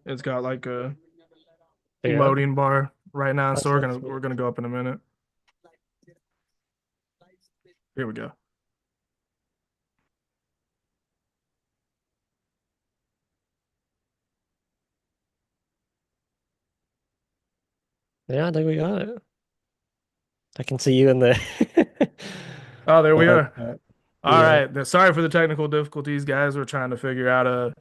It's got like a Figure out. loading bar right now, so That's we're not gonna sweet. we're gonna go up in a minute. Here we go. Yeah, I think we got it. I can see you in the Oh, there the we hard are. part. All Yeah. right. Sorry for the technical difficulties, guys. We're trying to figure out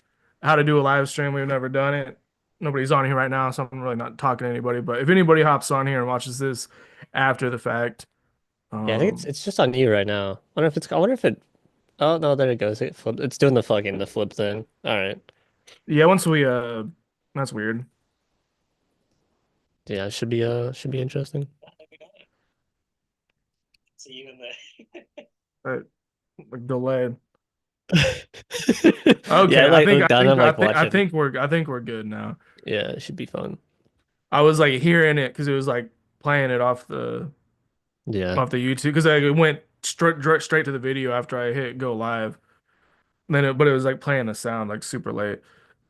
how to do a live stream. We've never done it. Nobody's on here right now, so I'm really not talking to anybody. But if anybody hops on here and watches this after the fact, Yeah, I think um, it's just on you right now. I wonder if it oh no, there it goes. It's doing the flip thing. All right. yeah, once we that's weird. Yeah, it should be interesting. See you in Uh, like delayed. the Yeah, Okay, I like look down, I'm like I watching. think we're good now. Yeah, it should be fun. I was like hearing it because it was like playing it Yeah. off the YouTube because I went straight to the video after I hit go live. But it was like playing the sound like super late.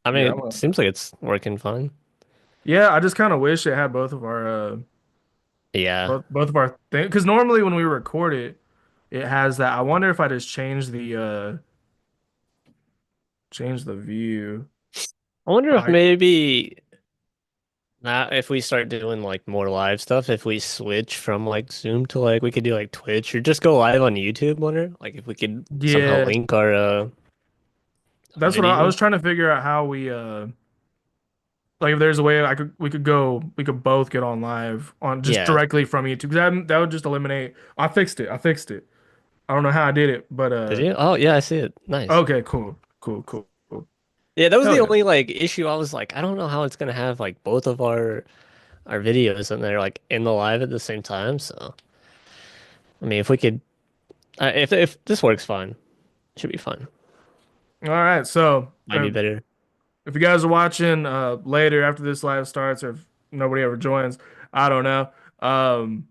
I Yeah, mean, it seems like it's working fine. yeah. I just kind of wish it had Yeah. both of our thing because normally when we record it, it has that. I wonder if I just change the view. I wonder if I maybe now if we start doing like more live stuff, if we switch from like Zoom to like we could do like Twitch or just go live on YouTube, wonder like if we could somehow yeah, link our that's what I was video. trying to figure out how we like if there's a way we could both get on live on just Yeah. directly from YouTube because that would just eliminate. I fixed it. I don't know how I did it, but Did you? Oh yeah, I see it. Nice. okay, cool. Yeah, that was Hell the yeah. only like issue. I was like, I don't know how it's gonna have like both of our videos and they're like in the live at the same time. So I mean, if we could, if this works fine, it should be fine. All right, so Might be better. if you guys are watching later after this live starts, or if nobody ever joins, I don't know. Um,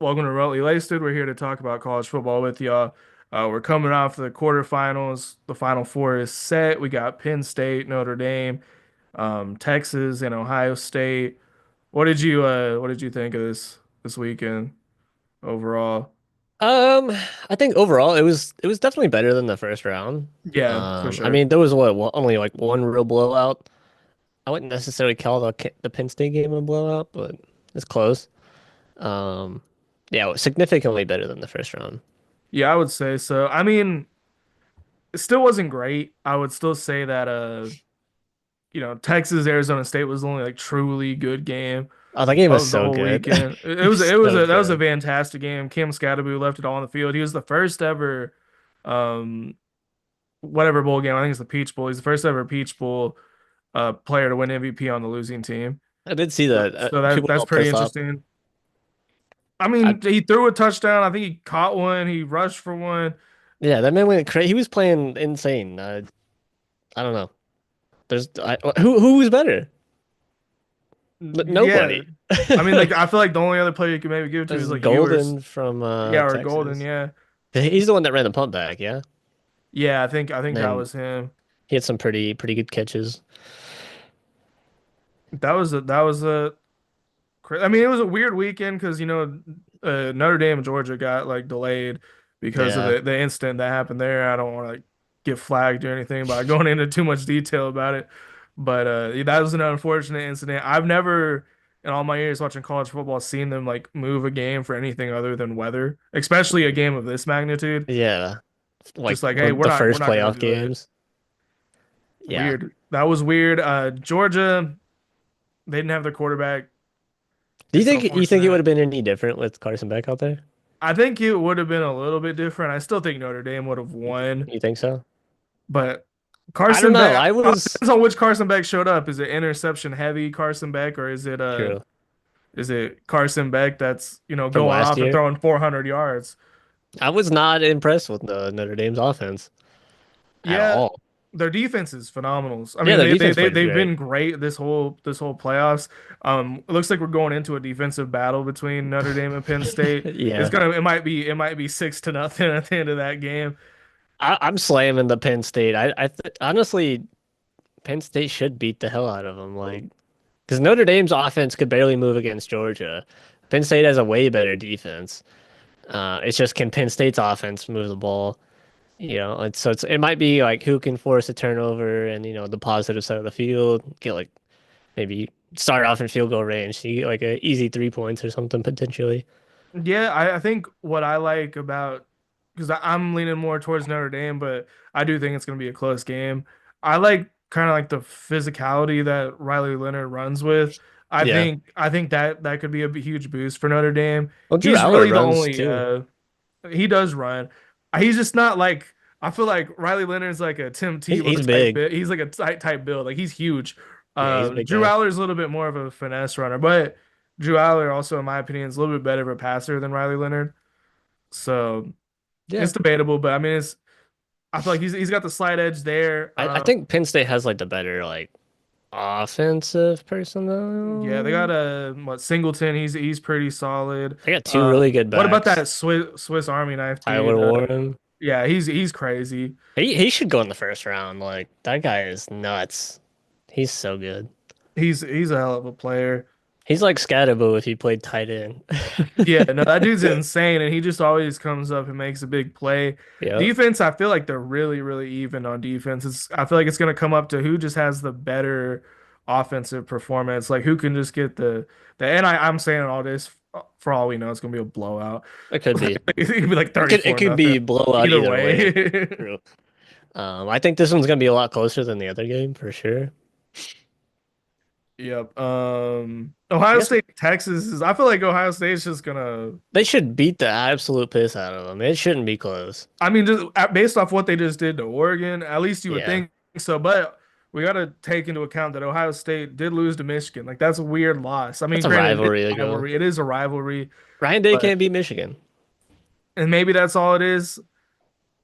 Welcome to Remotely Laced. We're here to talk about college football with y'all. We're coming off the quarterfinals. The Final Four is set. We got Penn State, Notre Dame, Texas, and Ohio State. What did you think of this weekend overall? Um, I think overall it was definitely better than the first round. Yeah, for I sure. mean there was only like one real blowout. I wouldn't necessarily call the Penn State game a blowout, but it's close. Um, yeah, it was significantly better than the first round. Yeah, I would say so. I mean, it still wasn't great. I would still say that Texas Arizona State was the only like truly good game Oh, that game was of the so whole good. weekend. It was so That was a good. fantastic game. Kim Scadaboo left it all on the field. He was the first ever um whatever bowl game. I think it's the Peach Bowl. He's the first ever Peach Bowl player to win MVP on the losing team. I did see So, that. People were that's all pretty pissed off. interesting. I I, mean, he threw a touchdown. I think he caught one. He rushed for one. yeah, that man went crazy. He was playing insane. I don't know. Who was better? Yeah. Nobody. I mean, like I feel like the only other player you could maybe give it to is There's like Ewers. Golden from Yeah, or Golden, Texas. yeah. He's the one that ran the pump back, yeah. Yeah, I And think that then was him. he had some pretty good catches. That was a I mean, it was a weird weekend because Notre Dame and Georgia got like delayed because of Yeah. the incident that happened there. I don't want to like get flagged or anything by going into too much detail about it, but that was an unfortunate incident. I've never in all my years watching college football seen them like move a game for anything other than weather, especially a game of this magnitude. Yeah. Like Just like, hey, the we're first not gonna playoff do it. games. Yeah. Weird. That was weird. Georgia, they didn't have their quarterback. Do It's you think it would unfortunate. have been any different with Carson Beck out there? I think it would have been a little bit different. I still think Notre Dame would have won, You think so? but I don't Carson know. Beck I was depends on which Carson Beck showed up. Is it interception heavy Carson Beck or true is it Carson Beck that's, from going last off and year. throwing 400 yards? I was not impressed with the Notre Dame's offense at Yeah, all. their defense is phenomenal. I Yeah, mean, their defense played they've great. been great this whole playoffs. It looks like we're going into a defensive battle between Notre Dame and Penn State. Yeah. It might be 6-0 at the end of that game. I'm slamming the Penn State. I th honestly, Penn State should beat the hell out of them. Like, because Notre Dame's offense could barely move against Georgia. Penn State has a way better defense. It's just can Penn State's offense move the ball? It might be like who can force a turnover and the positive side of the field, get like maybe start off in field goal range, so you get like a easy 3 points or something potentially. Yeah, I think what I like about because I'm leaning more towards Notre Dame, but I do think it's going to be a close game. I like kind of like the physicality that Riley Leonard runs with. Yeah. I think that that could be a huge boost for Notre Dame. Well, Drew He's Aller really the runs only too. he does run. He's just not like I feel like Riley Leonard's like a Tim He's Tebow type big. bit. He's like a type build. Like he's huge. Yeah, he's a big Drew guy. Aller's a little bit more of a finesse runner, but Drew Aller also, in my opinion, is a little bit better of a passer than Riley Leonard. So Yeah. it's debatable, but I mean, it's I feel like he's got the slight edge there. I think Penn State has like the better like offensive Yeah, they got personnel. a what Singleton. He's pretty solid. They got two really good What about backs. that Swiss Army knife dude? Tyler Warren. Yeah, he's crazy. He should go in the first round. Like that guy is nuts. He's so good. He's a hell of a player. He's like Scatterbo if he played tight end. Yeah, no, that dude's insane, and he just always comes up and makes a big play. Yep. Defense, I feel like they're really even on defense. I feel like it's gonna come up to who just has the better offensive performance, like who can just get and I'm saying all this for all we know, it's gonna be a blowout. It could be. It could be like It 34 could nothing. be blowout Either either way. way. True. I think this one's gonna be a lot closer than the other game for sure. Yep. I Ohio guess State, Texas is. I feel like Ohio State's just gonna. they should beat the absolute piss out of them. It shouldn't be close. I mean, just based off what they just did to Oregon, at least you would Yeah, think so. But we got to take into account that Ohio State did lose to Michigan. Like that's a weird loss. I mean, that's a granted, it is rivalry a ago. rivalry. It is a rivalry, Ryan Day but can't beat Michigan. and maybe that's all it is.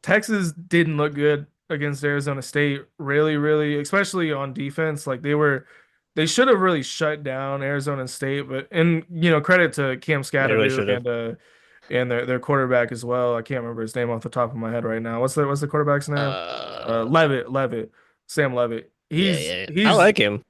Texas didn't look good against Arizona State, really, especially on defense. Like they should have really shut down Arizona State, but and credit to Cam They really Scatteroo should have. and their quarterback as well. I can't remember his name off the top of my head right now. What's the quarterback's name? Uh, Levitt, Sam Levitt. yeah, yeah. I like him.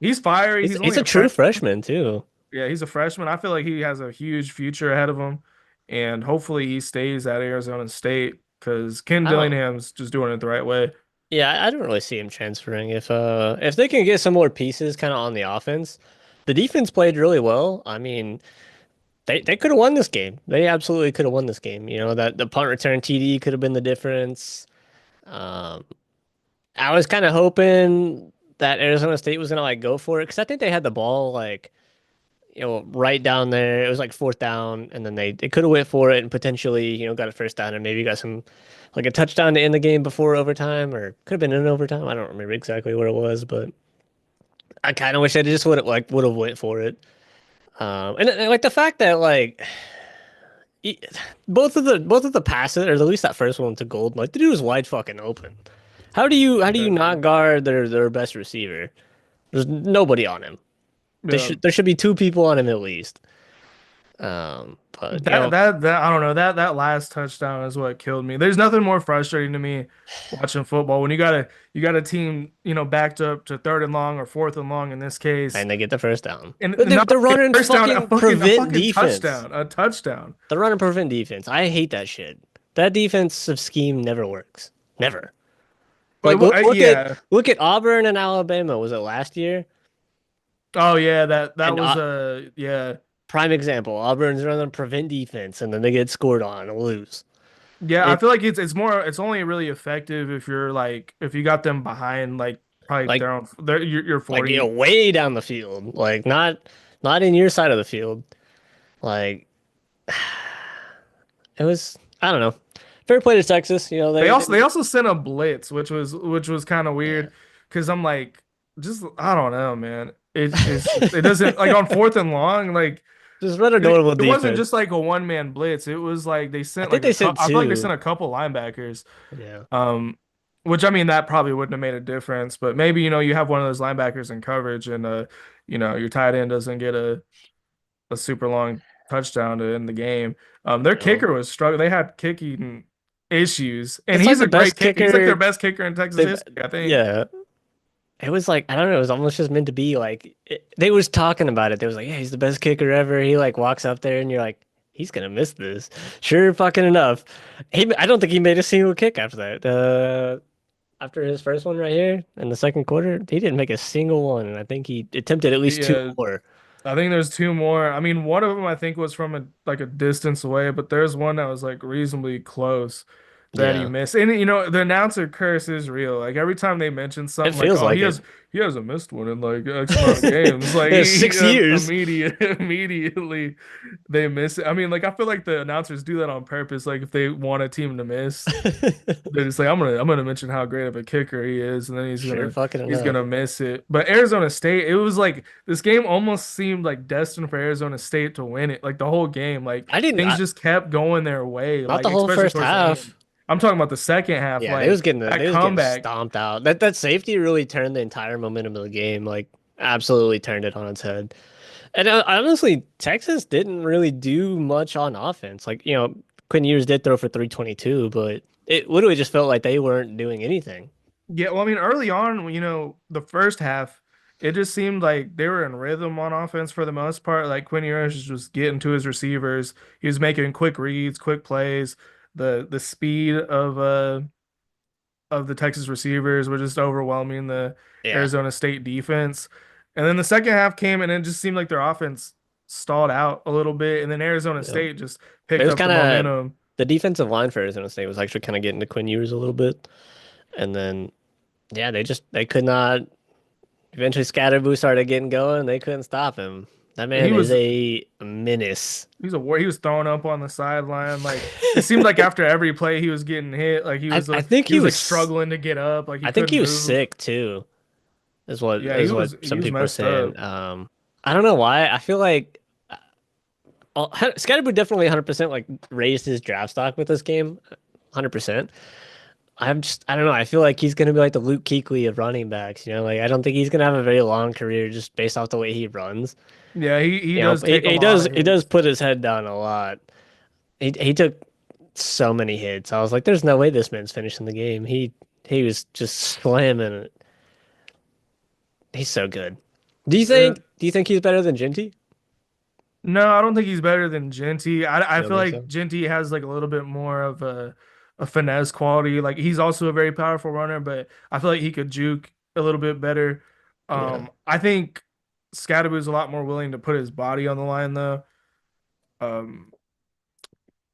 He's fiery. He's He's only a a true freshman. freshman too. Yeah, he's a freshman. I feel like he has a huge future ahead of him, and hopefully he stays at Arizona State because Ken I don't. Dillingham's just doing it the right way. Yeah, I don't really see him transferring. If they can get some more pieces kind of on the offense, the defense played really well. I mean, they could have won this game. They absolutely could have won this game. You know, that the punt return TD could have been the difference. Um, I was kind of hoping that Arizona State was gonna like go for it because I think they had the ball like right down there. It was like fourth down, and then they could have went for it and potentially got a first down and maybe got some like a touchdown to end the game before overtime, or could have been in overtime. I don't remember exactly what it was, but I kind of wish they just would have went for it. And like the fact that like e- both of the passes, or at least that first one to Gold, like the dude was wide fucking open. How do you Yeah, not guard their best receiver? There's nobody on him. yeah. There should be two people on him at least. But That I don't know that last touchdown is what killed me. There's nothing more frustrating to me watching football when you got a team backed up to third and long or fourth and long in this case, and they get the first down. and But not they're only running a first down, a prevent fucking defense. touchdown, a touchdown. They're running prevent defense. I hate that shit. That defensive scheme never works. Never. Like Yeah. look at Auburn and Alabama. Was it last year? Oh yeah, that And was yeah. prime example. Auburn's running prevent defense, and then they get scored on and lose. Yeah, I It feel like it's only really effective if you're like if you got them behind like probably like you're like 40. way down the field. Like not in your side of the field. Like it was. I don't know. Fair play to Texas. They also sent a blitz, which was kind of yeah. weird because I'm like, just I don't know, man. It doesn't like on fourth and long, like Just run a notable it wasn't defense. just like a one man blitz. It was like they I sent think like they sent I feel like they two. sent a couple linebackers. Yeah. Um, which I mean that probably wouldn't have made a difference, but maybe you have one of those linebackers in coverage and your tight end doesn't get a super long touchdown to end the game. Their You know, kicker was struggling. They had kicking issues. And It's like he's the a great best kicker. He's like their kicker best kicker in Texas they've. history, I think. Yeah, it was like I don't know. It was almost just meant to be like they was talking about it. They was like, "Yeah, he's the best kicker ever." He like walks up there, and you're like, "He's gonna miss this." Sure, fucking enough. I don't think he made a single kick after that. After his first one right here in the second quarter, he didn't make a single one, and I think he attempted at least two Yeah, more. I think there's two more. I mean, one of them I think was from a distance away, but there's one that was like reasonably close that he Yeah, missed. And you know, the announcer curse is real. Like every time they mention it something like, feels "Oh, like it. he hasn't missed one in like X amount of games," like Yeah, 6 years. immediately they miss it. I mean, like I feel like the announcers do that on purpose. Like if they want a team to miss. They're just like, I'm gonna mention how great of a kicker he is, and then Sure, fucking he's enough. gonna miss it. But Arizona State, it was like this game almost seemed like destined for Arizona State to win it, like the whole game. Like I didn't. things just kept going their way, Not like the whole especially first towards the end. half. I'm talking about the second half, Yeah, like that they was getting comeback. stomped out. That safety really turned the entire momentum of the game. Like, absolutely turned it on its head. And honestly, Texas didn't really do much on offense. Like, Quinn Ewers did throw for 322, but it literally just felt like they weren't doing anything. Yeah, well, I mean, early on, you know, the first half, it just seemed like they were in rhythm on offense for the most part. Like Quinn Ewers was just getting to his receivers. He was making quick reads, quick plays. The speed of the Texas receivers were just overwhelming the Yeah, Arizona State defense. And then the second half came and it just seemed like their offense stalled out a little bit. And then Arizona yeah. State just It picked was up the kind of momentum. the defensive line for Arizona State was actually kind of getting to Quinn Ewers a little bit, and then yeah, they could not. Eventually, Scatterboo started getting going. They couldn't stop him. That He man is was a menace. he was throwing up on the sideline. Like it seemed like after every play he was getting hit. Like I think he was like struggling to get up. Like he I think he couldn't was move. sick too. Yeah, Is what he some was people are messed saying. up. I don't know why. I feel like Scatterboo definitely 100% like raised his draft stock with this game. 100%. I don't know. I feel like he's gonna be like the Luke Kuechly of running backs. Like I don't think he's gonna have a very long career just based off the way he runs. Yeah, he does take a lot of He does hits. put his head down a lot. He took so many hits. I was like, there's no way this man's finishing the game. He was just slamming it. He's so good. Uh, Do you think he's better than Genty? no, I don't think he's better than Genty. I You don't feel think like so? Genty has like a little bit more of a finesse quality. Like he's also a very powerful runner, but I feel like he could juke a little bit better. Yeah. I think Scadaboo's a lot more willing to put his body on the line though. Um,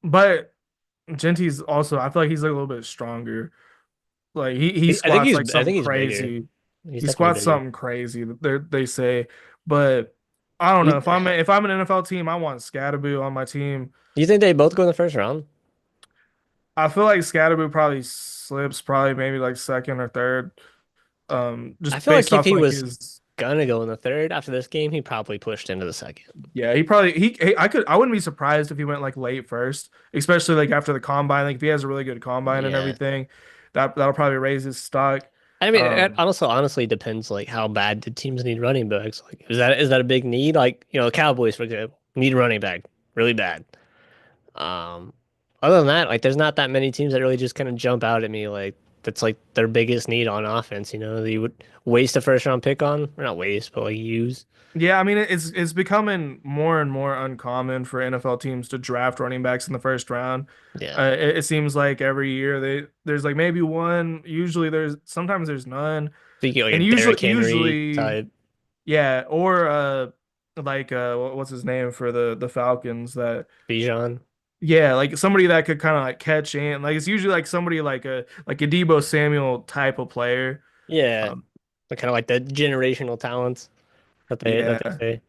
but Genty's also I feel like he's like a little bit stronger. Like he squats like I something think he's bigger. crazy. He's He definitely squats bigger. something crazy that they say. But I don't You, know. If I'm an NFL team, I want Scadaboo on my team. you think they both go in the first round? I feel like Scadaboo probably slips probably maybe like second or third. I Just feel like based if off he like was his gonna go in the third after this game, he probably pushed into the second. yeah, I wouldn't be surprised if he went like late first, especially like after the combine. Like if he has a really good combine and Yeah. everything, that'll probably raise his stock. I mean, it Um, also honestly depends like how bad the teams need running backs. Like, is that a big need? Like, the Cowboys, for example, need a running back really bad. Um, Other than that, like, there's not that many teams that really just kind of jump out at me like that's like their biggest need on offense. That you would waste a first round pick on, or not waste, but like use. Yeah, I mean it's becoming more and more uncommon for NFL teams to draft running backs in the first round. Yeah, It seems like every year there's like maybe one. Usually there's sometimes there's none, think like a and Derrick Henry usually type yeah, or like what's his name for the Falcons that Bijan. yeah like somebody that could kind of like catch in like it's usually like somebody like a Debo Samuel type of player. Yeah, Um, kind of like the generational talents that they yeah. say.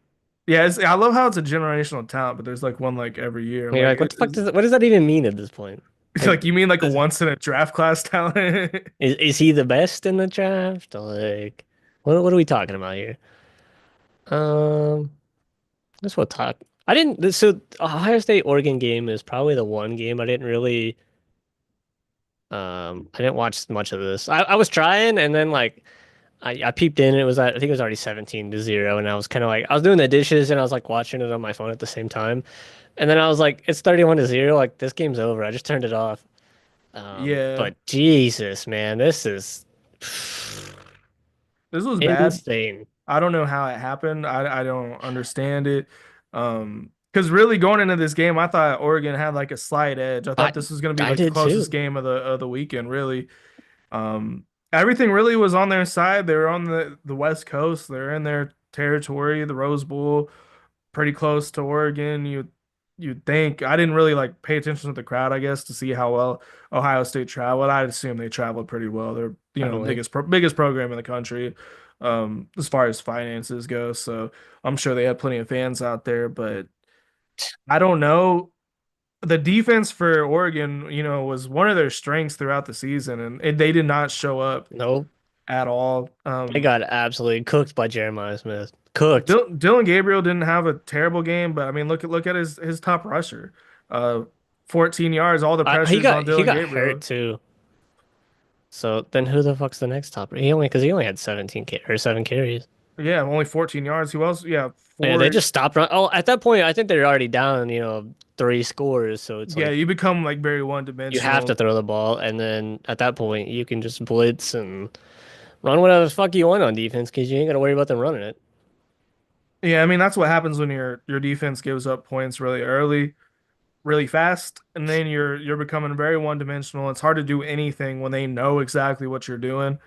Yeah, I love how it's a generational talent, but there's like one like every year. And you're Like, like, what does that even mean at this point? it's Like, like you mean like a once in a draft class talent? is he the best in the draft? Like, what are we talking about here? Um, let's what talk. I didn't. So Ohio State Oregon game is probably the one game I didn't really. I didn't watch much of this. I was trying, and then like I peeped in. And it was I think it was already 17-0, and I was kind of like I was doing the dishes, and I was like watching it on my phone at the same time, and then I was like, it's 31-0. Like this game's over. I just turned it off. Yeah, But Jesus, man, this is this was bad. insane. I don't know how it happened. I don't understand it. Because really going into this game, I thought Oregon had like a slight edge. I I thought this was going to be I like the did closest too. game of the weekend, really. Um, Everything really was on their side. They were on the West Coast. They're in their territory, the Rose Bowl, pretty close to Oregon. You'd think I didn't really like pay attention to the crowd, I guess, to see how well Ohio State traveled. I'd assume they traveled pretty well. They're, the Probably. biggest program in the country, as far as finances go. So I'm sure they had plenty of fans out there, but I don't know. The defense for Oregon, was one of their strengths throughout the season, and they did not show up Nope. at all. They got absolutely cooked by Jeremiah Smith. Cooked. Dylan Gabriel didn't have a terrible game, but I mean, look at his top rusher, uh, 14 yards. All the He pressures got on he Dylan got hurt Gabriel. too. So then who the fuck's the next top? He only had 17 or 7 carries. Yeah, only 14 yards. Who else? Yeah, Yeah, they four. just stopped run. Oh, at that point, I think they're already down, 3 scores. So it's Yeah, like you become like very you have to one-dimensional. throw the ball, and then at that point, you can just blitz and run whatever the fuck you want on defense because you ain't got to worry about them running it. Yeah, I mean that's what happens when your defense gives up points really early, really fast, and then you're becoming very one-dimensional. It's hard to do anything when they know exactly what you're doing.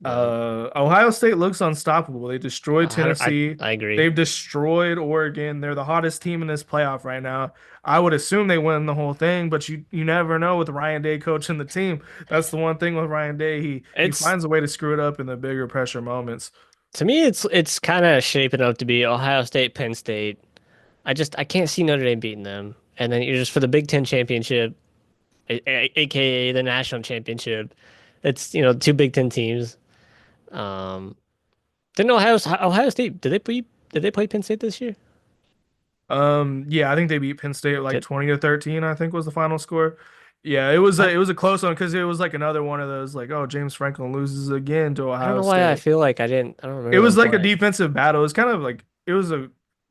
Yeah, Ohio State looks unstoppable. They destroyed I Tennessee. I agree. They've destroyed Oregon. They're the hottest team in this playoff right now. I would assume they win the whole thing, but you never know with Ryan Day coaching the team. That's the one thing with Ryan Day. He It's finds a way to screw it up in the bigger pressure moments. To me, it's kind of shaping up to be Ohio State, Penn State. I can't see Notre Dame beating them. And then you're just for the Big Ten championship, aka the national championship. It's two Big Ten teams. Um, didn't Ohio State did they play Penn State this year? Yeah, I think they beat Penn State like Did 20-13, I think was the final score. Yeah, I it was a close one because it was like another one of those like, oh, James Franklin loses again to I don't Ohio know why I State. feel like I don't It remember them was like a playing. defensive battle. It was kind of like it was a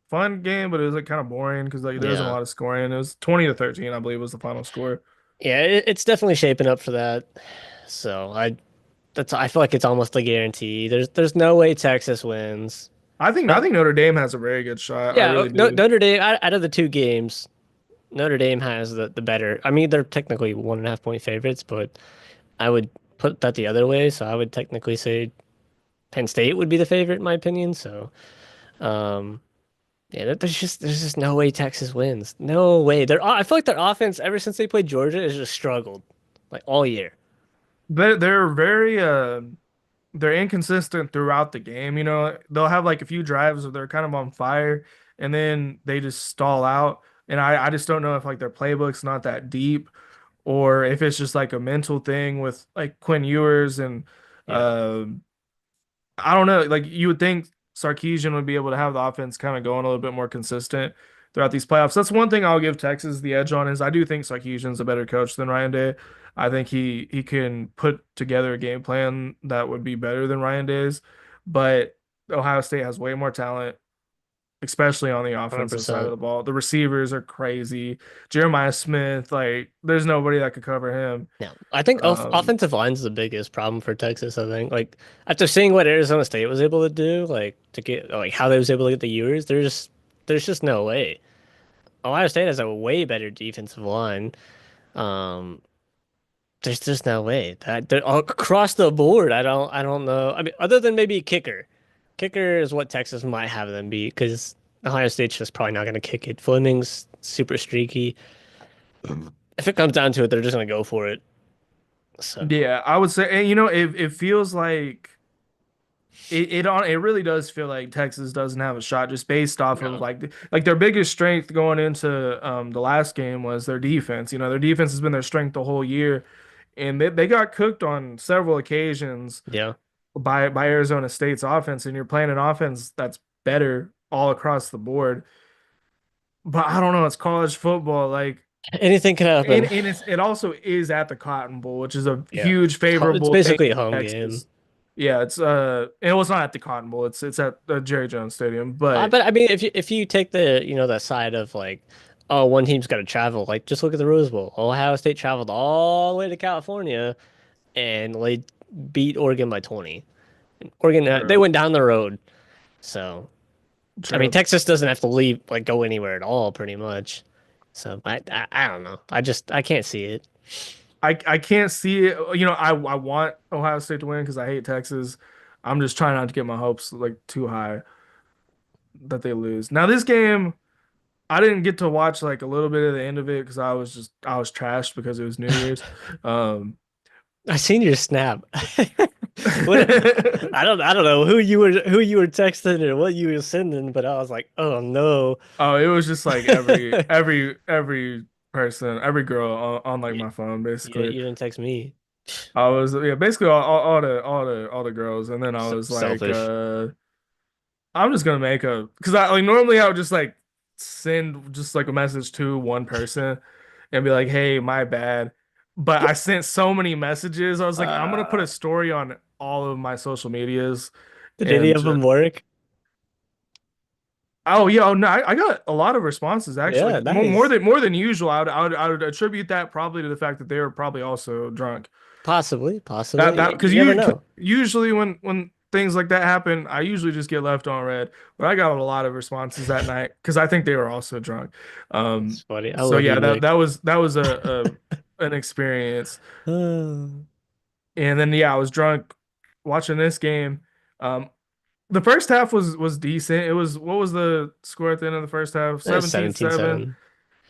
fun game, but it was like kind of boring because like there wasn't a Yeah. lot of scoring. It was 20-13, I believe, was the final score. Yeah, it's definitely shaping up for that. So I feel like it's almost a guarantee. There's no way Texas wins. I No, think Notre Dame has a very good shot. I yeah, really do. Notre Dame out of the two games, Notre Dame has the better. I mean, they're technically 1.5 point favorites, but I would put that the other way. So I would technically say Penn State would be the favorite in my opinion. So um, yeah, there's just no way Texas wins. No way. I feel like their offense ever since they played Georgia has just struggled like all year. They're very they're inconsistent throughout the game. They'll have like a few drives where they're kind of on fire and then they just stall out. And I just don't know if like their playbook's not that deep or if it's just like a mental thing with like Quinn Ewers and Yeah, uh I don't know. Like you would think Sarkisian would be able to have the offense kind of going a little bit more consistent throughout these playoffs. That's one thing I'll give Texas the edge on is I do think Sarkisian's a better coach than Ryan Day. I think he can put together a game plan that would be better than Ryan Day's, but Ohio State has way more talent, especially on the offensive side of 100%. the ball. The receivers are crazy. Jeremiah Smith, like there's nobody that could cover him. Yeah, I think Um, offensive line's the biggest problem for Texas. I think, like after seeing what Arizona State was able to do, like to get like how they was able to get the Ewers, there's just no way. Ohio State has a way better defensive line. Um, there's just no way that they're across the board. I don't know. I mean, other than maybe kicker, kicker is what Texas might have them beat because Ohio State's just probably not going to kick it. Fleming's super streaky. If it comes down to it, they're just going to go for it. So yeah, I would say, and it feels like it really does feel like Texas doesn't have a shot just based off of no, like their biggest strength going into the last game was their defense. Their defense has been their strength the whole year, and they got cooked on several occasions yeah. by Arizona State's offense, and you're playing an offense that's better all across the board. But I don't know, it's college football, like, Anything can happen. and it also is at the Cotton Bowl, which is a Yeah. huge It's favorable thing basically a for home game. Texas. Yeah, it was not at the Cotton Bowl. It's at the Jerry Jones Stadium. But But I mean, if you take the side of like oh, one team's got to travel. Like, just look at the Rose Bowl. Ohio State traveled all the way to California and they beat Oregon by 20. Oregon, they True. went down the road. So, I mean, True. Texas doesn't have to leave, like, go anywhere at all, pretty much. So, I don't know. I can't see it. I can't see it. I want Ohio State to win because I hate Texas. I'm just trying not to get my hopes like too high that they lose. Now this game, I didn't get to watch like a little bit of the end of it because I was trashed because it was New Year's. Um, I seen your snap. What I don't know who you were texting or what you were sending, but I was like, oh no. Oh, it was just like every person, every girl on like You, my phone basically. you didn't text me. I was yeah, basically all the girls, and then I So was like, selfish. I'm just gonna make a because I like normally I would just like send just like a message to one person and be like, hey, my bad. But I sent so many messages, I was like, I'm gonna put a Uh, story on all of my social medias did any and of them work? oh yeah, oh no, I got a lot of responses actually, Yeah, like nice. more than usual. I would attribute that probably to the fact that they were probably also drunk. Possibly, That possibly. because You never you know. usually when things like that happen, I usually just get left on red. But I got a lot of responses that night because I think they were also drunk. It's funny. I So love you, yeah, Nick. that was an experience. Uh, And then yeah, I was drunk watching this game. Um, the first half was decent. It was what was the score at the end of the first half? That's 17-7. 17-7.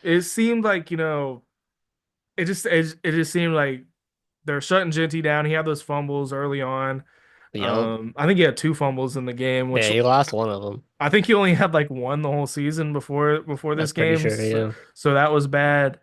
It seemed like, it just seemed like they're shutting Genty down. He had those fumbles early on. Yup. I think he had two fumbles in the game, Yeah, which he lost one of them. I think he only had like one the whole season before I'm this pretty game. sure, So, yeah. so that was bad.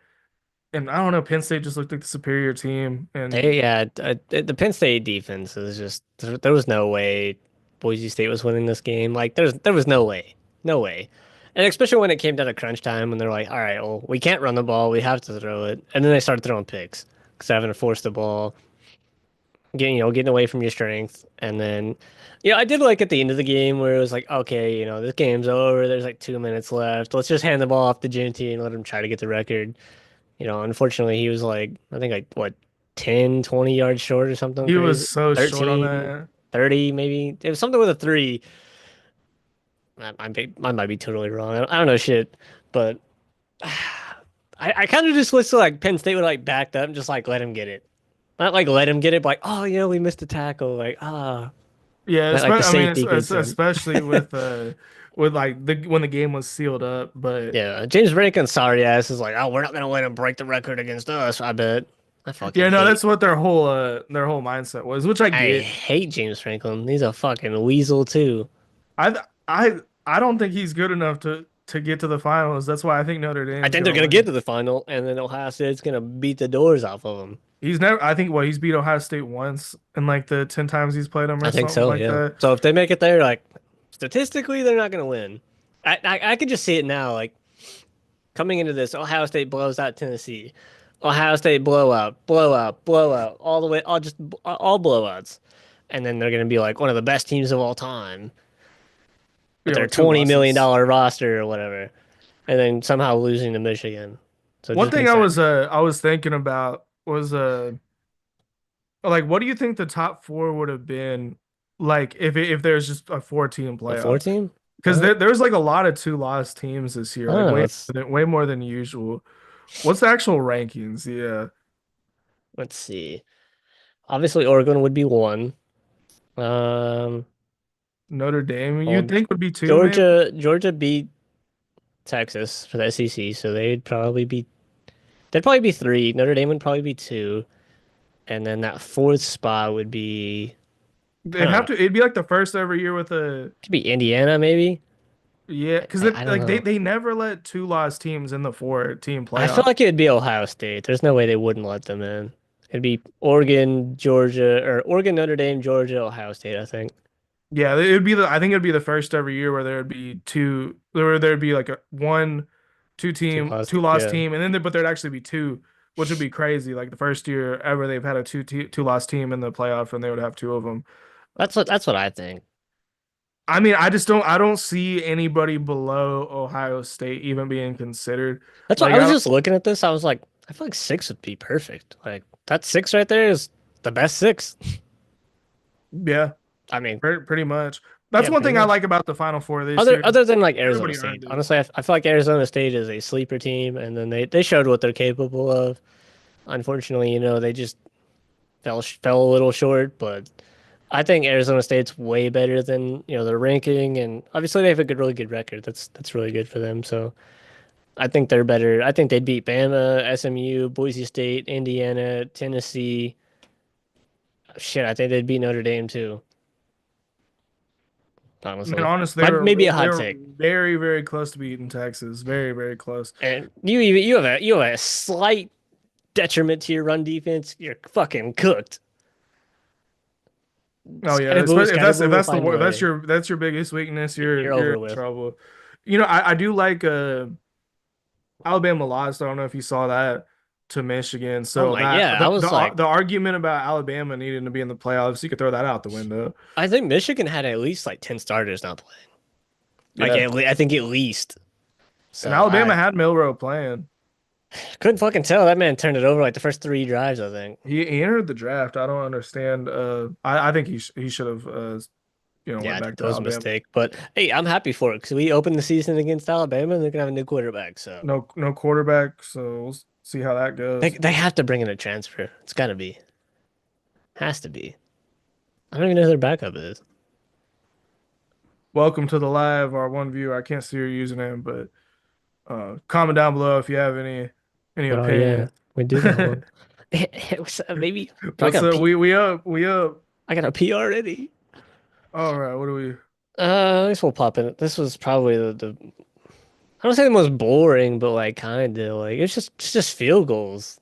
And I don't know, Penn State just looked like the superior team. And Yeah, the Penn State defense is just there was no way Boise State was winning this game. Like there was no way. No way. And especially when it came down to crunch time when they're like, all right, well, we can't run the ball, we have to throw it. And then they started throwing picks because having to force the ball, getting away from your strength. And then, I did like at the end of the game where it was like, okay, this game's over. There's like 2 minutes left. Let's just hand the ball off to Ginty and let him try to get the record. Unfortunately, he was like, I think like what, 10, 20 yards short or something he was crazy. so short on 13, that. 30 maybe. It was something with a three. I might be totally wrong. I don't know shit, but I kind of just wish like Penn State would like backed up and just like let him get it. Not like let him get it, but like, oh, we missed a tackle. Like, Yeah, like the I mean, safety gets him. especially with like the when the game was sealed up. But Yeah, James Franklin, sorry ass, is like, oh, we're not gonna let him break the record against us. I bet. I fucking yeah, no, hate that's what their whole mindset was, which I I get. hate James Franklin. He's a fucking weasel too. I I don't think he's good enough to get to the finals. That's why I think Notre I Dame's think they're gonna gonna get win. to the final, and then Ohio State's gonna beat the doors off of them. He's never. I think he's beat Ohio State once in like the 10 times he's played them I or think something so, like yeah. that. So if they make it there, like statistically, they're not gonna win. I could just see it now, like coming into this, Ohio State blows out Tennessee, Ohio State blowout, blowout, blowout, all the way, all blowouts, and then they're gonna be like one of the best teams of all time with Yeah, their with two 20 million losses. dollar roster or whatever, and then somehow losing to Michigan. So it One just thing makes that I was thinking about was like what do you think the top four would have been like if there's just a four-team a four playoff? team. Because there's like a lot of two loss teams this year, I like don't know. Let's way more than usual. What's the actual rankings? Yeah, let's see. Obviously, Oregon would be one. Um, Notre Dame you'd well, think would be two maybe. Georgia beat Texas for the SEC, so they'd probably be three. Notre Dame would probably be two, and then that fourth spot would be I They'd don't have know. to. It'd be like the first every year with a Could be Indiana maybe. yeah, because I don't like know. they never let two loss teams in the four-team I feel playoff. like it would be Ohio State. There's no way they wouldn't let them in. It'd be Oregon, Georgia, or Oregon, Notre Dame, Georgia, Ohio State, I think. Yeah, it would be the. I think it'd be the first every year where there'd be two. There'd be like a one, Two lost. two loss Yeah. team, and then but there'd actually be two, which would be crazy. Like the first year ever they've had a two loss team in the playoff, and they would have two of them. That's what I think. I mean, I don't see anybody below Ohio State even being considered. That's why Like I I was don't, just looking at this. I was like, I feel like six would be perfect. Like that six right there is the best six. yeah, I mean, pretty much. That's yeah, one pretty thing I much. like about the Final Four this Other year. other than like Arizona Everybody State, earned it. honestly, I feel like Arizona State is a sleeper team, and then they showed what they're capable of. Unfortunately, they just fell a little short, but I think Arizona State's way better than their ranking, and obviously they have a really good record. That's really good for them. So I think they're better. I think they'd beat Bama, SMU, Boise State, Indiana, Tennessee. Shit, I think they'd beat Notre Dame too. I mean, Honestly, honestly, might maybe a they hot were take. very, very close to beating Texas. Very, very close. And you have a slight detriment to your run defense. You're fucking cooked. Oh yeah, especially Scatterboo will find a if way. that's your biggest weakness, You're you're over in with. trouble. I do like Alabama lost. I don't know if you saw that to Michigan. Oh So my, yeah, I was like, the argument about Alabama needing to be in the playoffs, you could throw that out the window. I think Michigan had at least like 10 starters not playing. Like Yeah, I think at least. and So Alabama I had Milroe playing. couldn't fucking tell. That man turned it over like the first three drives, I think. He entered the draft. I don't understand. I think he should have Yeah, went I back think to that was a Alabama. mistake. But hey, I'm happy for it because we opened the season against Alabama and they're gonna have a new quarterback. So No quarterback. So we'll see how that they goes. they have to bring in a transfer. It's gotta be. Has to be. I don't even know who their backup is. Welcome to the live, our one viewer. I can't see your username, but comment down below if you have any Oh yeah, opinions. we do got one. Maybe do I What's got a up? P? We up. I got a P already. All right, what do we? This will pop in. This was probably the I don't say the most boring, but like kind of like it's just field goals.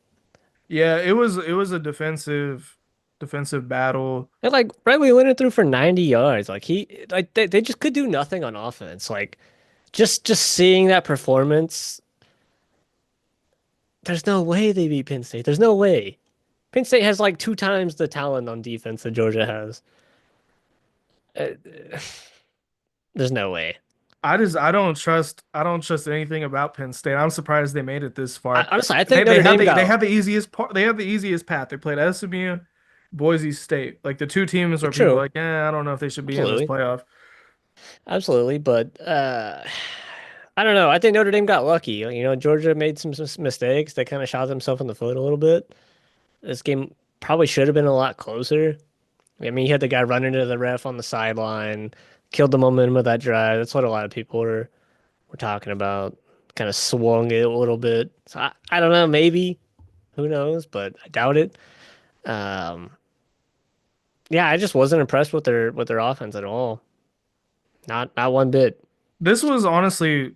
Yeah, it was a defensive battle. And like Riley Leonard threw for 90 yards. Like they just could do nothing on offense. Like just seeing that performance, there's no way they beat Penn State. There's no way. Penn State has like two times the talent on defense that Georgia has. Uh, there's no way. I don't trust anything about Penn State. I'm surprised they made it this far. Honestly, I think Notre Dame They got have the easiest part. They have the easiest path. They played SMU, Boise State, like the two teams where people are true. like, I don't know if they should be in this Absolutely. playoff. Absolutely, but I don't know. I think Notre Dame got lucky. Georgia made some mistakes. They kind of shot themselves in the foot a little bit. This game probably should have been a lot closer. I mean, you had the guy run into the ref on the sideline, killed the momentum of that drive. That's what a lot of people were talking about. Kind of swung it a little bit. So I don't know. Maybe who knows? But I doubt it. Um, yeah, I just wasn't impressed with their offense at all. Not one bit. This was honestly,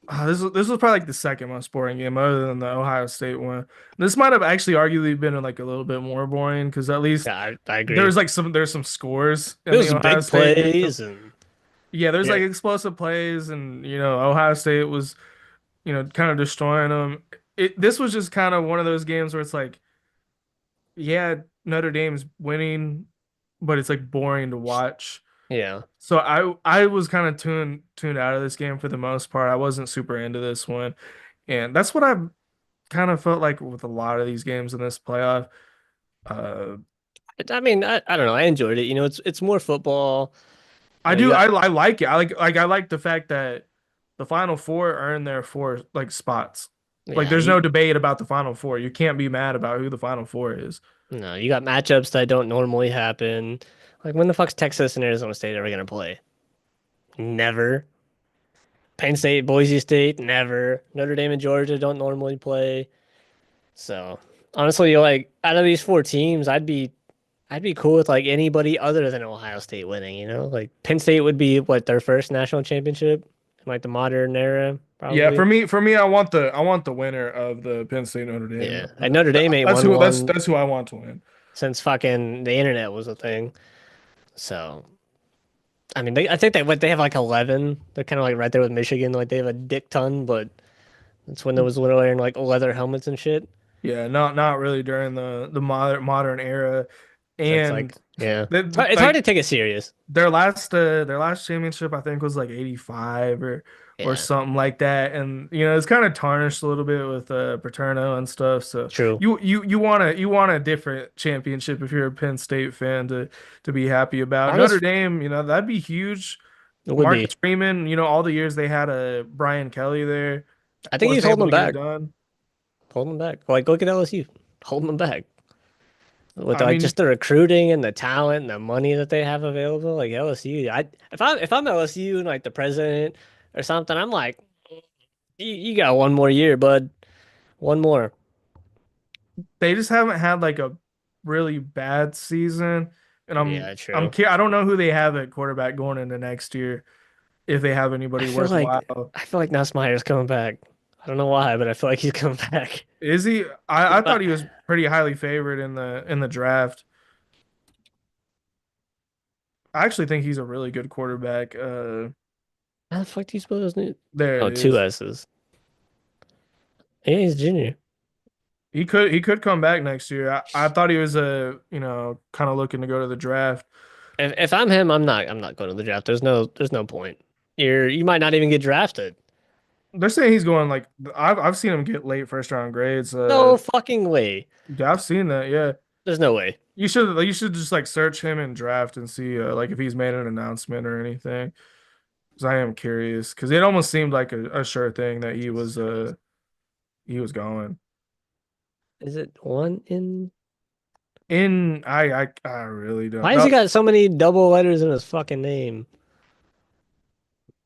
this was probably like the second most boring game, other than the Ohio State one. This might have actually arguably been like a little bit more boring because at least Yeah, I agree. there's some scores It in the was Ohio big State game. plays and Yeah, there's yeah, like explosive plays, and Ohio State was kind of destroying them. This was just kind of one of those games where it's like, yeah, Notre Dame's winning, but it's like boring to watch. yeah. So I was kind of tuned out of this game for the most part. I wasn't super into this one, and that's what I kind of felt like with a lot of these games in this playoff. Uh, I mean, I don't know. I enjoyed it. It's more football. You got I like it. I like the fact that the Final Four earned their four like spots. Like yeah, there's no debate about the Final Four. You can't be mad about who the Final Four is. no, you got matchups that don't normally happen. Like when the fuck's Texas and Arizona State ever gonna play? Never. Penn State, Boise State, never. Notre Dame and Georgia don't normally play. So honestly, like out of these four teams, I'd be cool with like anybody other than Ohio State winning, Like Penn State would be what their first national championship in like the modern era, Yeah, probably. for me, I want the winner of the Penn State Notre Dame. Yeah. And Notre Dame ain't won one That's who I want to win. since fucking the internet was a thing. So I mean I think they have like 11. They're kind of like right there with Michigan. Like they have a dick ton, but that's when there was wearing like leather helmets and shit. Yeah, not really during the modern era. So it's like, And yeah, it's hard like to take it serious. their last championship I think was like 85 or Yeah, something like that. And it's kind of tarnished a little bit with Paterno and stuff. So true. you want a different championship if you're a Penn State fan to be happy about. Notre Honest, Dame, that'd be huge. it would be. Marcus Freeman, all the years they had a Brian Kelly there, I think he's wasn't holding able them to get it back. done. Holding them back. Like, look at LSU, holding them back with I like mean, just the recruiting and the talent and the money that they have available. Like LSU, if I'm LSU and like the president or something, I'm like, you got one more year, bud. One more. they just haven't had like a really bad season, and Yeah, true. I don't know who they have at quarterback going into next year if they have I anybody feel like worthwhile. I feel like Nussmeier's coming back. I don't know why, but I feel like he's coming back. Is he? I thought But he was pretty highly favored in the draft. I actually think he's a really good quarterback. how the fuck do you spell his name? There it Oh, two is. S's. Yeah, he's junior. He could come back next year. I thought he was kind of looking to go to the draft. If I'm him, I'm not going to the draft. There's no point. You might not even get drafted. They're saying he's going like I've seen him get late first round grades. No fucking way. Yeah, I've seen that. Yeah. There's no way. You should just like search him in draft and see like if he's made an announcement or anything. Because I am curious. Because it almost seemed like a sure thing that he was going. Is it one in? I really don't Why has he know. got so many double letters in his fucking name?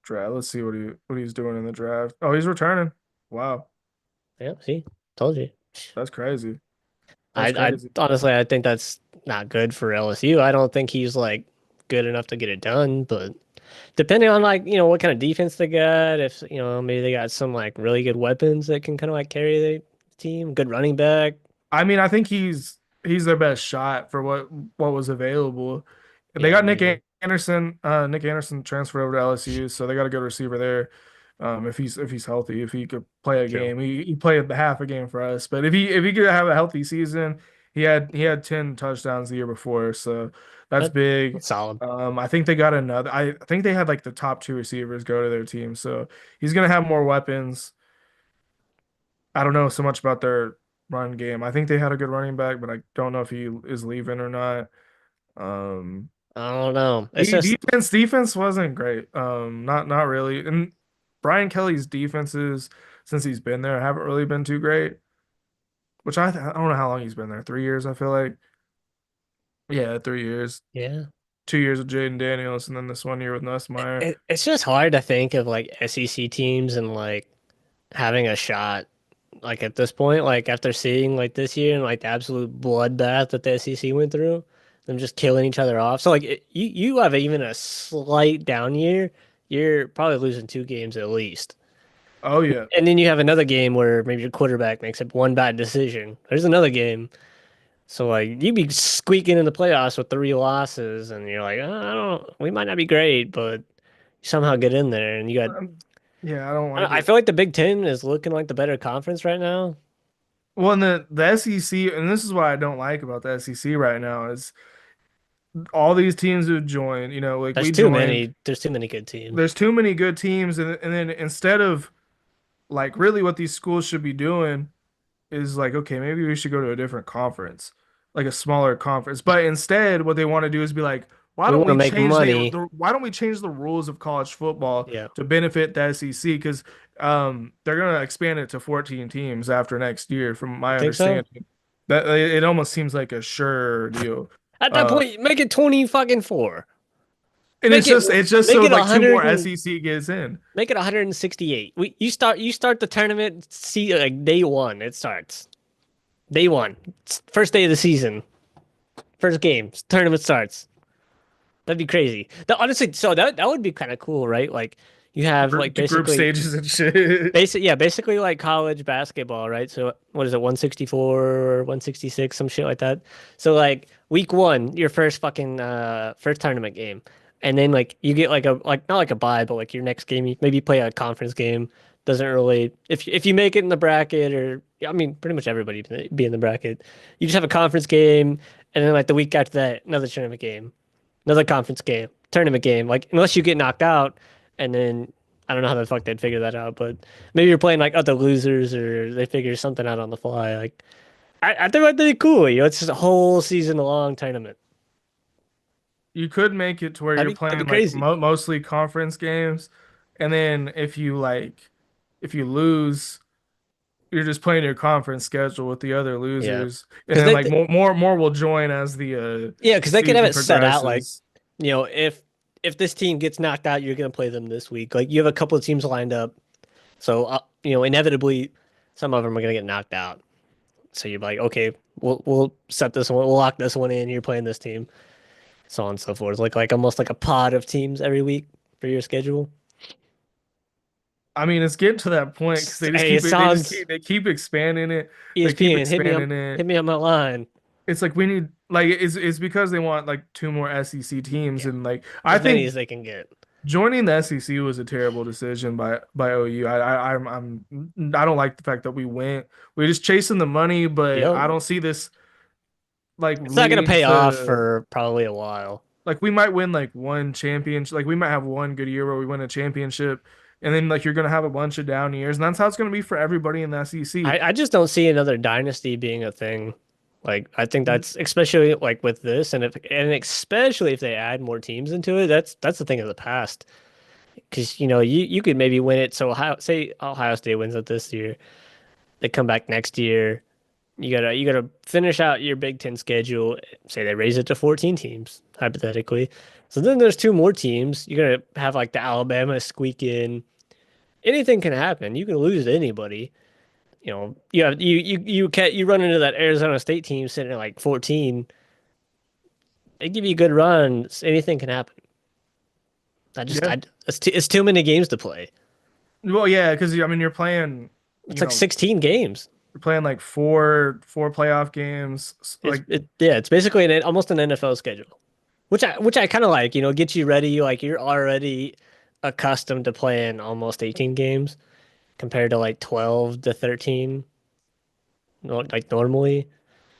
Draft. Let's see what he's doing in the draft. Oh, he's returning. Wow, Yeah, see, told you. that's crazy. I That's I crazy. honestly I think that's not good for LSU. I don't think he's like good enough to get it done, but depending on like, what kind of defense they got, if maybe they got some like really good weapons that can kind of like carry the team, good running back. I mean, I think he's their best shot for what was available. They Yeah, got maybe. Anderson. Nick Anderson transferred over to LSU, so they got a good receiver there. If he's healthy, if he could play a True. game, he played half a game for us. But if he could have a healthy season, he had 10 touchdowns the year before, so that's That, big. that's solid. I think they got another. I think they had like the top two receivers go to their team, so he's gonna have more weapons. I don't know so much about their run game. I think they had a good running back, but I don't know if he is leaving or not. Um, I don't know. It's just defense wasn't great. Not really. And Brian Kelly's defenses since he's been there haven't really been too great. Which I don't know how long he's been there. 3 years, I feel like. Yeah, 3 years. yeah. 2 years with Jaden Daniels, and then this one year with Nussmeier. It's just hard to think of like SEC teams and like having a shot like at this point, like after seeing like this year and like the absolute bloodbath that the SEC went through, them just killing each other off. So like you have even a slight down year, you're probably losing two games at least. Oh yeah. And then you have another game where maybe your quarterback makes up one bad decision. There's another game. So like you'd be squeaking in the playoffs with three losses, and you're like, I don't, we might not be great, but you somehow get in there, and you got. Yeah, I don't I don't- like I it. feel like the Big Ten is looking like the better conference right now. Well, and the SEC, and this is what I don't like about the SEC right now is all these teams who joined, like There's we too joined, many. There's too many good teams. there's too many good teams, and then instead of like really what these schools should be doing is like, okay, maybe we should go to a different conference, like a smaller conference. But instead, what they want to do is be like, We want to make money. why don't we change the rules of college football Yeah, to benefit the SEC? Because they're gonna expand it to 14 teams after next year, from you my think so? understanding. That it almost seems like a sure deal. At that Uh, point, make it 20 fucking four. and Make it's it just so make it like two 100 more and SEC gets in. make it 168. You start the tournament. See like day one. It starts day one. It's first day of the season. First game. Tournament starts. That'd be crazy. Honestly, so that would be kind of cool, right? Like you have like Group basically stages and shit. basically like college basketball, right? So what is it, 164 or 166, some shit like that. So like week one, your first fucking first tournament game. And then like you get like a like not like a bye, but like your next game, you maybe play a conference game. Doesn't really if you make it in the bracket or I mean pretty much everybody be in the bracket. You just have a conference game and then like the week after that, another tournament game, another conference game, tournament game. Like unless you get knocked out, and then I don't know how the fuck they'd figure that out, but maybe you're playing like other losers or they figure something out on the fly. Like I think that'd be cool. It's just a whole season long tournament. You could make it to where you're That'd be playing like crazy. mostly conference games, and then if you lose, you're just playing your conference schedule with the other Yeah, losers, and because then like more will join as yeah, the because they could have season it set out like, progresses. if this team gets knocked out, you're gonna play them this week. Like you have a couple of teams lined up, so inevitably some of them are gonna get knocked out. So you're like, okay, we'll set this one, we'll lock this one in. You're playing this team, so on and so forth. Like almost like a pod of teams every week for your schedule. I mean, it's getting to that point because they just Hey, it keep it, sounds they keep expanding it, they keep ESPN. expanding it. Hit me on my line. It's like we need like it's because they want like two more SEC teams, Yeah, and like I as many think as they can get. joining the SEC was a terrible decision by OU. I don't like the fact that we went. We're just chasing the money, but Yep, I don't see this like it's not gonna leading pay off to for probably a while. like we might win like one championship. Like we might have one good year where we win a championship, and then like you're gonna have a bunch of down years, and that's how it's gonna be for everybody in the SEC. I just don't see another dynasty being a thing. Like I think that's especially like with this, and especially if they add more teams into it, that's the thing of the past. Because you could maybe win it. So say Ohio State wins it this year, they come back next year. You gotta finish out your Big Ten schedule. Say they raise it to 14 teams hypothetically. So then there's two more teams. You're gonna have like the Alabama squeak in. Anything can happen. You can lose to anybody. You run into that Arizona State team sitting at like 14. They give you a good run. Anything can happen. I just Yeah. I it's too many games to play. Well, yeah, because I mean you're playing, It's you like know, 16 games. you're playing like four playoff games. Like Yeah, it's basically almost an NFL schedule, which I kind of like. Gets you ready. Like you're already accustomed to playing almost 18 games compared to like 12 to 13, like normally.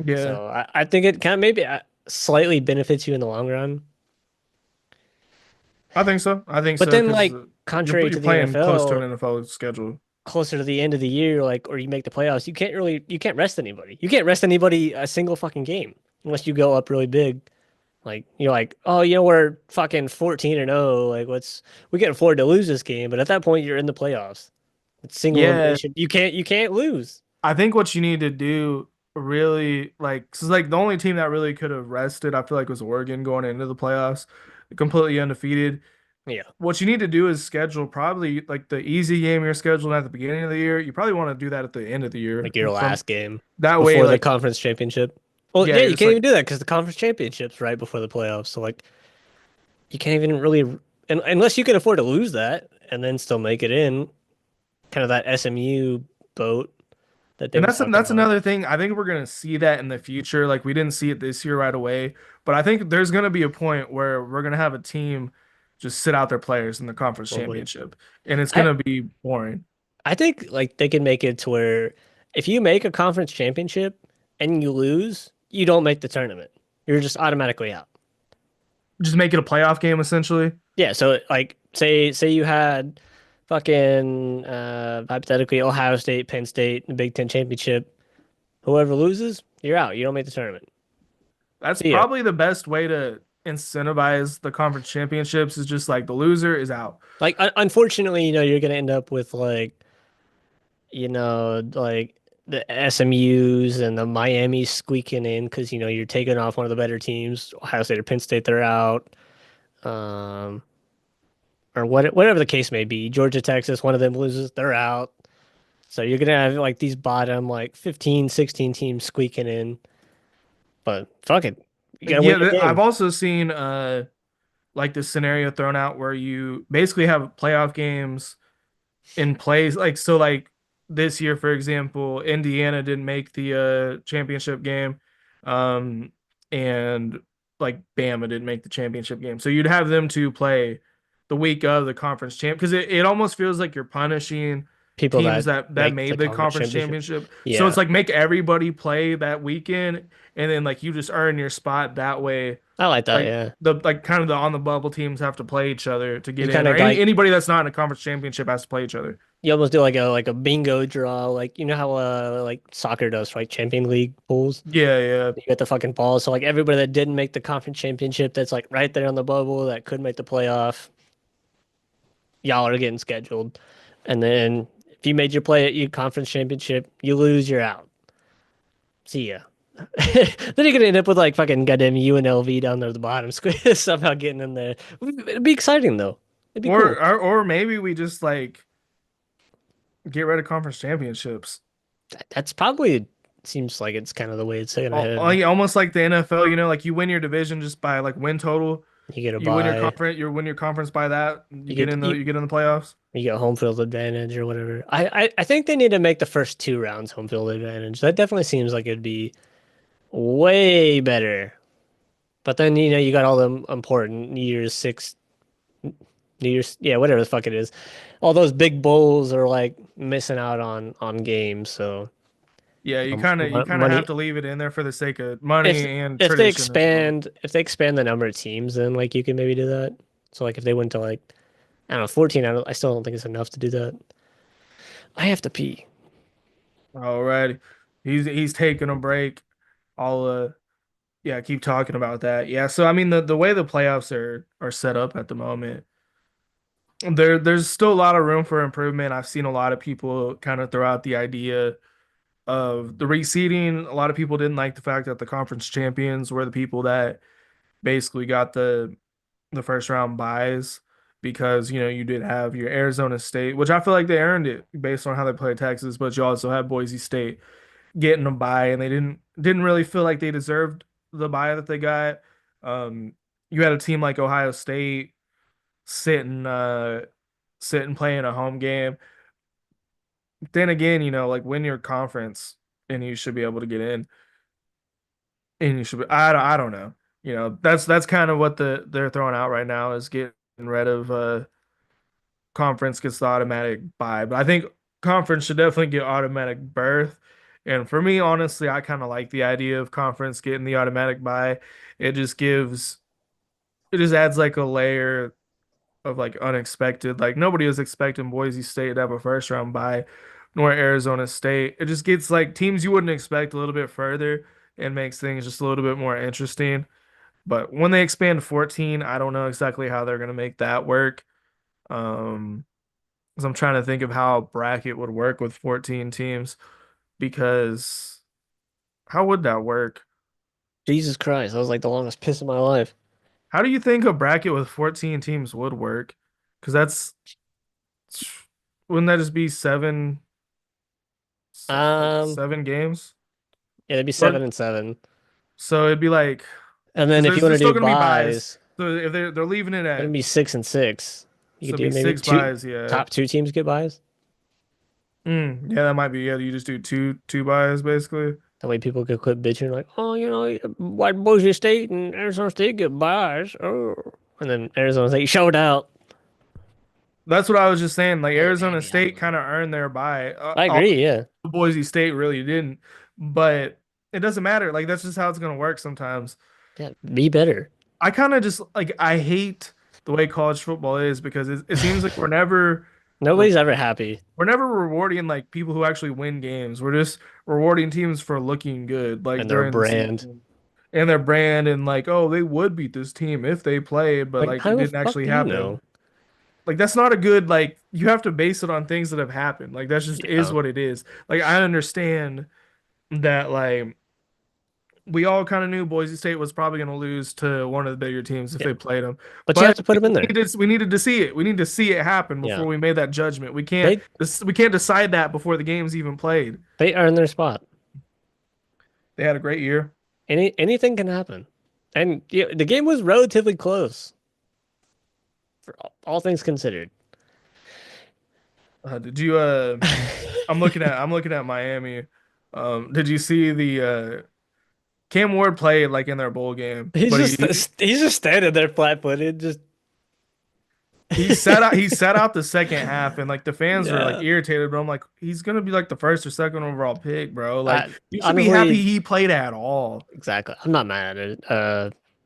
yeah, So I think it kind of maybe slightly benefits you in the long run. I think so. I think But so then, because like, contrary you're to the playing close to an NFL, NFL schedule. closer to the end of the year, like, or you make the playoffs, you can't rest anybody. You can't rest anybody a single fucking game unless you go up really big. Like, you're like, oh, we're fucking 14-0. Like, we can afford to lose this game. But at that point, you're in the playoffs. It's single Yeah, elimination. You can't lose. I think what you need to do really like, cause like the only team that really could have rested, I feel like was Oregon going into the playoffs, completely undefeated. Yeah. What you need to do is schedule probably like the easy game you're scheduling at the beginning of the year. You probably want to do that at the end of the year. Like your From last game that way, before the like conference championship. Well, yeah, yeah, you're you just can't like, even do that because the conference championship's right before the playoffs. So, like, you can't even really, unless you can afford to lose that and then still make it in, kind of that SMU boat that they and were talking that's about. another thing. I think we're gonna see that in the future. Like we didn't see it this year right away, but I think there's gonna be a point where we're gonna have a team just sit out their players in the conference Probably. championship, and it's I gonna be boring. I think like they can make it to where if you make a conference championship and you lose, you don't make the tournament. You're just automatically out. Just make it a playoff game essentially. Yeah, so like say you had fucking hypothetically Ohio State, Penn State, the Big Ten championship. Whoever loses, you're out. You don't make the tournament. That's See ya. probably the best way to incentivize the conference championships is just like the loser is out. Like unfortunately, you're gonna end up with like the SMUs and the Miamis squeaking in because you're taking off one of the better teams. Ohio State or Penn State, they're out. Um, or whatever the case may be. Georgia, Texas, one of them loses, they're out. So you're gonna have like these bottom like 15, 16 teams squeaking in. But fuck it, you gotta win Yeah, your I've game. also seen like this scenario thrown out where you basically have playoff games in place. Like so like this year, for example, Indiana didn't make the championship game. Um and like Bama didn't make the championship game. So you'd have them to play the week of the conference champ because it almost feels like you're punishing people teams that that make the made the conference conference championship. championship. So it's Yeah, like make everybody play that weekend, and then like you just earn your spot that way. I like that. Like Yeah, the like kind of the on the bubble teams have to play each other to you get in, kind or of like anybody that's not in a conference championship has to play each other. you almost do like a bingo draw, like you know how like soccer does, right? Champion League pools. Yeah, yeah. You get the fucking balls. So like everybody that didn't make the conference championship, that's like right there on the bubble that could make the playoff, y'all are getting scheduled. And then if you made your play at your conference championship, you lose, you're out. See ya. Then you're gonna end up with like fucking goddamn UNLV down there at the bottom, somehow getting in there. It'd be exciting though. It'd be cool. Or maybe we just like get rid of conference championships. That's probably seems like it's kind of the way it's gonna head. Almost like the NFL, like you win your division just by like win total. You get a You win your bye. conference, you win your conference by that. You get You get in the playoffs. you get home field advantage or whatever. I think they need to make the first two rounds home field advantage. That definitely seems like it'd be way better. But then you got all the important New Year's, yeah, whatever the fuck it is. All those big bowls are like missing out on games. So Yeah, you kind of have money. to leave it in there for the sake of money and If they tradition as well. expand the number of teams, then like you can maybe do that. So like if they went to like I don't know 14, I still don't think it's enough to do that. I have to pee. All right, he's taking a break. I'll yeah, keep talking about that. Yeah, so I mean the way the playoffs are set up at the moment, there's still a lot of room for improvement. I've seen a lot of people kind of throw out the idea of the reseeding. A lot of people didn't like the fact that the conference champions were the people that basically got the first round buys because you did have your Arizona State, which I feel like they earned it based on how they played Texas, but you also had Boise State getting a buy, and they didn't really feel like they deserved the buy that they got. Um, you had a team like Ohio State sitting sitting playing a home game. Then again, like win your conference and you should be able to get in. And you should be, I don't know. That's kind of what they're throwing out right now is getting rid of conference gets the automatic bye. But I think conference should definitely get automatic berth. And for me, honestly, I kind of like the idea of conference getting the automatic bye. It just gives it just adds like a layer of like unexpected. Like nobody was expecting Boise State to have a first round bye, nor Arizona State. It just gets like teams you wouldn't expect a little bit further and makes things just a little bit more interesting. But when they expand to 14, I don't know exactly how they're gonna make that work. Um, because I'm trying to think of how a bracket would work with 14 teams because how would that work? Jesus Christ, that was like the longest piss of my life. How do you think a bracket with 14 teams would work? Because that's wouldn't that just be Um, 7 games? yeah, it'd be Or 7-7. so it'd be like And because then if you want there's to still do gonna be buys. buys, So if they're leaving it then it'd at be 6-6. You so could it'd do be maybe six two buys, yeah. top two teams get buys. Yeah, that might be. Yeah, you just do two buys basically. That way people could quit bitching like, oh, why Boise State and Arizona State get buys? Oh, and then Arizona State showed out. That's what I was just saying. Like Oh, Arizona baby, I State love kind it. of earned their bye. I agree. Yeah, Boise State really didn't, but it doesn't matter. Like that's just how it's gonna work sometimes. yeah, be better. I kind of just like I hate the way college football is because it seems like re- Nobody's ever happy. we're never rewarding like people who actually win games. We're just rewarding teams for looking good like And their during the brand. season and their brand and like oh they would beat this team if they played, but Like, like it how the didn't fuck actually do you happen. know? Like that's not a good like you have to base it on things that have happened. Like that's just is Yeah, what it is. Like I understand that like we all kind of knew Boise State was probably going to lose to one of the bigger teams if yeah. they played them. But you have But to put them in there. we needed to see it. We need to see it happen Yeah, before we made that judgment. they We can't decide that before the game's even played. they earn their spot. They had a great year. Anything can happen. And yeah, the game was relatively close for all things considered. Did you I'm looking at Miami. Did you see the Cam Ward played like in their bowl game, He's but just he's just standing there flat-footed, just He set out the second half and like the fans were like Yeah. irritated, but I'm like, he's gonna be like the first or second overall pick, bro. Like you should be happy Honestly, he played at all. exactly. I'm not mad at it.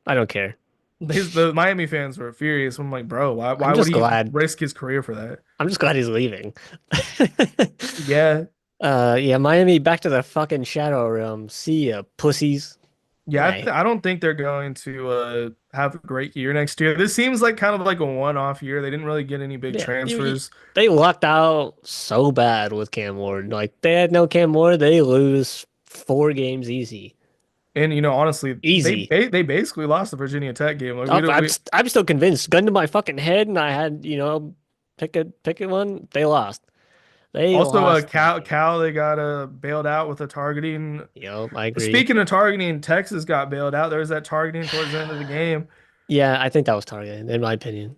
I don't care. The Miami fans were furious. I'm like, bro, why I'm why would just he glad. risk his career for that? I'm just glad he's leaving. Yeah. Yeah, Miami back to the fucking shadow realm. See ya, pussies. Yeah, Hey, I don't think they're going to have a great year next year. This seems like kind of like a one-off year. They didn't really get any big yeah, transfers. they lucked out so bad with Cam Ward. Like they had no Cam Ward, they lose 4 games easy, And honestly, easy. they basically lost the Virginia Tech game. Like we Oh, don't we I'm still convinced. Gun to my fucking head, and I had pick a one. They lost. They also lost that game. Cal they got bailed out with a targeting. Yep, I agree. Speaking of targeting, Texas got bailed out. There was that targeting towards the end of the game. Yeah, I think that was targeted, in my opinion.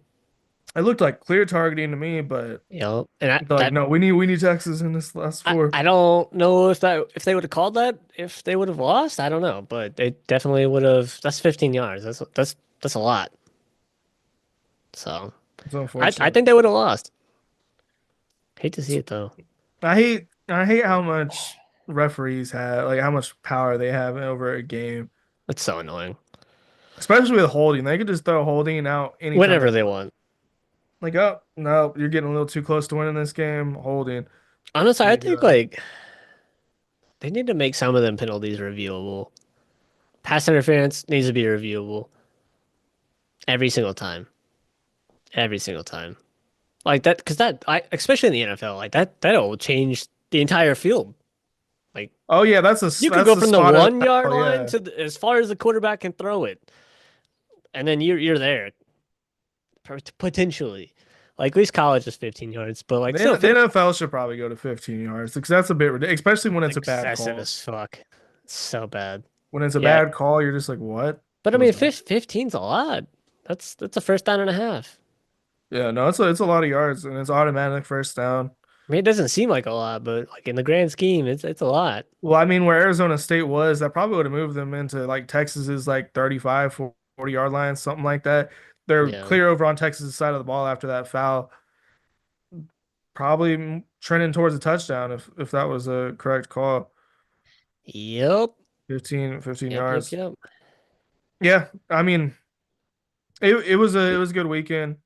It looked like clear targeting to me, but Yep, and they're like, no, we need Texas in this last four. I don't know if they would have called that if they would have lost. I don't know, but they definitely would have. That's 15 yards. That's a lot. So It's I unfortunate. think they would have lost. Hate to see it though. I hate how much referees have, like how much power they have over a game, It's so annoying. especially with holding. They could just throw holding out anytime they Whenever they want. want. Like, oh no, you're getting a little too close to winning this game. Holding. Honestly, Here I you think go. like they need to make some of them penalties reviewable. Pass interference needs to be reviewable every single time. Every single time. Like that, because I especially in the NFL, like that'll change the entire field. Like Oh yeah, you could that's go the from the spot of the 1 yard foul. line Yeah, to as far as the quarterback can throw it, and then you're there potentially. Like at least college is 15 yards, but like still the 15 NFL should probably go to 15 yards because that's a bit ridiculous, especially when it's a bad excessive call. as fuck. So bad. When it's a Yeah, bad call, you're just like, what but I was mean, that? 15's a lot. That's a first down and a half. Yeah, no, it's a lot of yards and it's automatic first down. I mean, it doesn't seem like a lot, but like in the grand scheme, it's a lot. Well, I mean, where Arizona State was, that probably would have moved them into like Texas's like 35, 40 yard line, something like that. They're Yeah. clear over on Texas' side of the ball after that foul. Probably trending towards a touchdown if that was a correct call. Yep. 15 Yep. Yep. yards. Yep. Yeah, I mean, it was a good weekend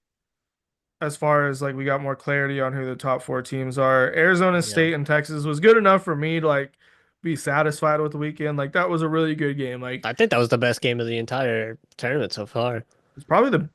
as far as like we got more clarity on who the top four teams are. Arizona Yeah. State and Texas was good enough for me to like be satisfied with the weekend. Like that was a really good game. Like I think that was the best game of the entire tournament so far. it's probably the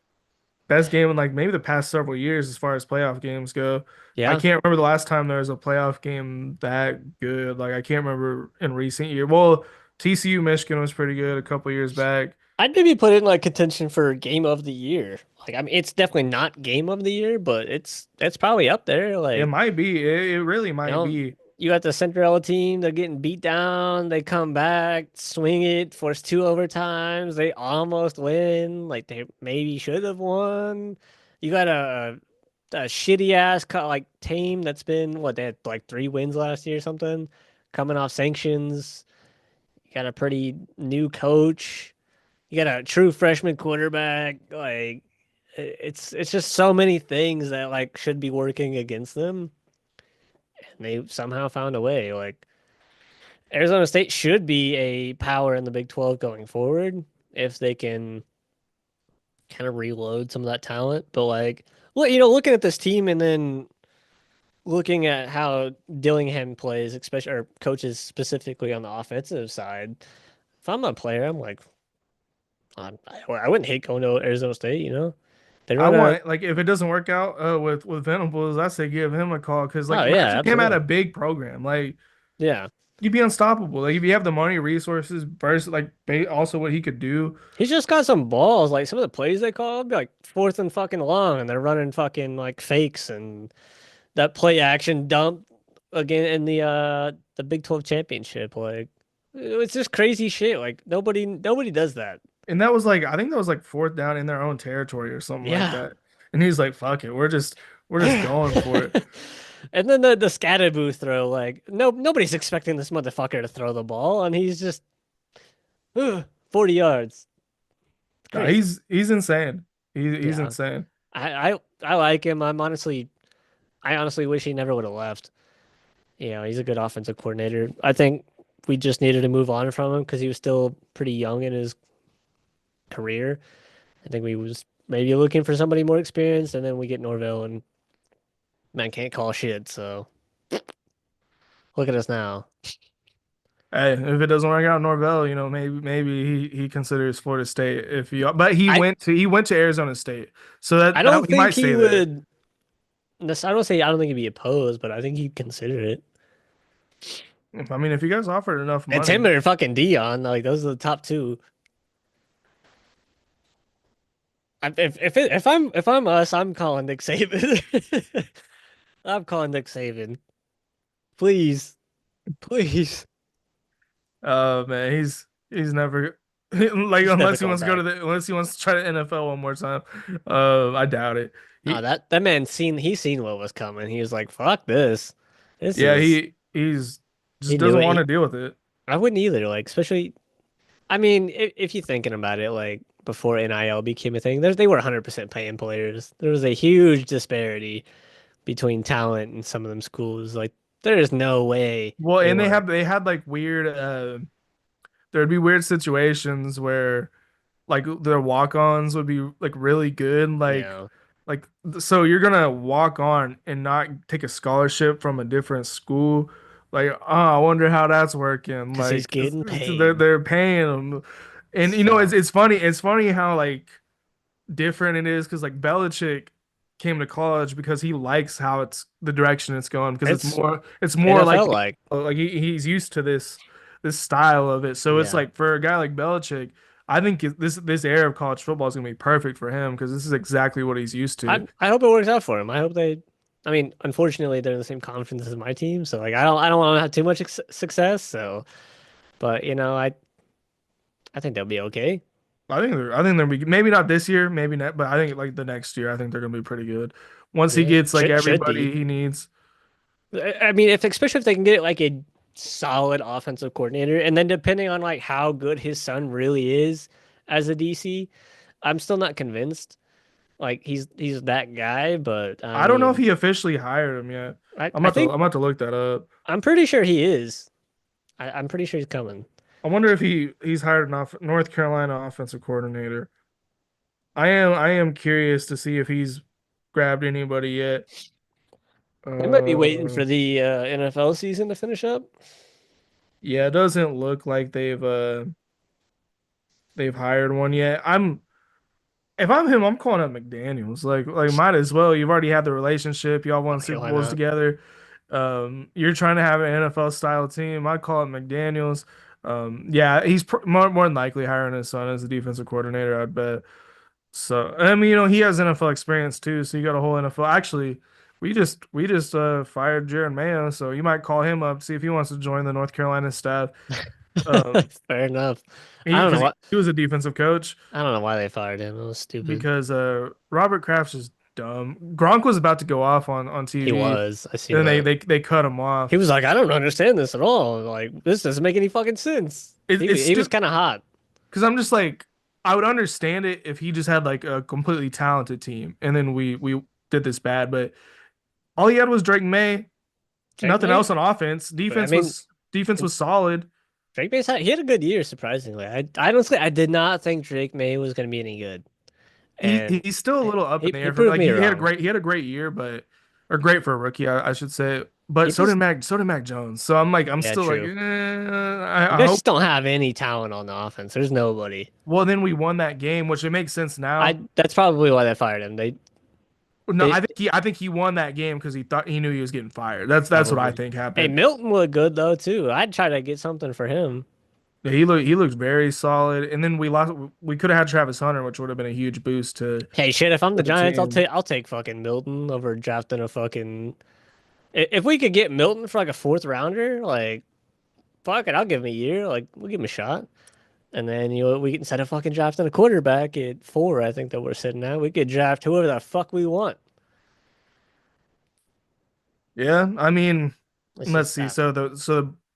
best game in like maybe the past several years as far as playoff games go. I Yeah. can't remember the last time there was a playoff game that good. Like I can't remember in recent years. Well, TCU Michigan was pretty good a couple years back. I'd maybe put it in like contention for game of the year. Like I mean it's definitely not game of the year, but it's probably up there. It Like, might be. It really you might know, be. you got the Cinderella team, they're getting beat down, they come back, swing it, force 2 overtimes, they almost win, like they maybe should have won. You got a shitty ass like team that's been what they had like 3 wins last year or something, coming off sanctions. You got a pretty new coach. You got a true freshman quarterback. Like it's just so many things that like should be working against them, and they somehow found a way. Like Arizona State should be a power in the Big 12 going forward if they can kind of reload some of that talent. But like, well, looking at this team and then looking at how Dillingham plays, especially or coaches specifically on the offensive side, if I'm a player, I'm like, I wouldn't hate going to Arizona State. They I run a want like if it doesn't work out with Venables, I say give him a call because like oh yeah, imagine him at a absolutely, big program like yeah. you'd be unstoppable. Like if you have the money, resources, versus like also what he could do. He's just got some balls. Like some of the plays they call, be like fourth and fucking long, and they're running fucking like fakes and that play action dump again in the Big 12 championship. Like it's just crazy shit. Like nobody does that. And that was like I think that was like fourth down in their own territory or something like Yeah. that. And he's like, "Fuck it, we're just going for it." And then the Scatterboo throw, like nobody's expecting this motherfucker to throw the ball, and he's just 40 yards. It's Nah, crazy. he's insane. He's Yeah. insane. I like him. I honestly wish he never would have left. You know, he's a good offensive coordinator. I think we just needed to move on from him because he was still pretty young in his career. I think we was maybe looking for somebody more experienced, and then we get Norvell, and man can't call shit. So look at us now. Hey, if it doesn't work out, Norvell, maybe he considers Florida State if he, but he went to Arizona State, so I that don't he might think stay he there. would. I don't say I don't think he'd be opposed, but I think he'd consider it. I mean, if you guys offered enough It's money, him or fucking Dion. Like those are the top two. If I'm us, I'm calling Nick Saban. I'm calling Nick Saban. Please, please. man, he's never like He's never unless he going wants to go to back. the unless he wants to try the NFL one more time. I doubt it. No, He that man he's seen what was coming. He was like, "Fuck this. This Yeah, is." he's He just knew doesn't it. want to deal with it. I wouldn't either. Like, especially. I mean, if you're thinking about it, like before NIL became a thing, they were 100% paying players. There was a huge disparity between talent in some of them schools. Like, there is no way Well, they and weren't. they had like weird there'd be weird situations where like their walk-ons would be like really good, Yeah, like so you're gonna walk on and not take a scholarship from a different school. Like, oh, I wonder how that's working. because he's Like getting they're paid. paying them, and So it's funny how like different it is because like Belichick came to college because he likes how it's the direction it's going because it's it's more NFL like. like he's used to this style of it. So it's Yeah. like for a guy like Belichick, I think this era of college football is gonna be perfect for him because this is exactly what he's used to. I hope it works out for him. I hope they. I mean, unfortunately, they're in the same conference as my team, so like I don't want to have too much success. So, but you know, I think they'll be okay. I think they'll be maybe not this year, maybe not, but I think like the next year, I think they're gonna be pretty good once he Yeah, gets like should be. everybody he needs. I mean, if especially if they can get like a solid offensive coordinator, and then depending on like how good his son really is as a DC, I'm still not convinced. Like he's that guy, but I I don't know if mean, he officially hired him yet. I think I'm about to look that up. I'm pretty sure he is. I'm pretty sure he's coming. I wonder if he's hired an North Carolina offensive coordinator. I am curious to see if he's grabbed anybody yet. They might be waiting Uh, for the NFL season to finish up. yeah, it doesn't look like they've hired one yet. If I'm him, I'm calling up McDaniels. Like might as well. You've already had the relationship. Y'all won Okay, Super why Bowls not? together. You're trying to have an NFL style team. I call it McDaniels. Yeah, he's more than likely hiring his son as the defensive coordinator, I bet. So, I mean, he has NFL experience too, so you got a whole NFL. Actually, we just fired Jaron Mayo, so you might call him up, see if he wants to join the North Carolina staff. Um, Fair enough. I he don't know because what he was a defensive coach I don't know why they fired him. It was stupid. because Robert Kraft's just dumb. Gronk was about to go off on He TV, was. I seen then that. they cut him He off. was like, I don't understand this at all. Like, this doesn't make any fucking sense. It's He was stupid kind of hot. because I'm just like I would understand it if he just had like a completely talented team, and then we did this bad, but all he had was Drake May. Drake Nothing May, else on offense. but I mean, Defense was solid. Drake May's he had a good year, surprisingly. I honestly I did not think Drake May was going to be any good, and He's still a little up in the he air for proved like me wrong. he had a great year, but or great for a rookie, I should say. He But just so did Mac Jones. So I'm yeah, still like, true. You I guys hope. just don't have any talent on the offense. There's nobody. Well, then we won that game, which it makes sense now. I that's probably why they fired him. No, They I think he won that game because he knew he was getting fired. That's what I probably. think Hey, happened. Milton looked good though too. I'd try to get something for him. He looked very solid, and then we lost. We could have had Travis Hunter, which would have been a huge boost Hey, shit, if I'm to the the Giants, team. I'll take fucking Milton over drafting a fucking if we could get Milton for like a fourth rounder, like fuck it, I'll give him a year. Like we'll give him a shot. And then we can instead of fucking drafting a quarterback at 4, I think that we're sitting at, we could draft whoever the fuck we want. Yeah, I mean, Let's see let's what's see. happening.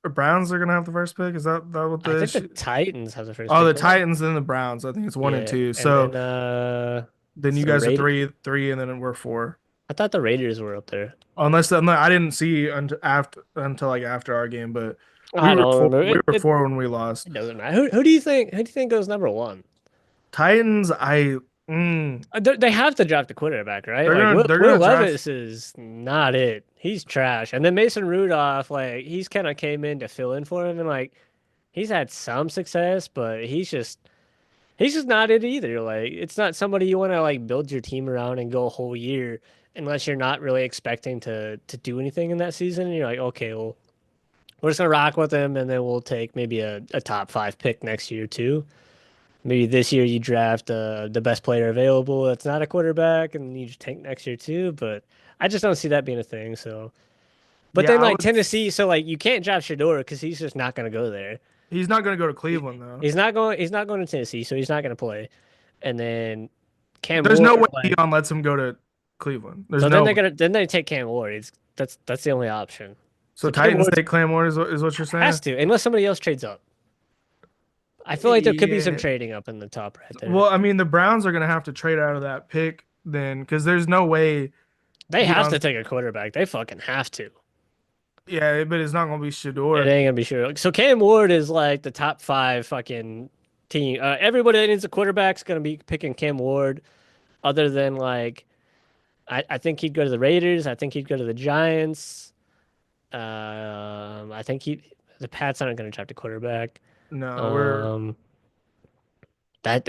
The Browns are gonna have the first pick. Is that what I the think the issue? Titans have the first Oh, pick, the don't they? Titans and the Browns. I think it's one and Yeah, two. and So then Then you So the guys are Raid, three, and then we're four. I thought the Raiders were up there. I didn't see until like after our game, but we I were don't four. remember. We It were it, four when we lost. it doesn't matter. Who do you think? Who do you think goes number one? Titans, I They have to draft a quarterback, right? Like they're Will gonna draft. Levis is not it. He's trash. And then Mason Rudolph, like he's kind of came in to fill in for him, and like he's had some success, but he's just not it either. Like it's not somebody you want to like build your team around and go a whole year unless you're not really expecting to do anything in that season. And you're like, okay, well, we're just gonna rock with him, and then we'll take maybe a top five pick next year too. Maybe this year you draft the best player available that's not a quarterback, and you just tank next year too. But I just don't see that being a thing. So, but Yeah, then I like would. Tennessee, so like you can't draft Shador because he's just not gonna go there. He's not gonna go to He- Cleveland though. He's not going. He's not going to Tennessee, so he's not gonna play. And then Cam There's no Ward, way like, Dion lets him go to Cleveland. There's so then no they're way. gonna then they take Cam Ward. That's the only option. So So Cam Titans Ward take Clam Ward is what you're has saying? to, unless somebody else trades up. I feel like there could be some Yeah. trading up in the top right there. Well, I mean, the Browns are gonna have to trade out of that pick then, because there's no way They have to Dion's. take a quarterback. They fucking have to. Yeah, but it's not gonna be It Shador. ain't gonna be sure. So Cam Ward is like the top five fucking team. Everybody that needs a quarterback's gonna be picking Cam Ward. Other than like, I think he'd go to the Raiders. I think he'd go to the Giants. I think the Pats aren't gonna draft a quarterback. No, we're Um, that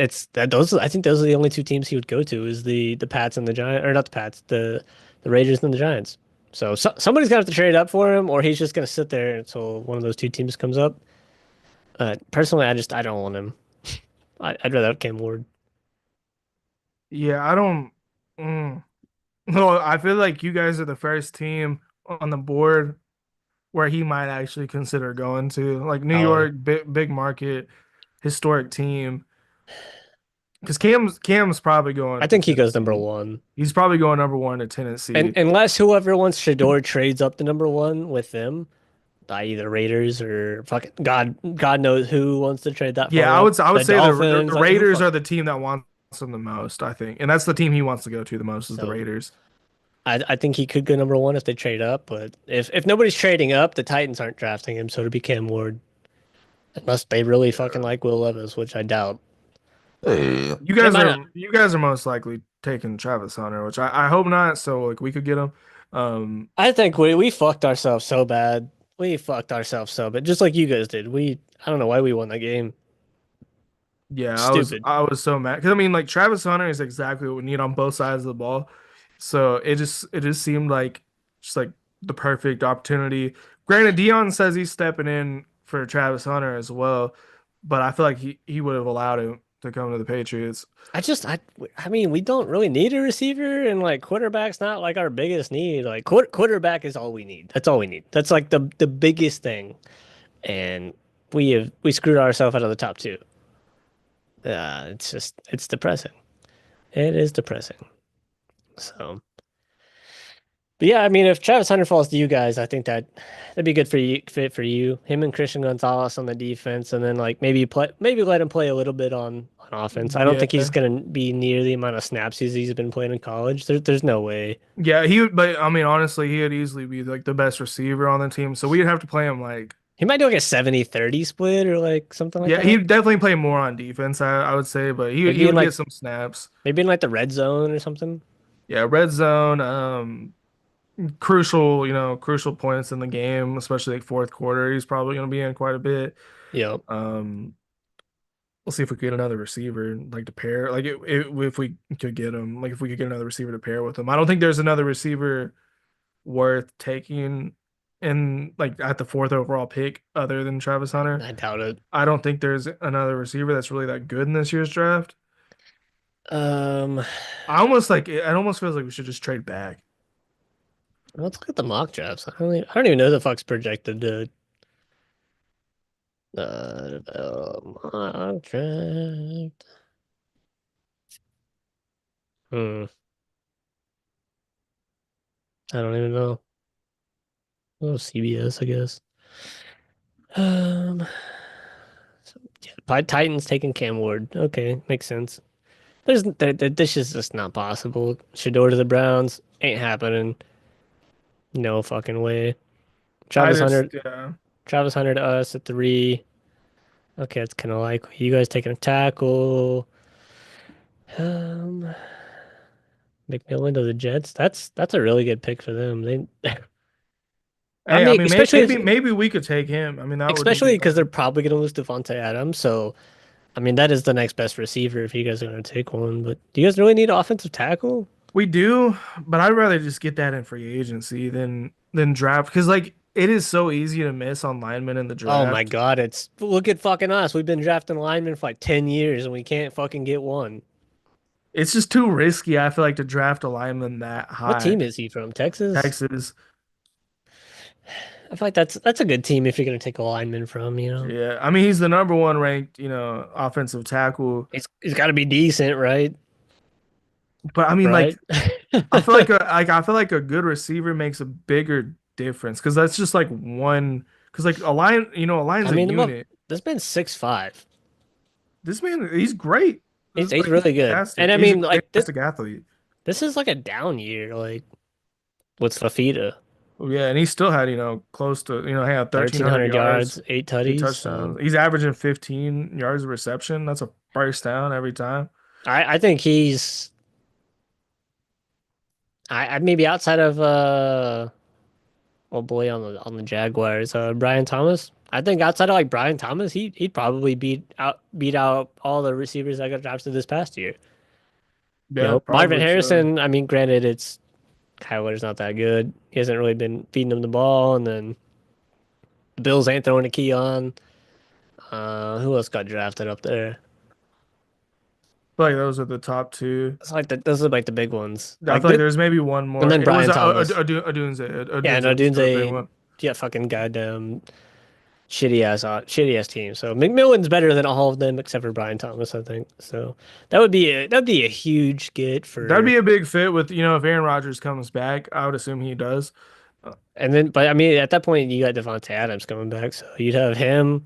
those I think those are the only two teams he would go to is the Pats and the Giants, or not the Pats, the Raiders and the Giants. So somebody's gonna have to trade up for him, or he's just gonna sit there until one of those two teams comes up. Personally, I don't want him. I'd rather have Cam Ward. yeah, I don't. Mm. No, I feel like you guys are the first team on the board where he might actually consider going to, like New Oh, York, big market, historic team. Because Cam's probably going I to think he goes number Tennessee. one, He's probably going number one to and Tennessee. unless whoever wants Shador trades up to number one with them, i.e. the Raiders or fucking God knows who wants to trade that Yeah, far up. I would The say the Dolphins, like who Raiders fuck. are the team that wants him the most, I think. And that's the team he wants to go to the most is the So Raiders. I think he could go number one if they trade up, but if nobody's trading up, the Titans aren't drafting him, so it'd be Cam Ward. Unless they really fucking Yeah. like Will Levis, which I doubt. They might not. You guys are most likely taking Travis Hunter, which I hope not, so like we could get him. Um I think we fucked ourselves so bad. We fucked ourselves so bad, just like you guys did. I don't know why we won that game. Yeah, Stupid. I was so mad because I mean like Travis Hunter is exactly what we need on both sides of the ball. So it just seemed like just like the perfect opportunity. Granted, Dion says he's stepping in for Travis Hunter as well, but I feel like he would have allowed him to come to the Patriots. I mean, we don't really need a receiver, and like quarterback's not like our biggest need. Like quarterback is all we need. That's all we need. That's like the biggest thing, and we screwed ourselves out of the top two. It's depressing. It is depressing. So, but yeah, I mean, if Travis Hunter falls to you guys, I think that'd be good for you, fit for you. Him and Christian Gonzalez on the defense, and then like maybe let him play a little bit on offense. I don't Yeah. think he's gonna be near the amount of snaps he's been playing in college. There's no way. Yeah, he would, but I mean honestly, he would easily be like the best receiver on the team. So we'd have to play him like He might do like a 70-30 split or like something like yeah, that. he'd definitely play more on defense, I would say, but he Maybe in would get like some snaps. maybe in like the red zone or something. Yeah, red zone, crucial, crucial points in the game, especially like fourth quarter. He's probably going to be in quite a bit. Yep. Um, we'll see if we get another receiver like to pair, like if we could get him, like if we could get another receiver to pair with him. I don't think there's another receiver worth taking in like at the fourth overall pick other than Travis Hunter. I doubt it. I don't think there's another receiver that's really that good in this year's draft. Um, It almost feels like we should just trade back. let's look at the mock drafts. I don't even know the fuck's projected to mock draft. Hmm. I don't even know. Oh, CBS, I guess. Um, so, yeah, Titans taking Cam Ward. Okay, makes sense. This is just not possible. Shador to the Browns ain't happening. No fucking way. I Travis just Hunter, yeah. Travis Hunter to us at three. Okay, it's kind of likely. You guys taking a tackle. Um, McMillan to the Jets. That's a really good pick for them. I Hey, I mean, mean, maybe we could take him. I mean, that wouldn't be especially because they're bad. probably going to lose Devontae Adams. So, I mean, that is the next best receiver if you guys are going to take one. But do you guys really need an offensive tackle? We do, but I'd rather just get that in free agency than draft because like it is so easy to miss on linemen in the Oh my draft. God, it's look at fucking us. We've been drafting linemen for like 10 years and we can't fucking get one. It's just too risky, I feel like, to draft a lineman that What high. team is he from? Texas? Texas, I feel like that's a good team if you're going to take a lineman from, you know. yeah. I mean, he's the number one ranked, offensive tackle. He's got to be decent, right? But I mean, like, Right? I feel like a good receiver makes a bigger difference because that's just like one. Because like a I line's a mean, unit. this man's 6'5". This man, he's great. He's Like he's really good. fantastic. And I He's a mean, like fantastic athlete. this is like a down year, like with Fafita. Well, yeah, and he still had, close to, he had 1,300 1,300 yards, yards, 8 8 tutties. So touchdowns. He's averaging 15 yards of reception. That's a first down every time. I think I maybe outside of oh boy on the Jaguars, Brian Thomas. I think outside of like Brian Thomas, he'd probably beat out all the receivers that got drafted this past year. You Yeah, know, Marvin probably so. Harrison, I mean, granted it's Kyler's not that good. He hasn't really been feeding him the ball, and then the Bills ain't throwing a key on. Who else got drafted up there? I feel like those are the top two. It's like those are like the big ones. I Like feel like there's maybe one and more. then It was Brian Thomas. Odunze. Yeah, no, Odunze was Dune's the big a one. yeah, fucking goddamn shitty ass team. So McMillan's better than all of them except for Brian Thomas, I think. So that'd be a huge get That'd for be a big fit with, if Aaron Rodgers comes back. I would assume he does. and then but I mean at that point you got Devontae Adams coming back, so you'd have him,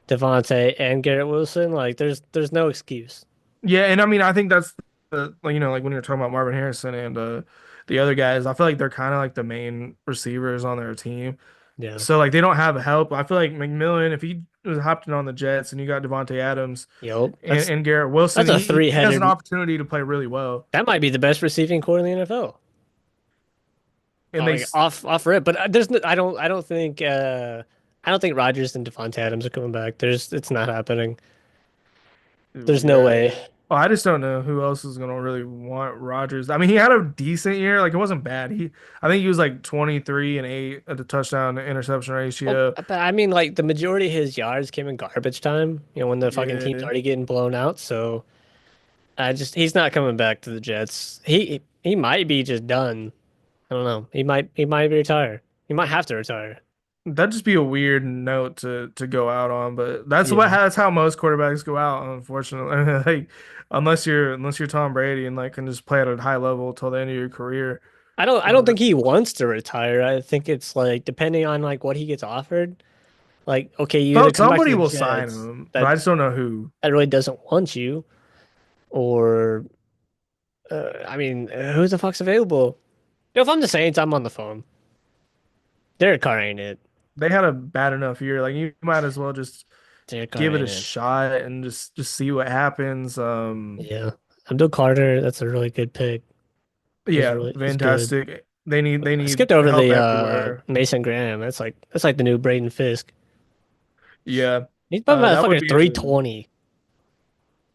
Devontae, and Garrett Wilson. Like there's no excuse. Yeah, and I mean, I think that's like when you're talking about Marvin Harrison and the other guys, I feel like they're kind of like the main receivers on their team. Yeah. So like they don't have help. I feel like McMillan, if he was hopped in on the Jets and you got Devontae Adams Yo, and Garrett Wilson, that's a he has an three-headed. opportunity to play really well. That might be the best receiving core in the NFL. And Oh, they like off rip, but I don't think Rodgers and Devontae Adams are coming back. It's not happening. There's no yeah. way. Oh, I just don't know who else is gonna really want Rodgers. I mean, he had a decent year. Like it wasn't bad. I think he was like 23 and 8 at the touchdown to interception Well, ratio. but I mean, like the majority of his yards came in garbage time. You know, when the fucking team's Yeah. already getting blown out. So he's not coming back to the Jets. He might be just done. I don't know. He might retire. He might have to retire. That'd just be a weird note to go out on, but Yeah. that's how most quarterbacks go out, unfortunately. Like unless you're Tom Brady and like can just play at a high level till the end of your career. I don't think That's he wants to retire. I think it's like depending on like what he gets offered. Like, okay, you so either come back to somebody the will sign Jets him, but I just don't know who. that really doesn't want you, or I mean, who the fuck's available? You know, if I'm the Saints, I'm on the phone. Derek Carr ain't it. They had a bad enough year. Like you might as well just Derek Carr give it a ain't it. shot and just see what happens. Yeah. Abdul Carter, that's a really good pick. Yeah, He's good. fantastic. They I need skipped over help the everywhere. Mason Graham. That's like the new Braden Fisk. Yeah. He's about That would fucking be a 320.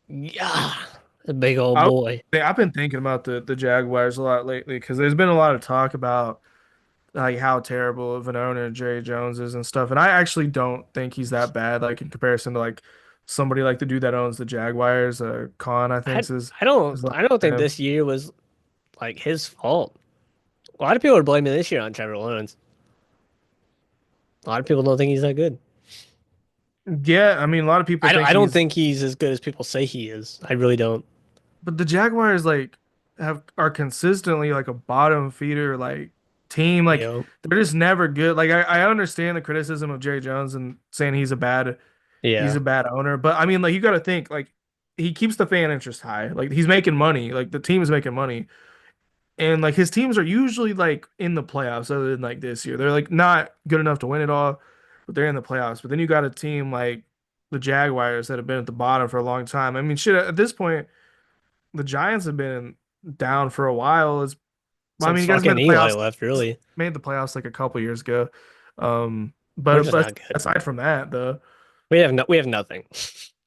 Yeah. A big old I, boy. I've been thinking about the Jaguars a lot lately because there's been a lot of talk about like how terrible of an owner Jerry Jones is and stuff. And I actually don't think he's that bad, like in comparison to like somebody like the dude that owns the Jaguars, Khan, I think is his last I don't think name. this year was like his fault. A lot of people are blaming this year on Trevor Lawrence. A lot of people don't think he's that good. Yeah, I mean a lot of people think I don't he's think he's as good as people say he is. I really don't. but the Jaguars like have are consistently like a bottom feeder like team. You Like know? they're just never good. Like I understand the criticism of Jerry Jones and saying he's a Yeah. bad owner, but I mean like you got to think like he keeps the fan interest high. Like he's making money. Like the team's making money. And like his teams are usually like in the playoffs, other than like this year. They're like not good enough to win it all, but they're in the playoffs. But then you got a team like the Jaguars that have been at the bottom for a long time. I mean, shit, at this point, the Giants have been down for a while. Well, I mean, Since you guys made fucking the Eli playoffs, left, really. like a couple years ago. We're But just not good. aside from that, though, We have nothing.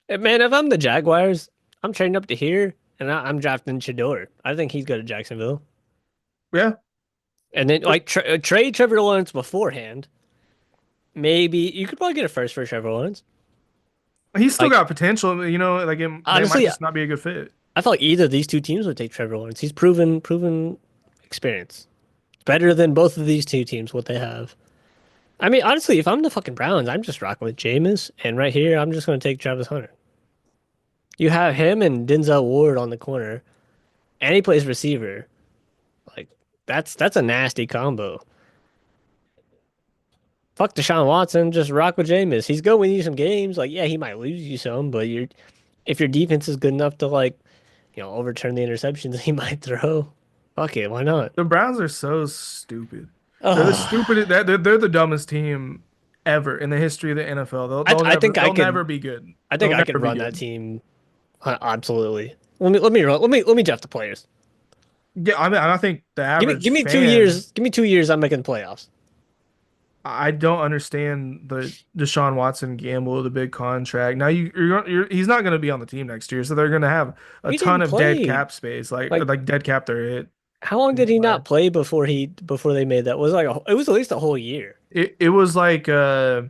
Man, if I'm the Jaguars, I'm trading up to here and I'm drafting Shador. I think he's good at Jacksonville. yeah, And then like trade Trevor Lawrence beforehand. Maybe you could probably get a first for Trevor Lawrence. he's still Like got potential. They might honestly, just not be a good fit. I felt either of these two teams would take Trevor Lawrence. He's proven experience. It's better than both of these two teams what they have. I mean, honestly, if I'm the fucking Browns, I'm just rocking with Jameis, and right here, I'm just gonna take Travis Hunter. You have him and Denzel Ward on the corner, and he plays receiver. Like that's a nasty combo. Fuck Deshaun Watson, just rock with Jameis. He's gonna win you some games. Like, yeah, he might lose you some, but you're if your defense is good enough to like, overturn the interceptions he might throw, fuck it, why not? The Browns are so stupid. They're the Ugh. stupidest. They're the dumbest team ever in the history of the NFL. I think They'll never be good. I think They'll I never could be run that good. team. Absolutely. Let me draft the players. Yeah, I mean, I think the Give average me two fan, years. Give me 2 years. I'm making the playoffs. I don't understand the Deshaun Watson gamble, the big contract. Now he's not going to be on the team next year, so they're going to have a He ton didn't of dead play. cap space, Like, like dead cap their hit how long did he anyway. not play before they made that? It was at least a whole year. It was like I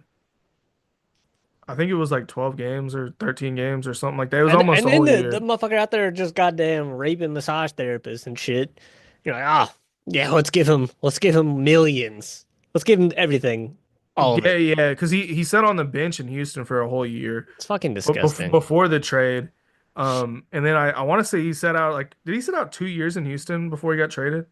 think it was like 12 games or 13 games or something like that. It was almost And a then whole the year. motherfucker out there just goddamn raping massage therapists and shit. You're like, yeah, let's give him millions. Let's give him everything. All of Yeah, it. yeah, because he sat on the bench in Houston for a whole year It's fucking disgusting. before the trade. And then I want to say he sat out like did he sit out 2 years in Houston before he got traded?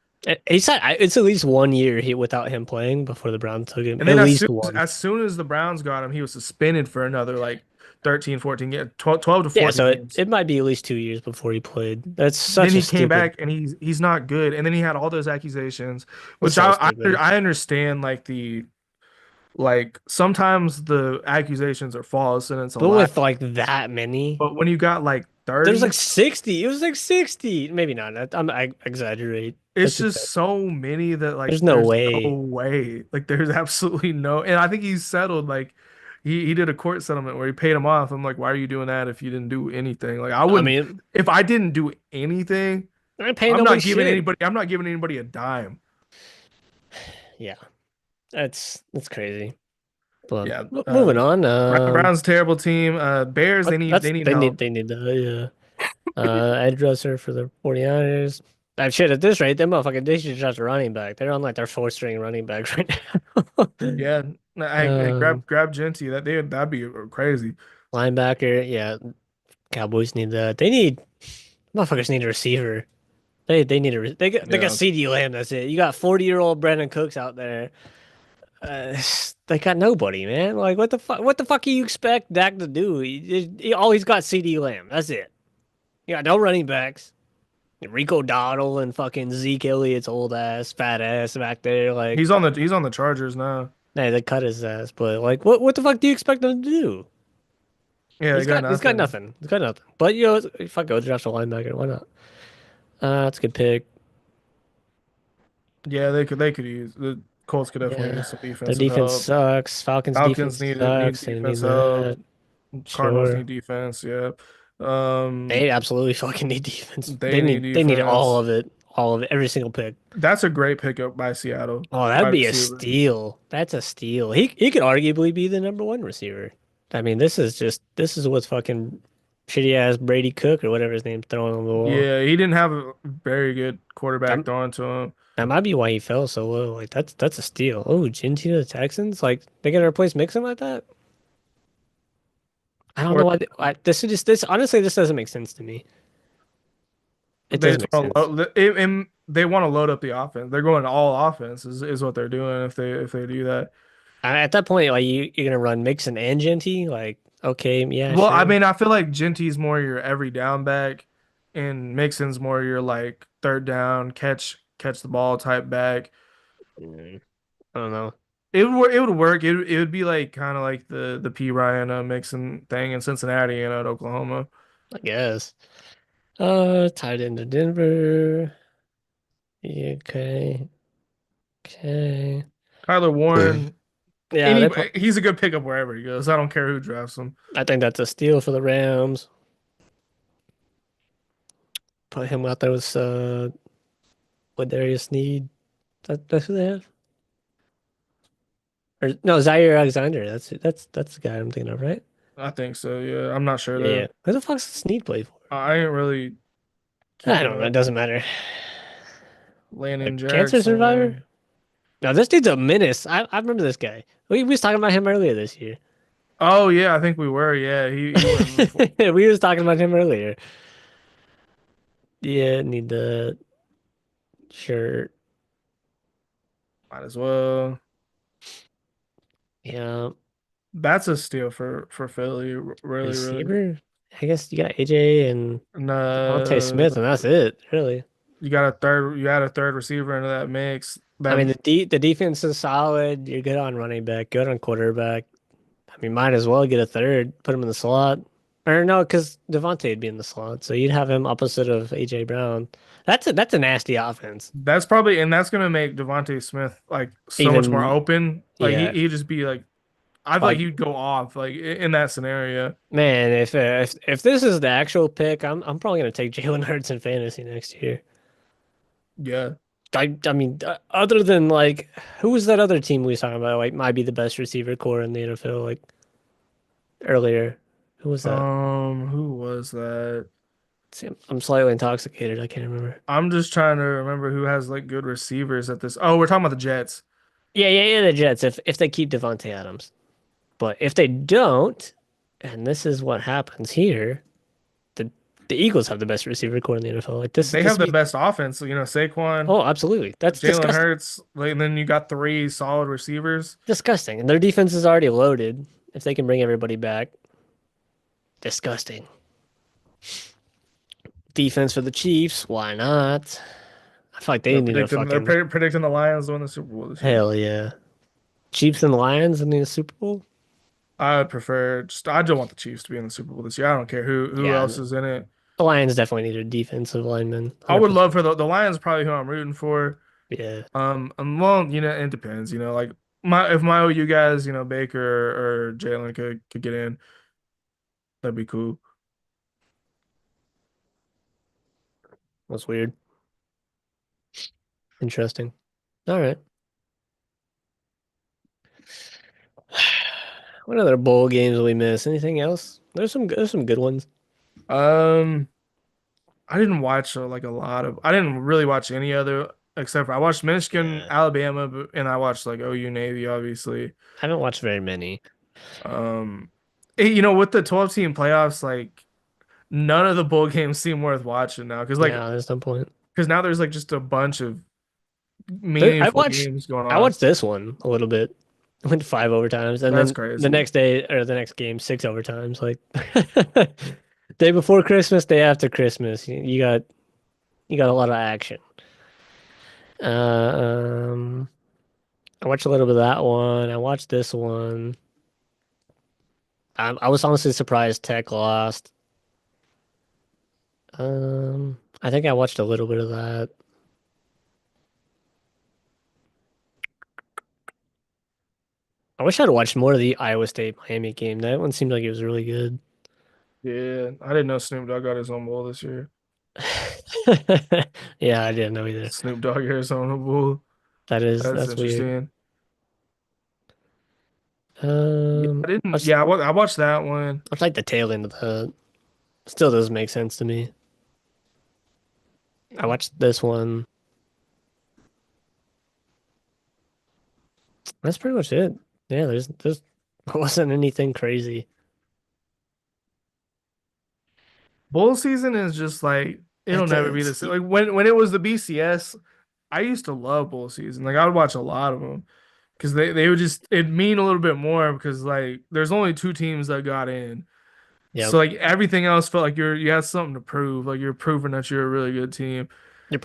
He said it's at least 1 year without him playing before the Browns took him. And At then least one. as soon as the Browns got him, he was suspended for another like 13, 14 games, 12 to Yeah, 14 so games. it might be at least 2 years before he played. That's Then such a he came stupid. back and he's not good. And then he had all those accusations, It's which so stupid. I understand like sometimes the accusations are false and it's a But lie. with like that many, But when you got like there's 30, like 60. It was like 60. Maybe not. I exaggerate. it's That's just exaggerate. so many that There's like no there's no way. way. Like there's absolutely no. And I think he's settled. Like he did a court settlement where he paid him off. I'm like, why are you doing that if you didn't do anything? Like I I wouldn't mean, if I didn't do anything. I ain't paying nobody shit. I'm not giving anybody a dime. Yeah, that's crazy. But Yeah. moving on. Brown's a terrible team. Bears That's they need help. they need the edge rusher for the 49ers. That shit at this rate, them motherfuckers they should just running back. They're on like their fourth string running backs right now. Yeah. I Um, grab Genty. That'd be crazy. linebacker, yeah. Cowboys need that. They need motherfuckers need a receiver. They need they got Yeah. CD Lamb. That's it. You got 40-year-old Brandon Cooks out there. Uh, they got nobody, man. Like what the fuck? What the fuck do you expect Dak to do? He always got CD Lamb. That's it. You got no running backs. Rico Dowdle and fucking Zeke Elliott's old ass, fat ass back there. Like, He's on the Chargers now. nah, they cut his ass. But like, what the fuck do you expect him to do? Yeah, they got He's got nothing. nothing. He's got nothing. But fuck, go draft a linebacker. Why not? That's a good pick. Yeah, they could use the Colts could definitely Yeah, use some their defensive defense help. sucks. Falcons defense Need sucks. They need defense help. that. Cardinals Sure. need defense. Yeah. They absolutely fucking need defense. They need They need all defense. of it. All of it. Every single pick. That's a great pickup by Seattle. Oh, that'd Wide be a receiver. steal. That's a steal. He could arguably be the number one receiver. I mean, this is what's fucking shitty ass Brady Cook or whatever his name's throwing on the wall. Yeah, he didn't have a very good quarterback That throwing to him. that might be why he fell so low. Like that's a steal. Oh, Jinty to the Texans? Like they gonna replace Mixon like that? I don't know Or why this is just this honestly this doesn't make sense to me. It they doesn't just make want to sense. they want to load up the offense. They're going all offense is what they're doing if they do that. At that point, like you're gonna run Mixon and Jinty, like okay, yeah, Well, I sure. mean, I feel like Genty's more your every down back, and Mixon's more your like third down catch the ball type back. Mm, I don't know. It would work. It would be like kind of like the P Ryan Mixon thing in Cincinnati and at Oklahoma. I guess. Tied into Denver. Yeah, okay. Okay. Kyler Warren, Yeah, any he's a good pickup wherever he goes. I don't care who drafts him. I think that's a steal for the Rams. Put him out there with with Darius Need. That's who they have. Or no, Zaire Alexander. That's the guy I'm thinking of, right? I think so. Yeah, I'm not sure Yeah, yeah. though. Who the fuck's Snead play for? I ain't really I keeping don't know. It up. doesn't matter. A Landon cancer survivor? Jackson. No, this dude's a menace. I remember this guy. We was talking about him earlier this year. Oh yeah, I think we were. Yeah, he went before. We was talking about him earlier. Yeah, need the shirt. Might as well. Yeah, That's a steal for Philly. Really, really. receiver. I guess you got AJ and And Devontae Smith, and that's it, really. you got a third receiver into that mix. I That mean, the defense is solid. You're good on running back, good on quarterback. I mean, might as well get a third, put him in the slot. Or no, because Devontae would be in the slot, so you'd have him opposite of AJ Brown. That's a nasty offense. that's probably and that's gonna make Devontae Smith like so much more Even open. Like yeah, he'd just be like I feel like like he'd go off like in that scenario. man, if this is the actual pick, I'm probably gonna take Jalen Hurts in fantasy next year. Yeah. I mean, other than like, who was that other team we was talking about? Like, might be the best receiver core in the NFL. Like earlier, who was that? Who was that? See, I'm slightly intoxicated. I can't remember. I'm just trying to remember who has like good receivers at this. Oh, we're talking about the Jets. Yeah, yeah, yeah. The Jets. If they keep Devontae Adams, but if they don't, and this is what happens here, the the Eagles have the best receiver core in the NFL. Like They this have would the be. best offense. You know, Saquon, Oh, absolutely. That's Jalen disgusting. Hurts, like, and then you got three solid receivers. Disgusting. And their defense is already loaded. If they can bring everybody back, disgusting. Defense for the Chiefs. Why not? I feel like they need a They're fucking predicting the Lions to win the Super Bowl this year. hell yeah. Chiefs and Lions in the Super Bowl. I would prefer just I don't want the Chiefs to be in the Super Bowl this year. I don't care who Yeah, else is in it. the Lions definitely need a defensive lineman. I would 100%. love for the Lions probably who I'm rooting for. Yeah. And well, you know, it depends. You know, like my if my OU guys, you know, Baker or Jalen could get in, that'd be cool. That's weird. Interesting. All right. What other bowl games will we miss? Anything else? There's some good ones. Um, I didn't watch like a lot of. I didn't really watch any other except for I watched Michigan, Yeah. Alabama, and I watched like OU Navy, obviously. I haven't watched very many. Um, you know, with the 12 team playoffs, like none of the bowl games seem worth watching now Yeah, there's no point. because now there's like just a bunch of There, meaningful games going I on. watched this one a little bit. Went 5 overtimes, and That's then the crazy. next day or the next game 6 overtimes. Like day before Christmas, day after Christmas, you got a lot of action. Uh, um, I watched a little bit of that one. I watched this one. I was honestly surprised Tech lost. I think I watched a little bit of that. I wish I'd watched more of the Iowa State Miami game. That one seemed like it was really good. Yeah, I didn't know Snoop Dogg got his own bowl this year. Yeah, I didn't know either. Snoop Dogg got his own bowl. That's That's weird. interesting. Yeah, I didn't. That's Yeah, I watched that one. that's like the tail end of the. Still doesn't make sense to me. I watched this one. That's pretty much it. Yeah, there's wasn't anything crazy. Bowl season is just like it'll never be the It's same. Like when it was the BCS, I used to love bowl season. Like I would watch a lot of them. because they would just it'd mean a little bit more because like there's only two teams that got in. So Yep. like everything else felt like you had something to prove. Like you're proving that you're a really good team. You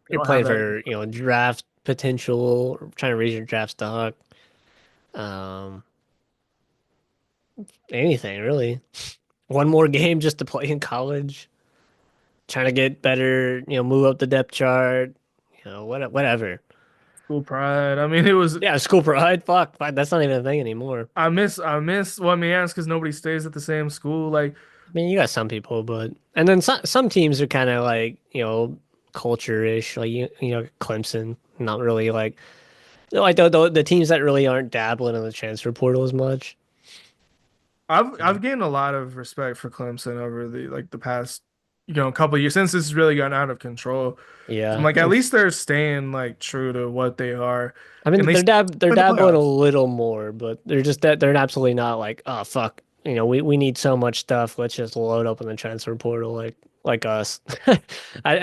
You're don't have playing that for, anymore. draft potential, or trying to raise your draft stock. Um, Anything really. One more game just to play in college. Trying to get better, move up the depth chart, whatever. School pride. I mean, it was. Yeah, school pride. Fuck, that's not even a thing anymore. I miss. Well, I mean, yeah, it's because nobody stays at the same school. Like I mean, you got some people, but and then some teams are kind of like, culture-ish, like Clemson, not really like the teams that really aren't dabbling in the transfer portal as much. I've gained a lot of respect for Clemson over the past couple of years since this has really gotten out of control. I'm Yeah, like, at least they're staying like true to what they are, I and mean they still they're in the dabbling a playoffs. little more, but they're just that they're absolutely not like, oh fuck, we need so much stuff. Let's just load up in the transfer portal like us.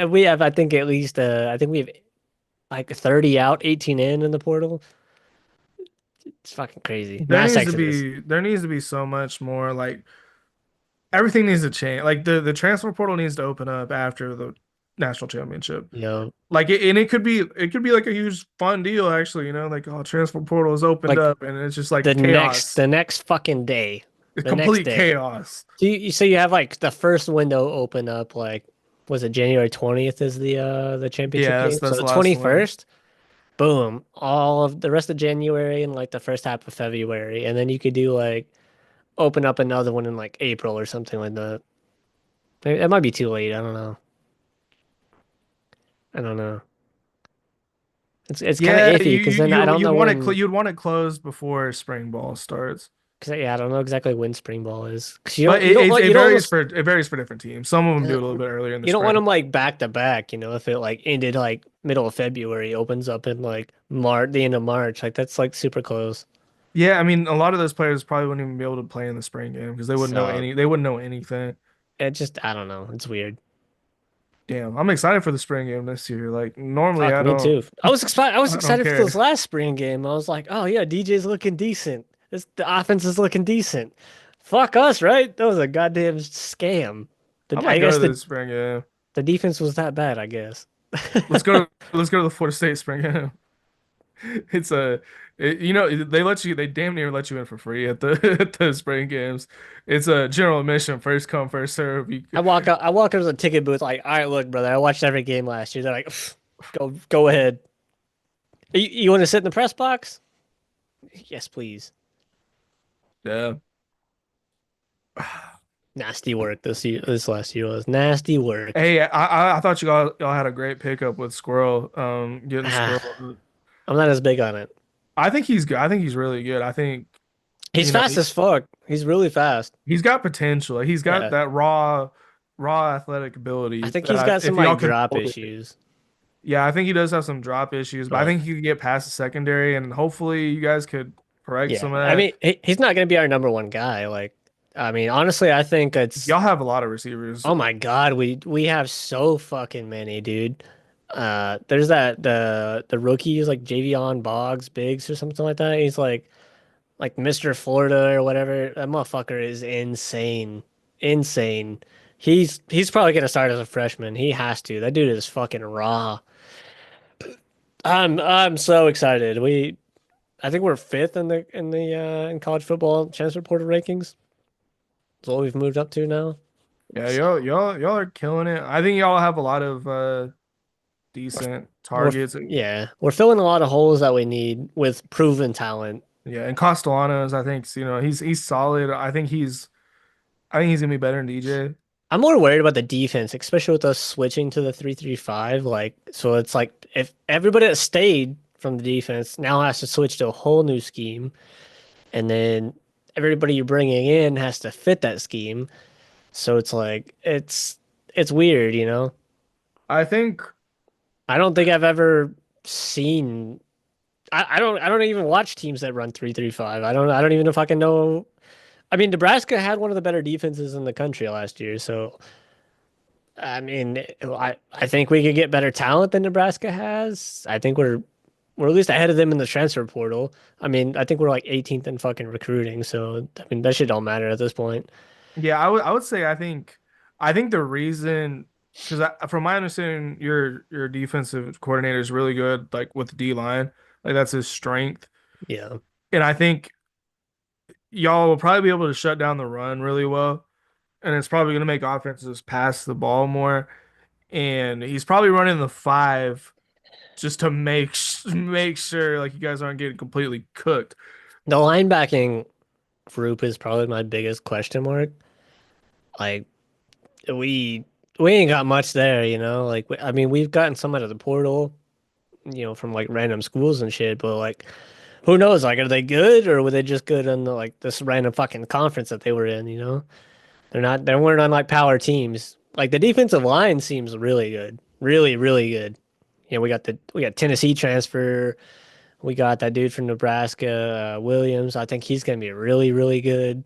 We have I think at least I think we have like 30 out, 18 in the portal. It's fucking crazy. Mass exodus. There needs to be so much more like everything needs to change. Like the transfer portal needs to open up after the national championship. You know, Like and it could be like a huge fun deal actually, like oh transfer portal is opened like up and it's just like chaos. the next fucking day, It's the next complete day. chaos. So you have like the first window open up like was it January 20th is the championship Yeah, game? that's So the the last one. 21st, boom, all of the rest of January and like the first half of February, and then you could do like open up another one in like April or something like that. It might be too late. I don't know. I don't know. It's kind of Yeah, iffy because then I don't know when. you'd want it closed before spring ball starts. Cause yeah, I don't know exactly when spring ball is. Cause But you don't like you don't almost it varies for different teams. Some of them do uh, it a little bit earlier in the you don't want spring. them like back to back. If it like ended like middle of February, opens up in like March, the end of March, like that's like super close. Yeah, I mean a lot of those players probably wouldn't even be able to play in the spring game because So they wouldn't know anything. it just I don't know. It's weird. Damn, I'm excited for the spring game this year. Like normally Fuck me too. I was I don't excited for this care. last spring game. I was like, oh yeah, DJ's looking decent. The offense is looking decent. Fuck us, right? That was a goddamn scam. I I might go guess to the spring game. the defense was that bad, I guess. Let's go to the Florida State spring game. It's a they damn near let you in for free at the at the spring games. It's a general admission, first come, first serve. I walk up to the ticket booth like, all right, look, brother, I watched every game last year. They're like, "Pff, go ahead. You want to sit in the press box? Yes, please. Yeah. Nasty work this last year was nasty work. Hey, I thought y'all had a great pickup with Squirrel, getting Ah, Squirrel. I'm not as big on it. I think he's good. I think he's really good. I think, He's you know, fast as fuck. He's really fast. he's got potential. Like, he's got Yeah. that raw athletic I ability think that he's got some if like y'all can drop mold it. issues, Yeah, I think he does have some drop issues, but I but think he could get past the secondary and hopefully you guys could correct yeah. some of I that. mean, he's not going to be our number one guy. Like, I mean, honestly, I think it's Y'all have a lot of receivers. oh my God, we have so fucking many, dude. There's that the rookie is like Javion Biggs or something like that. He's like Mr. Florida or whatever. That motherfucker is insane. Insane. He's probably gonna start as a freshman. He has to. That dude is fucking raw. I'm so excited. I think we're fifth in college football transfer portal rankings. That's what we've moved up to now. Yeah, So y'all are killing it. I think y'all have a lot of we're decent we're targets. yeah, we're filling a lot of holes that we need with proven talent. Yeah, and Castellanos, I think, he's solid. I think he's gonna be better than DJ. I'm more worried about the defense, especially with us switching to the 3-3-5. Like, so it's like if everybody that stayed from the defense now has to switch to a whole new scheme, and then everybody you're bringing in has to fit that scheme. So it's like it's weird, you know. I think I don't think I've ever seen. I don't even watch teams that run 3-3-5. I don't even fucking know. I mean, Nebraska had one of the better defenses in the country last year, so I mean, I think we could get better talent than Nebraska has. I think we're at least ahead of them in the transfer portal. I mean, I think we're like 18th in fucking recruiting, so I mean that shit don't matter at this point. Yeah, I would say I think the reason because from my understanding, your defensive coordinator is really good, like with the D line, like that's his strength, Yeah. and I think y'all will probably be able to shut down the run really well, and it's probably going to make offenses pass the ball more, and he's probably running the five just to make sure like you guys aren't getting completely cooked. The linebacking group is probably my biggest question mark. Like we we ain't got much there, you know? Like I mean, we've gotten some out of the portal, from like random schools and shit, but like who knows? Like, are they good or were they just good in the like this random fucking conference that they were in, you know? They weren't on like power teams. Like the defensive line seems really good. Really, really good. We got Tennessee transfer. We got that dude from Nebraska, Williams. I think he's gonna be really, really good.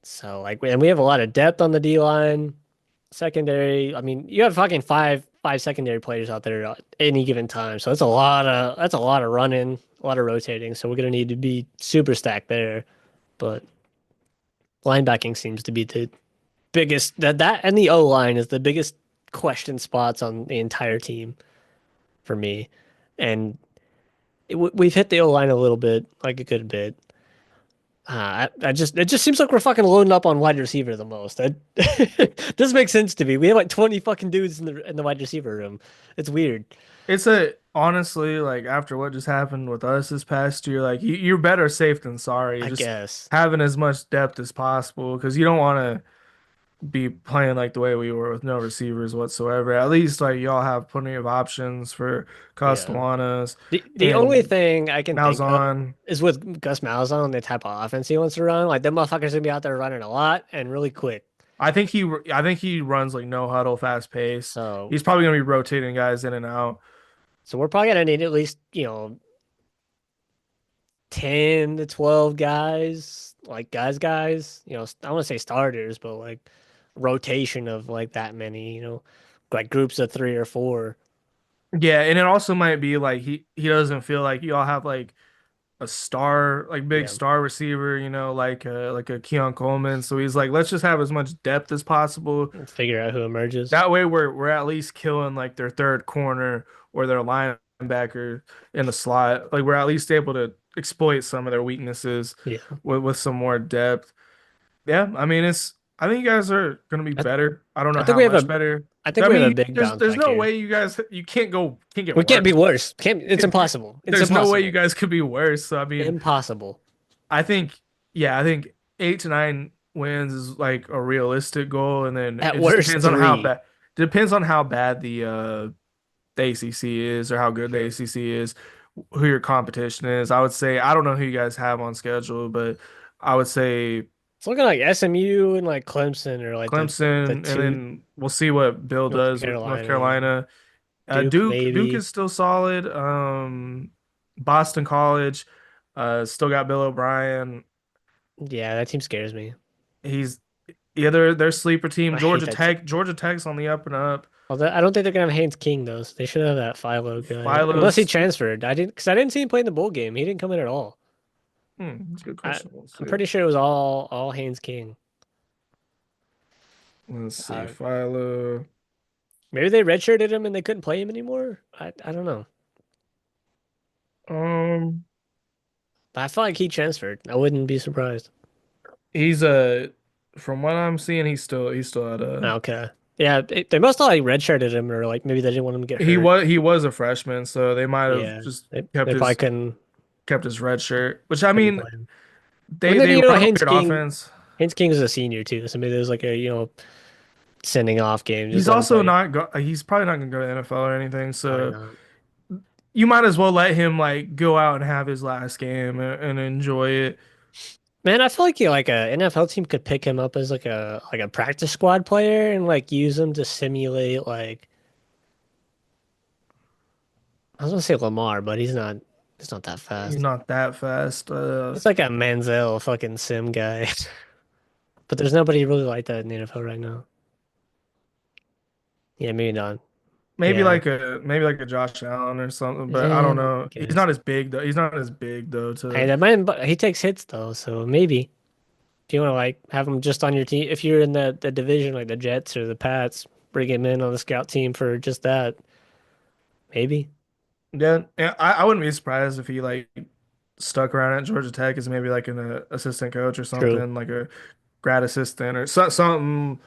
So like, and we have a lot of depth on the D line, secondary. I mean, you have fucking five secondary players out there at any given time. So that's a lot of running, a lot of rotating. So we're gonna need to be super stacked there. But linebacking seems to be the biggest that and the O line is the biggest question spots on the entire team for me. And we've hit the O line a little bit, like a good bit. It just seems like we're fucking loading up on wide receiver the most. That doesn't make sense to me. We have like 20 fucking dudes in the wide receiver room. It's weird, It's a honestly like after what just happened with us this past year, like you're better safe than sorry. I Just guess. having as much depth as possible because you don't want to be playing like the way we were with no receivers whatsoever. At least like y'all have plenty of options for Yeah. Castellanos The only and thing I can think of Malzahn. is with Gus Malzahn and the type of offense he wants to run. Like them motherfuckers gonna be out there running a lot and really quick. I think he runs like no huddle, fast pace. So He's probably gonna be rotating guys in and out. so we're probably gonna need at least 10 to 12 guys, like guys. I want to say starters, but like rotation of like that many. Like groups of three or four. Yeah, and it also might be like he doesn't feel like y'all have like a star, like big Yeah, star receiver, like a Keon Coleman. So he's like, let's just have as much depth as possible. and figure out who emerges. That way we're at least killing like their third corner or their linebacker in the slot. Like we're at least able to exploit some of their weaknesses Yeah, with some more depth. Yeah, I mean I think you guys are gonna be I, better. I don't know I think how we have much a better. I think I we have a mean, big there's bounce there's back no here. way you can't get We can't worse. be worse. Can't It's impossible. It's There's no way you impossible. guys could be worse. So I mean, Impossible. I think, yeah, I think 8 to 9 wins is like a realistic goal, and then At it just worst, depends on how three. bad the ACC is or how good the Sure. ACC is, who your competition is. I would say I don't know who you guys have on schedule, but I would say It's looking like SMU and like Clemson or like the Clemson, and two then we'll see what Bill North does with North Carolina, yeah. Carolina. Duke Duke maybe. is still solid. Boston College, still got Bill O'Brien. Yeah, that team scares me. He's Yeah, their sleeper team. I hate that team. Georgia Tech's on the up and up. Although I don't think they're gonna have Haynes King though. So they should have that Philo guy, unless he Philo's, transferred. I didn't see him play in the bowl game. He didn't come in at all. that's a good I question. Let's I'm see. pretty sure it was all Haynes King. Let's see. Uh, Philo. Maybe they redshirted him and they couldn't play him anymore. I don't know. Um, But I felt like he transferred. I wouldn't be surprised. he's from what I'm seeing, he's still at a. Okay. Yeah, they must have like redshirted him or like maybe they didn't want him to get He hurt. was he was a freshman, so they might have Yeah, just they probably couldn't kept his red shirt. Which I couldn't mean, play him. But they then they run a Haynes weird King offense. Haynes King was a senior too, so maybe there's like a sending off game. Just He's let him also play. not go he's probably not gonna go to the NFL or anything. Probably So not. you might as well let him like go out and have his last game and enjoy it. Man, I feel like like a NFL team could pick him up as like a practice squad player and like use him to simulate like I was gonna say Lamar, but he's not that He's fast. not that fast. It's like a Manziel fucking sim guy. But there's nobody really like that in the NFL right now. Yeah, maybe not. Yeah, maybe like a Josh Allen or something, but I yeah, don't I know. He's guess. not as big though. He's not as big though I to that might, but he takes hits though, so maybe if you want to like have him just on your team, if you're in the division like the Jets or the Pats, bring him in on the scout team for just that, maybe. yeah. And I wouldn't be surprised if he like stuck around at Georgia Tech as maybe like an assistant coach or True. something, like a grad assistant or something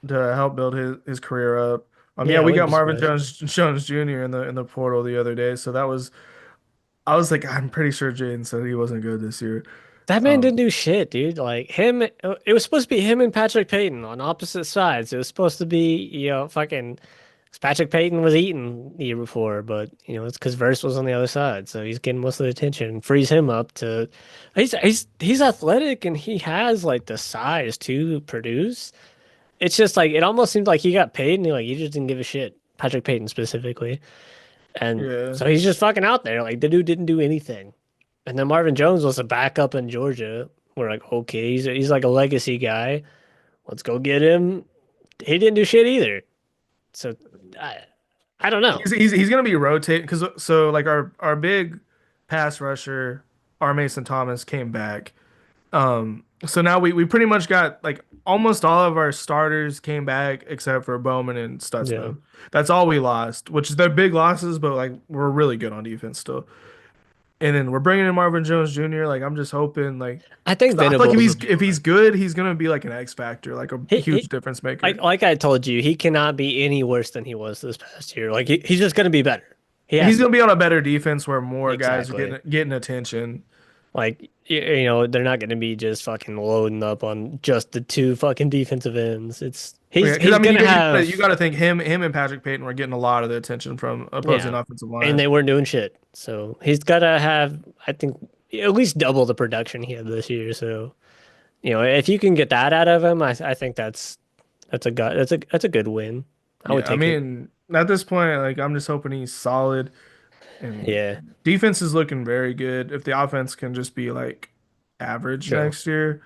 to help build his career up. Yeah, Yeah, I we wouldn't got be Marvin surprised. Jones Jr. in the portal the other day, so that was I was like, I'm pretty sure Jaden said he wasn't good this year. That man Um, didn't do shit, dude. Like him, it was supposed to be him and Patrick Payton on opposite sides. It was supposed to be, fucking 'cause Patrick Payton was eating the year before, but it's because Verse was on the other side, so he's getting most of the attention. Frees him up to, he's athletic and he has like the size to produce. It's just like it almost seemed like he got paid and he just didn't give a shit. Patrick Payton specifically, and yeah. so he's just fucking out there. Like the dude didn't do anything. And then Marvin Jones was a backup in Georgia. We're like, okay, he's like a legacy guy. Let's go get him. He didn't do shit either. So I I don't know. He's gonna be rotating because so like our big pass rusher, our Mason Thomas came back. So now we pretty much got like almost all of our starters came back except for Bowman and Yeah. Stutzman. That's all we lost, which they're big losses, but like we're really good on defense still. And then we're bringing in Marvin Jones Jr. Like I'm just hoping like I think 'cause I feel like Venables will be if he's fine. good, he's gonna be like an X factor, like a huge He difference maker. like I told you, he cannot be any worse than he was this past year. Like he's just gonna be better. He has He's to gonna be. be on a better defense where more guys are Exactly. getting attention. Like they're not gonna be just fucking loading up on just the two fucking defensive ends. It's Yeah, because I he's mean, gonna you have got to think him and Patrick Payton were getting a lot of the attention from opposing yeah, offensive and line. they weren't doing shit. So he's gotta have, I think, at least double the production he had this year. So if you can get that out of him, I think that's a good win. I would Yeah, I take it. mean, at this point, like I'm just hoping he's solid and Yeah, defense is looking very good. If the offense can just be like average true. next year,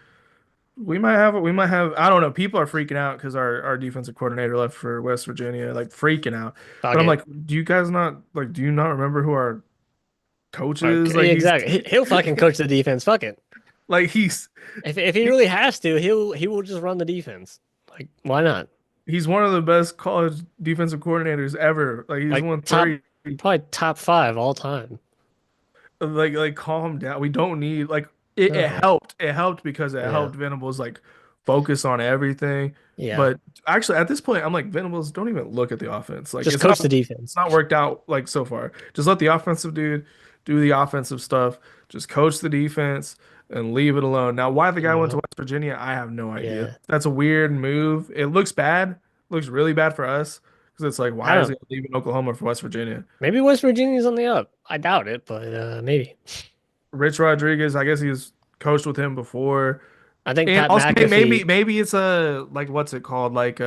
we might have I don't know. People are freaking out because our defensive coordinator left for West Virginia, like freaking out. But Fuck I'm it. like, do you guys not like do you not remember who our coach is? Okay, exactly. He'll fucking coach the defense. Fuck it. Like If he he, really has to, he will just run the defense. Like why not? he's one of the best college defensive coordinators ever. Like he's Like won top, three. probably top five all time. Like calm down. We don't need like it No. helped. It helped because it Yeah. helped Venables like focus on everything. Yeah. But actually at this point I'm like Venables don't even look at the offense. Like Just coach the defense. it's not worked out like so far. Just let the offensive dude do the offensive stuff. Just coach the defense and leave it alone. Now why the guy went to Yeah. West Virginia, I have no idea. Yeah. That's a weird move. It looks bad. Looks really bad for us because it's like I why is don't. he leaving Oklahoma for West Virginia? Maybe West Virginia's on the up. I doubt it, but maybe. Rich Rodriguez, I guess he's coached with him before. I think And Pat also McAfee. maybe it's a like what's it called? Like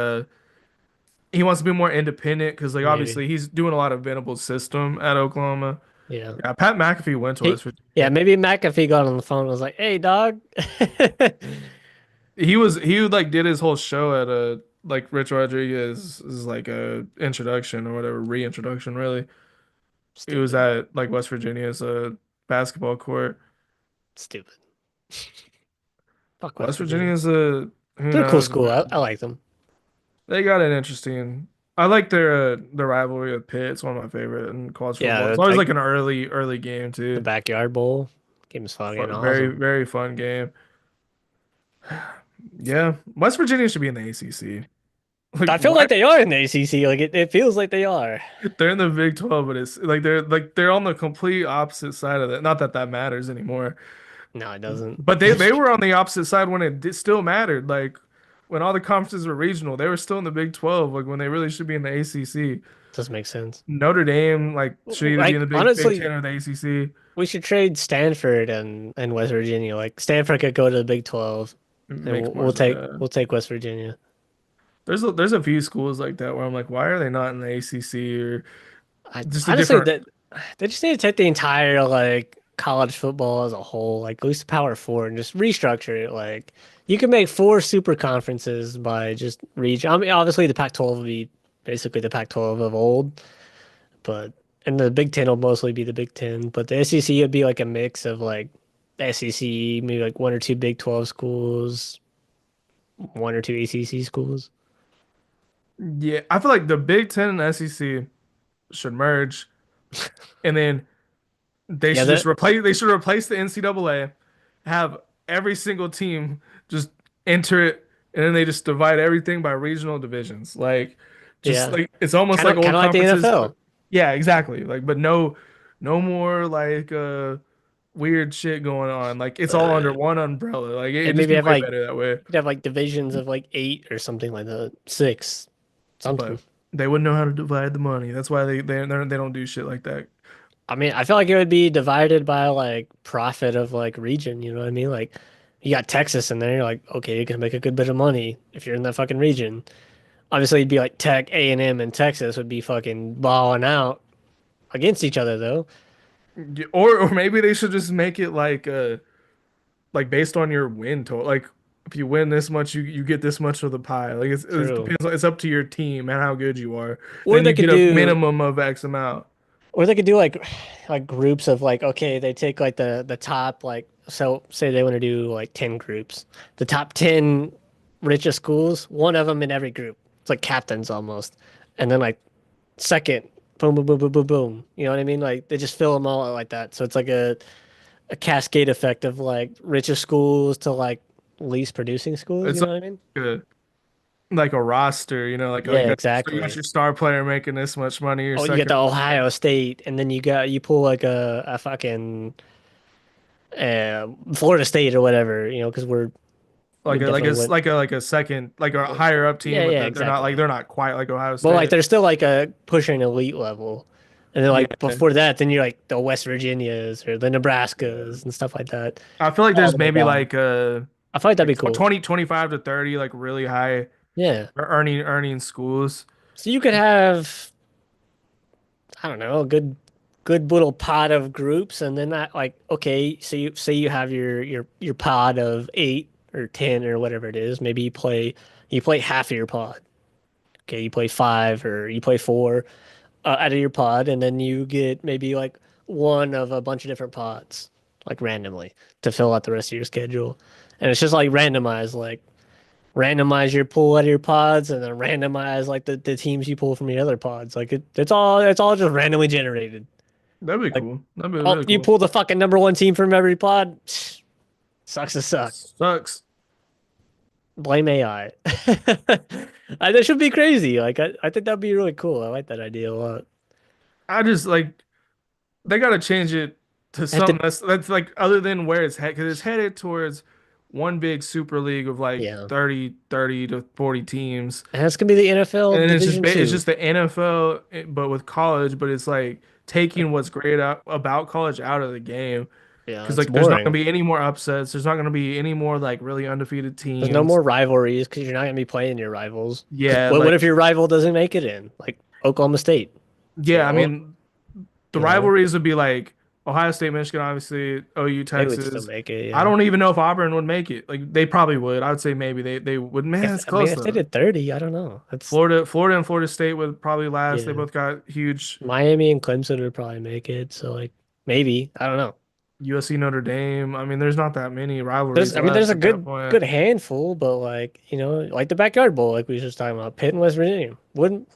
he wants to be more independent because like Maybe. obviously he's doing a lot of Venable's system at Oklahoma. Yeah. Yeah, Pat McAfee went to West Yeah, Virginia. maybe McAfee got on the phone and was like, "Hey, dog." He would like did his whole show at a like Rich Rodriguez is like a introduction or whatever, reintroduction really. It was Stupid. at like West Virginia's basketball court. Stupid. Fuck West West Virginia. Virginia's a who They're a cool knows, school. I man. like them. They got an interesting. I like their rivalry with Pitt. It's one of my favorite in college Yeah, football. It's always like an early game the too. backyard bowl game is fucking awesome. Very fun game. Yeah, West Virginia should be in the ACC. Like I feel why like they are in the ACC. Like it feels like they are. they're in the Big 12, but it's like they're on the complete opposite side of it. Not that that matters anymore, No, it doesn't. but they were on the opposite side when still mattered. Like when all the conferences were regional, they were still in the Big 12. Like when they really should be in the ACC. Doesn't make sense. Notre Dame like should either be in Like the Big honestly, 10 or the ACC. we should trade Stanford and West Virginia. Like Stanford could go to the Big 12, It and makes more sense. Yeah. we'll take West Virginia. There's a few schools like that where I'm like, why are they not in the ACC or I just a honestly different? that they just need to take the entire like college football as a whole, like at least the Power Four, and just restructure it. Like you can make four super conferences by just region. I mean, obviously the Pac-12 would be basically the Pac-12 of old. But and the Big Ten will mostly be the Big Ten, but the SEC would be like a mix of like SEC, maybe like one or two Big 12 schools, one or two ACC schools. Yeah, I feel like the Big Ten and SEC should merge, and then Yeah, that they should replace the NCAA, have every single team just enter it, and then they just divide everything by regional divisions. Like just yeah, like it's almost kind like of kind old of like the conferences, but NFL. yeah, exactly. Like but no more like weird shit going on. Like it's all under Uh, one umbrella. Like it'd and just maybe be have way like better that way. you'd have like divisions of like eight or something like that, six, something. But they wouldn't know how to divide the money. That's why they don't do shit like that. I mean, I feel like it would be divided by like profit of like region, you know what I mean? Like you got Texas in there, you're like, okay, you can make a good bit of money if you're in that fucking region. Obviously, it'd be like Tech, A&M, and Texas would be fucking balling out against each other though. Or maybe they should just make it like based on your win total. Like if you win this much, you get this much of the pie. Like it True. depends. It's up to your team and how good you are. Or Then they you could get a do minimum of X amount. or they could do like groups of like okay, they take like the top like so say they want to do like 10 groups. The top 10 richest schools, one of them in every group. It's like captains almost. And then like second, boom, boom, boom, boom, boom, boom. You know what I mean? Like they just fill them all out like that. So it's like a cascade effect of like richest schools to like least producing schools. It's You know what I mean? a like a roster, Yeah, so you got exactly. your star player making this much money, your Oh, you get second the player, Ohio State, and then you pull like a fucking Florida State or whatever. You know, because we definitely went. like a second like a higher up team, Yeah, but yeah, they're exactly. not quite like Ohio But like State. they're still like a pushing elite level. And then Yeah, like before that, then you're like the West Virginias or the yeah. Nebraskas and stuff like that, I feel like all there's the way maybe down. I feel like that'd be cool. 25 to 30 like really high Yeah. earning schools. So you could have, I don't know, a good little pod of groups, and then that like, okay, so you say you have your pod of 8 or 10 or whatever it is. Maybe you play half of your pod. Okay, you play five or you play four out of your pod, and then you get maybe like one of a bunch of different pods, like randomly, to fill out the rest of your schedule. And it's just like randomize your pull out of your pods, and then randomize like the teams you pull from your other pods. Like it's all just randomly generated. That'd be Like cool. That'd be oh, really you cool. pull the fucking number one team from every pod. Sucks to suck. Sucks. Blame AI. That should be crazy. Like I think that'd be really cool. I like that idea a lot. I just like they gotta change it to Have to, something that's like other than where it's headed because it's headed towards one big super league of like yeah. 30 to 40 teams. And that's gonna be the NFL And then Division it's Two. just the NFL but with college, but it's like Like, taking what's great about college out of the game. yeah, Because it's like there's not gonna boring. be any more upsets. There's not gonna be any more like really undefeated There's no teams. more rivalries because you're not gonna be playing your rivals. Because Yeah, what like if your rival doesn't make it in, like Oklahoma State? yeah, I So, mean the you know, rivalries would be like Ohio State, Michigan, obviously, OU, they would still Texas. make it. I Yeah. don't even know if Auburn would make it. Like they probably would. I would say maybe they would. Man, If it's I mean, close if they though. did 30, I don't know. That's Florida and Florida State would probably last. They yeah. both got huge Miami and Clemson would probably make it. So like maybe I don't know. USC Notre Dame. I mean, there's not that many There's rivalries I mean there's left a at that good point. handful, but like like the backyard bowl, like we were just talking about, Pitt and West Virginia wouldn't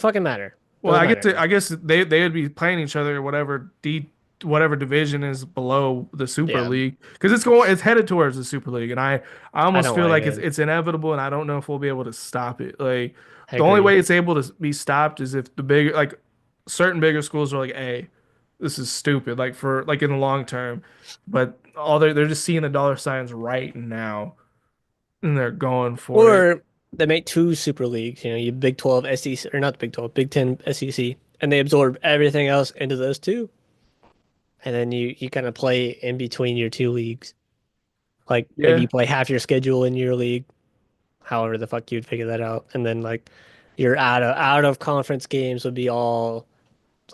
fucking matter. Well, Doesn't matter I anymore. guess they would be playing each other whatever division is below the Super Yeah, League because it's headed towards the Super League, and I I almost don't feel like like it. it's inevitable, and I don't know if we'll be able to stop it. Like I the only agree. way it's able to be stopped is if the bigger like certain bigger schools are like, hey, this is stupid, like for like in the long term, but all they're just seeing the dollar signs right now, and they're going for it. Or they make two super leagues, you Big 12 SEC, or not the Big 12, Big 10 SEC, and they absorb everything else into those two. And then you kind of play in between your two leagues. Like maybe Yeah, you play half your schedule in your league, however the fuck you'd figure that out. And then like your out of conference games would be all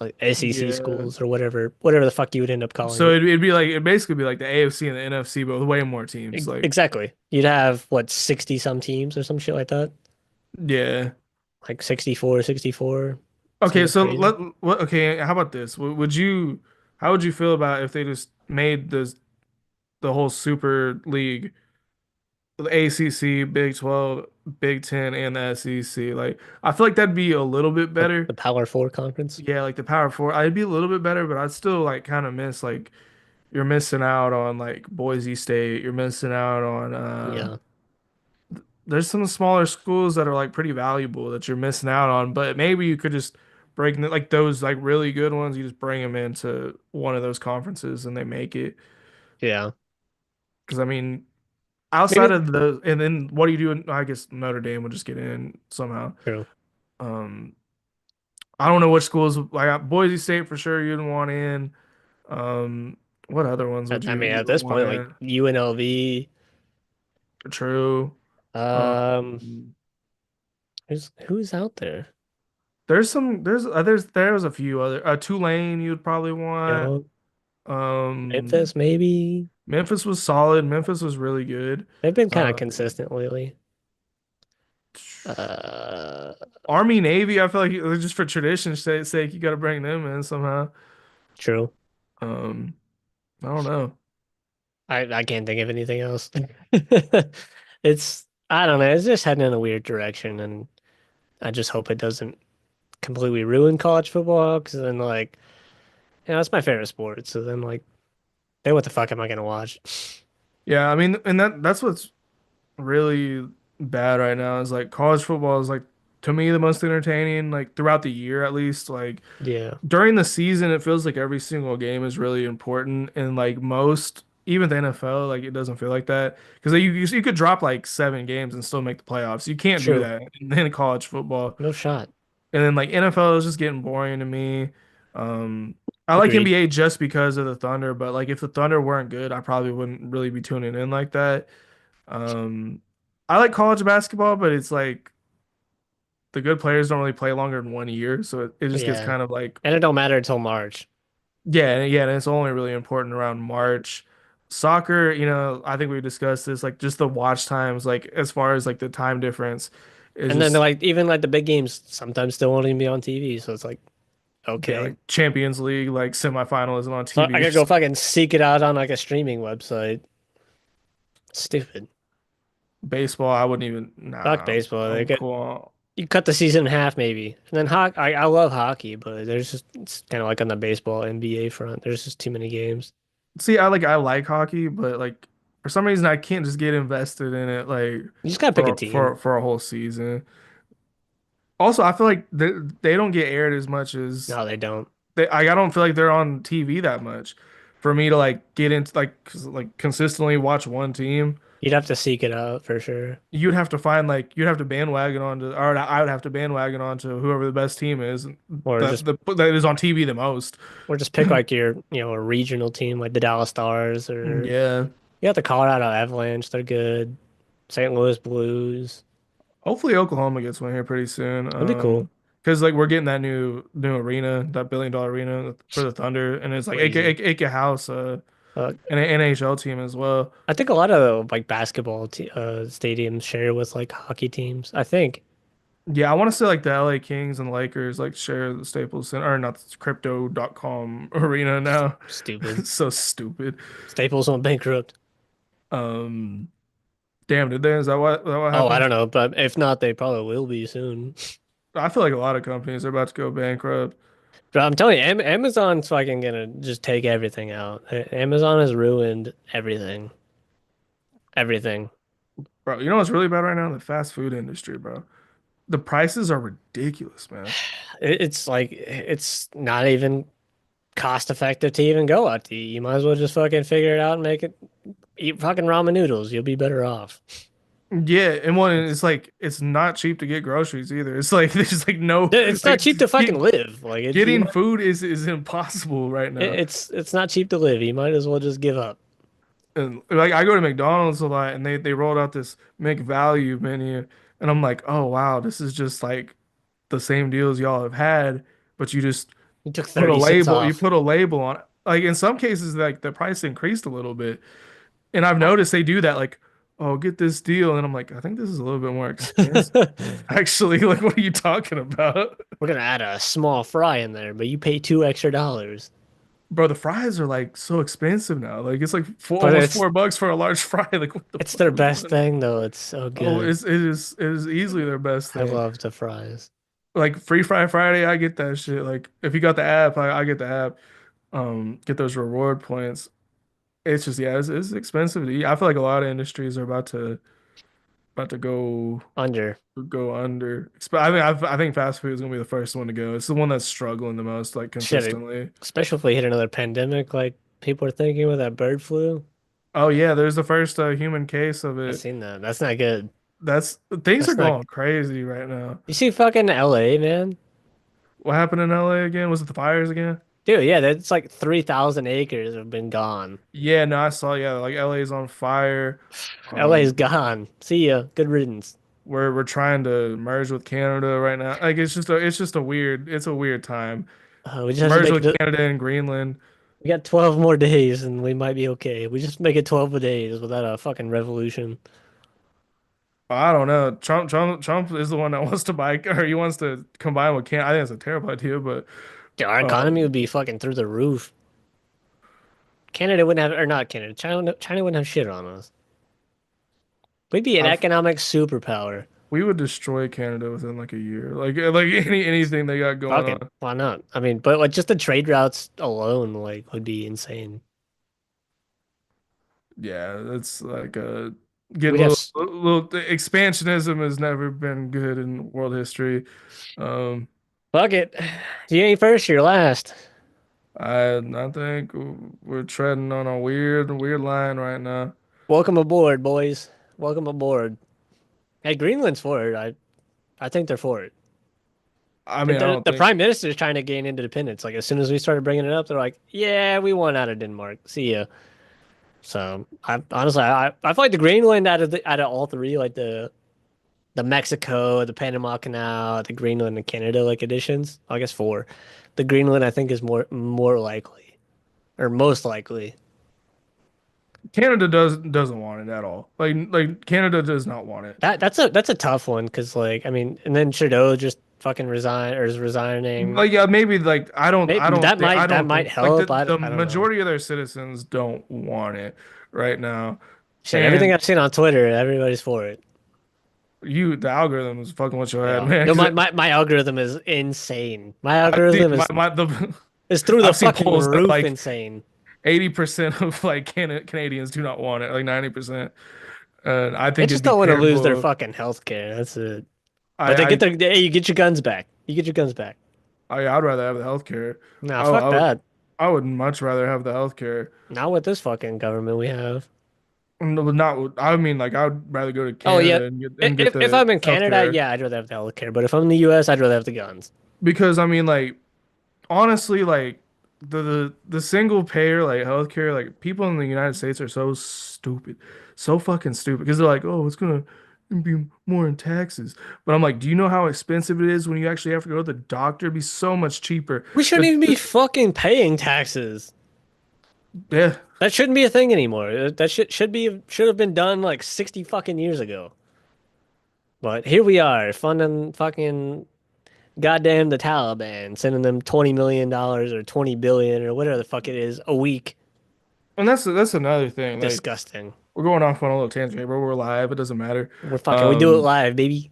like SEC yeah. schools or whatever the fuck you would end up calling So it. it'd be like it'd basically be like the AFC and the NFC, but with way more teams. Like, Exactly. You'd have what 60 some teams or some shit like that. yeah, like 64, 64. Okay, Something so crazy. okay, how about this? Would you how would you feel about if they just made the whole Super League, the ACC, Big 12, Big 10, and the SEC? Like, I feel like that'd be a little bit better. The Power Four conference. Yeah, like the Power Four, I'd be a little bit better, but I'd still like kind of miss like you're missing out on like Boise State. You're missing out on Yeah. there's some smaller schools that are like pretty valuable that you're missing out on, but maybe you could just like those like really good ones, you just bring them into one of those conferences and they make it. Yeah. Because I mean, outside Maybe of the and then what do you do? I guess Notre Dame would just get in somehow. true. Um, I don't know which schools like Boise State for sure you'd want in. Um, what other ones would I mean, you at this want point, like in? UNLV, True. um, Um, who's out there? there's a few other Tulane you'd probably You want. know, Um, Memphis, maybe. Memphis was solid. Memphis was really good. They've been kind of Uh, consistent lately. Uh, Army Navy, I feel like just for tradition's sake, you got to bring them in somehow. true. Um, I don't know. I can't think of anything else. It's I don't know. It's just heading in a weird direction, and I just hope it doesn't completely ruin college football. Because then, like, it's my favorite sport. So then, like, then what the fuck am I gonna watch? Yeah, I mean, and that's what's really bad right now is like college football is like to me the most entertaining like throughout the year at least like Yeah, during the season it feels like every single game is really important and like most even the NFL like it doesn't feel like that because you could drop like 7 games and still make the playoffs. You can't do true. that in college football. No shot. And then like NFL is just getting boring to me. I like Agreed. NBA just because of the Thunder, but like if the Thunder weren't good, I probably wouldn't really be tuning in like that. Um, I like college basketball, but it's like the good players don't really play longer than 1 year, so it just gets Yeah, kind of like and it don't matter until March. yeah, and it's only really important around March. Soccer, I think we discussed this, like just the watch times, like as far as like the time difference is And then just like even like the big games sometimes still won't even be on TV. So it's like yeah, okay. like Champions League, like semifinal isn't on So I TV or could go something. fucking seek it out on like a streaming website. Stupid. Baseball, I wouldn't even. Fuck Nah, baseball. They I'm get cool. you cut the season in half maybe. And then I love hockey, but there's just it's kind of like on the baseball NBA front. There's just too many games. See, I like hockey, but like for some reason I can't just get invested in it like You just gotta pick a team. for a whole season. Also, I feel like they don't get aired as much as No, they don't. I don't feel like they're on TV that much for me to like get into like consistently watch one team. You'd have to seek it out for sure. You'd have to find like you'd have to bandwagon onto, or I would have to bandwagon onto whoever the best team is Or just that is on TV the most. or just pick like your, a regional team like the Dallas Stars or Yeah. you got the Colorado Avalanche, they're good. St. Louis Blues. Hopefully Oklahoma gets one here pretty soon. That'd be cool. Because like we're getting that new arena, that $1 billion arena for the Thunder, and it's like Crazy. it could house Uh, an NHL team as well. I think a lot of like basketball stadiums share with like hockey teams. I think Yeah, I want to say like the LA Kings and Lakers like share the Staples Center or not the crypto.com arena now. stupid. It's so stupid. Staples went bankrupt. Um, damn, did they? Is that what Oh, I happened? don't know, but if not, they probably will be soon. I feel like a lot of companies are about to go bankrupt. But I'm telling you, Amazon's fucking gonna just take everything out. Amazon has ruined everything. Everything. Bro, you know what's really bad right now? The fast food industry, bro. The prices are ridiculous, man. It's like it's not even cost effective to even go out to eat. You might as well just fucking figure it out and make it eat fucking ramen noodles. You'll be better off. Yeah, and one It's it's like it's not cheap to get groceries either. It's like there's like no it's not like cheap to fucking live. Like it's getting food is impossible right now. it's not cheap to live. You might as well just give up. And like I go to McDonald's a lot and they rolled out this McValue menu and I'm like, "Oh wow, this is just like the same deals y'all have had, but you just You took 30 cents you off. put a label on it." Like in some cases like the price increased a little bit. And I've noticed they do that like, oh, get this deal. And I'm like, I think this is a little bit more expensive. Actually, like, what are you talking about? We're gonna add a small fry in there, but you pay $2 extra. Bro, the fries are like so expensive now. Like it's like But almost $4 for a large fry. Like what the it's fuck their are we best doing? thing though. It's so Oh, good. it is easily their best I thing. love the fries. Like Free Fry Friday, I get that shit. Like if you got the app, I get the app. Get those reward points. It's just yeah, it's expensive to eat. I feel like a lot of industries are about to Under. go under. I think fast food is gonna be the first one to go. It's the one that's struggling the most, like Shit, consistently. especially if we hit another pandemic like people are thinking with that bird flu. Oh yeah, there's the first human case of I it. seen that. That's not good. That's things are That's not. going crazy right now. You see fucking LA, man? What happened in LA again? Was it the fires again? Dude, yeah, that's like 3,000 acres have been gone. Yeah, no, I saw. Yeah, like LA's on fire. LA's Um, gone. See ya. Good riddance. we're trying to merge with Canada right now. Like it's a weird time. We just have to Merge make with it. Canada and Greenland. We got 12 more days and we might be okay. We just make it 12 more days without a fucking revolution. I don't know. Trump is the one that wants to buy or he wants to combine with Canada. I think it's a terrible idea, but Dude, our economy um, would be fucking through the roof. Canada wouldn't have, or not Canada, China wouldn't have shit on us. We'd be an I've economic superpower. we would destroy Canada within like a year. Like anything they got going Fuck it. on. Why not? I mean, but like just the trade routes alone, like, would be insane. Yeah, it's like getting We'd have, expansionism has never been good in world history. Um, fuck it. You ain't first, you're last. I think we're treading on a weird line right now. Welcome aboard, boys. Welcome aboard. Hey, Greenland's for it. I think they're for it. I The, mean, I the, don't the think prime minister is trying to gain independence. Like as soon as we started bringing it up, they're like, "Yeah, we won out of Denmark. See ya." So I honestly, I feel like the Greenland out of all three, like the Mexico, the Panama Canal, the Greenland and Canada like additions. I guess four. The Greenland I think is more likely or most likely. Canada doesn't want it at all. Like Canada does not want it. That's a tough one because like I mean, and then Trudeau just fucking resign or is resigning. Like yeah, maybe like Maybe that I don't might think like help. the I don't know. majority of their citizens don't want it right now. Shit, everything And I've seen on Twitter, everybody's for it. the algorithm is fucking with your head, Yeah. man. Yo, 'Cause my algorithm is insane. My I've seen algorithm the is through the I've seen fucking polls that roof like insane. 80% of like Canadians do not want it, like 90%. And I They think it'd just be don't want to lose their terrible. fucking health care. That's it. I But they get I hey, you get your guns back. You get your guns back. I'd rather have the healthcare. Nah, Oh, fuck that. I would much rather have the healthcare. Not with this fucking government we have. No, but not I mean like I would rather go to Oh yeah. Canada and get If the I'm in Canada, healthcare yeah, I'd rather have the health care. But if I'm in the US, I'd rather have the guns. because I mean like honestly like the single payer like healthcare like people in the United States are so stupid. So fucking stupid because they're like, "Oh, it's gonna be more in taxes." But I'm like, "Do you know how expensive it is when you actually have to go to the doctor? It'd be so much cheaper." We shouldn't The, even be fucking paying taxes. yeah, That shouldn't be a thing anymore. That should have been done like 60 fucking years ago. But here we are, funding fucking goddamn the Taliban, sending them $20 million or 20 billion or whatever the fuck it is a week. and that's another thing. Like Disgusting. we're going off on a little tangent here, but we're live. It doesn't matter. We do it Um, live, baby.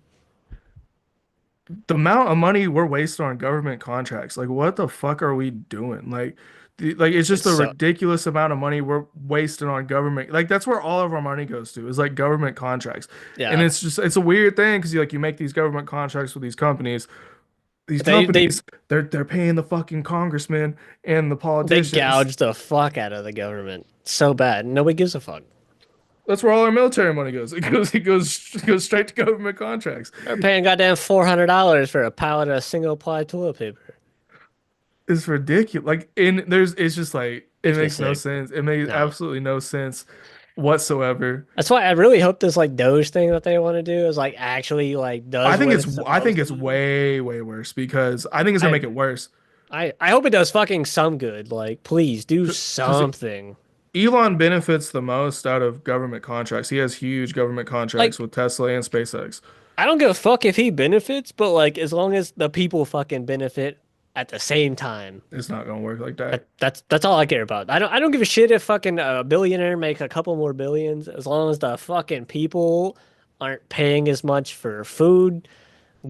the amount of money we're wasting on government contracts, like what the fuck are we doing? Like it's just It's a so ridiculous amount of money we're wasting on government. Like that's where all of our money goes to is like government contracts. And yeah. it's a weird thing because you make these government contracts with these companies. These But they companies, they're paying the fucking congressmen and the they politicians. gouge the fuck out of the government so bad. Nobody gives a fuck. That's where all our military money goes. It goes straight to government contracts. They're paying goddamn $400 for a pallet of single ply toilet paper. It's ridiculous. Like in there's it's just like it Makes me makes no sick. sense. It makes No. absolutely no sense whatsoever. That's why I really hope this like Doge thing that they want to do is like actually like does what it's I think supposed to it's do. way worse because I think it's gonna I make it worse. I hope it does fucking some good. Like please do Because something. Elon benefits the most out of government contracts. He has huge government contracts Like, with Tesla and SpaceX. I don't give a fuck if he benefits, but like as long as the people fucking benefit at the same time. It's not gonna work like that. That's all I care about. I don't give a shit if fucking a billionaire make a couple more billions as long as the fucking people aren't paying as much for food,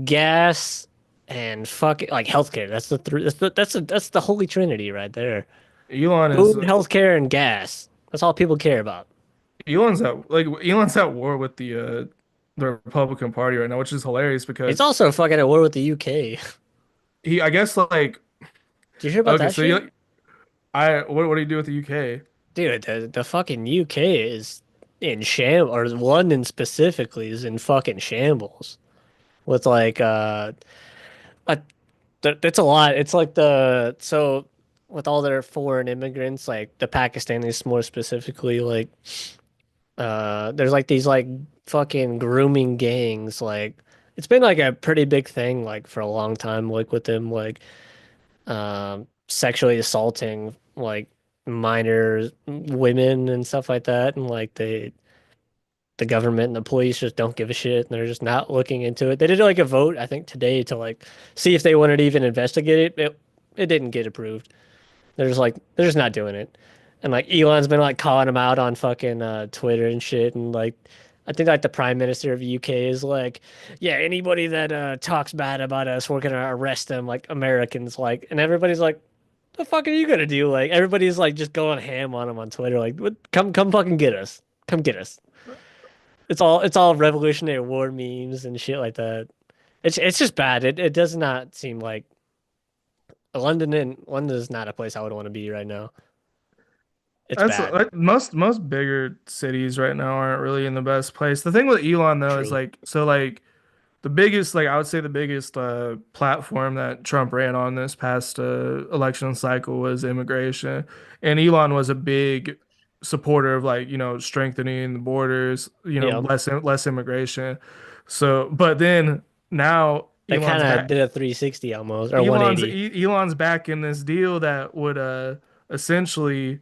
gas, and fucking like healthcare. That's the three. That's the holy trinity right there. Elon is Food, healthcare, and gas. That's all people care about. Elon's at war with the Republican Party right now, which is hilarious It's because also fucking at war with the UK. he I guess like Do you hear about okay, that so shit? I what do you do with the UK? Dude, the fucking UK is in or London specifically is in fucking shambles with like a, that's a lot. It's like with all their foreign immigrants, like the Pakistanis more specifically, like there's like these like fucking grooming gangs. Like it's been like a pretty big thing like for a long time, like with them like sexually assaulting like minor women and stuff like that, and like the government and the police just don't give a shit and they're just not looking into it. They did like a vote, I think today to like see if they wanted to even investigate it. It didn't get approved. They're just not doing it. And like Elon's been like calling them out on fucking Twitter and shit. And like I think like the Prime Minister of UK is like, yeah, anybody that talks bad about us, we're gonna arrest them like Americans. Like, and everybody's like, the fuck are you gonna do? Like everybody's like just going ham on him on Twitter. Like, what, come fucking get us. Come get us. It's all Revolutionary War memes and shit like that. It's just bad. It does not seem like London is not a place I would want to be right now. It's That's bad. like most bigger cities right now aren't really in the best place. The thing with Elon though is True. like the biggest I would say the biggest platform that Trump ran on this past election cycle was immigration, and Elon was a big supporter of like strengthening the borders, Yeah. less immigration. So, but then now They kind of did a 360 almost or 180. Elon's back in this deal that would essentially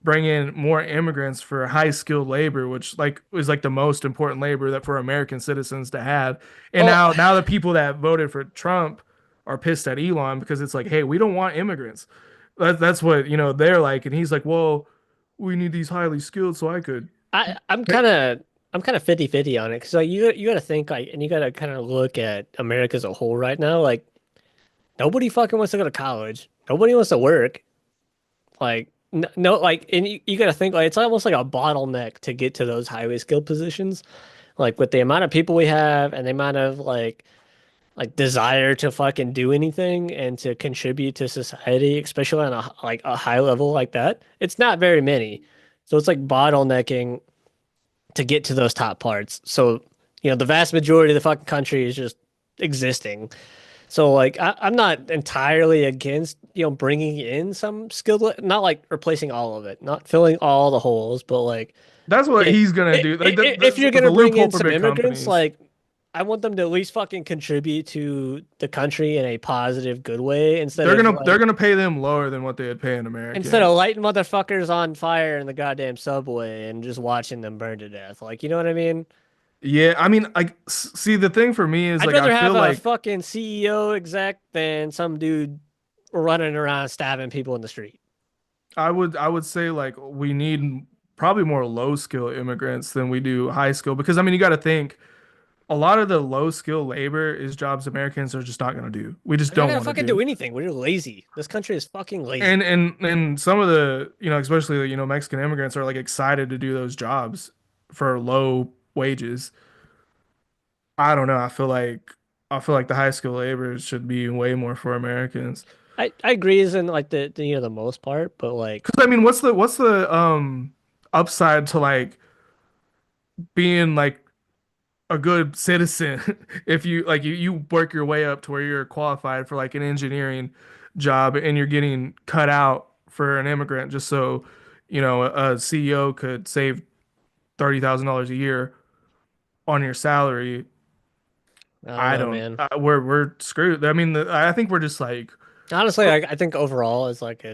bring in more immigrants for high skilled labor, which like is like the most important labor that for American citizens to have. And Well, now the people that voted for Trump are pissed at Elon because it's like, hey, we don't want immigrants. That's what they're like, and he's like, well, we need these highly skilled so I could. I I'm Pay. kind of I'm kind of 50-50 on it because like you got to think like and you got to kind of look at America as a whole right now. Like nobody fucking wants to go to college. Nobody wants to work. Like no like and you got to think like it's almost like a bottleneck to get to those highly skilled positions. Like with the amount of people we have and the amount of like desire to fucking do anything and to contribute to society, especially on a high level like that, it's not very many. So it's like bottlenecking to get to those top parts. So, the vast majority of the fucking country is just existing. So like I'm not entirely against, bringing in some skilled, not like replacing all of it, not filling all the holes, but like That's what it, he's gonna do. Like if you're the gonna bring loophole in for some big immigrants, companies. like I want them to at least fucking contribute to the country in a positive, good way They're gonna pay them lower than what they would pay an instead American. of lighting motherfuckers on fire in the goddamn subway and just watching them burn to death. Like, you know what I mean? Yeah, I mean, see, the thing for me is I'd like I rather have feel a like fucking CEO exec than some dude running around stabbing people in the street. I would say like we need probably more low skill immigrants than we do high skill because I mean you got to think a lot of the low skill labor is jobs Americans are just not going to do. We just They're not don't gonna want to fucking do. do anything. We're lazy. This country is fucking And lazy. some of the especially the Mexican immigrants are like excited to do those jobs for low wages. I don't know. I feel like the high skill labor should be way more for Americans. I agree is in like the most part, but like Because I mean, what's the upside to like being like a good citizen if you like you work your way up to where you're qualified for like an engineering job and you're getting cut out for an immigrant just so a CEO could save $30,000 a year on your salary. I don't I know, don't man. we're screwed. I mean I think we're just like Honestly, I think overall is like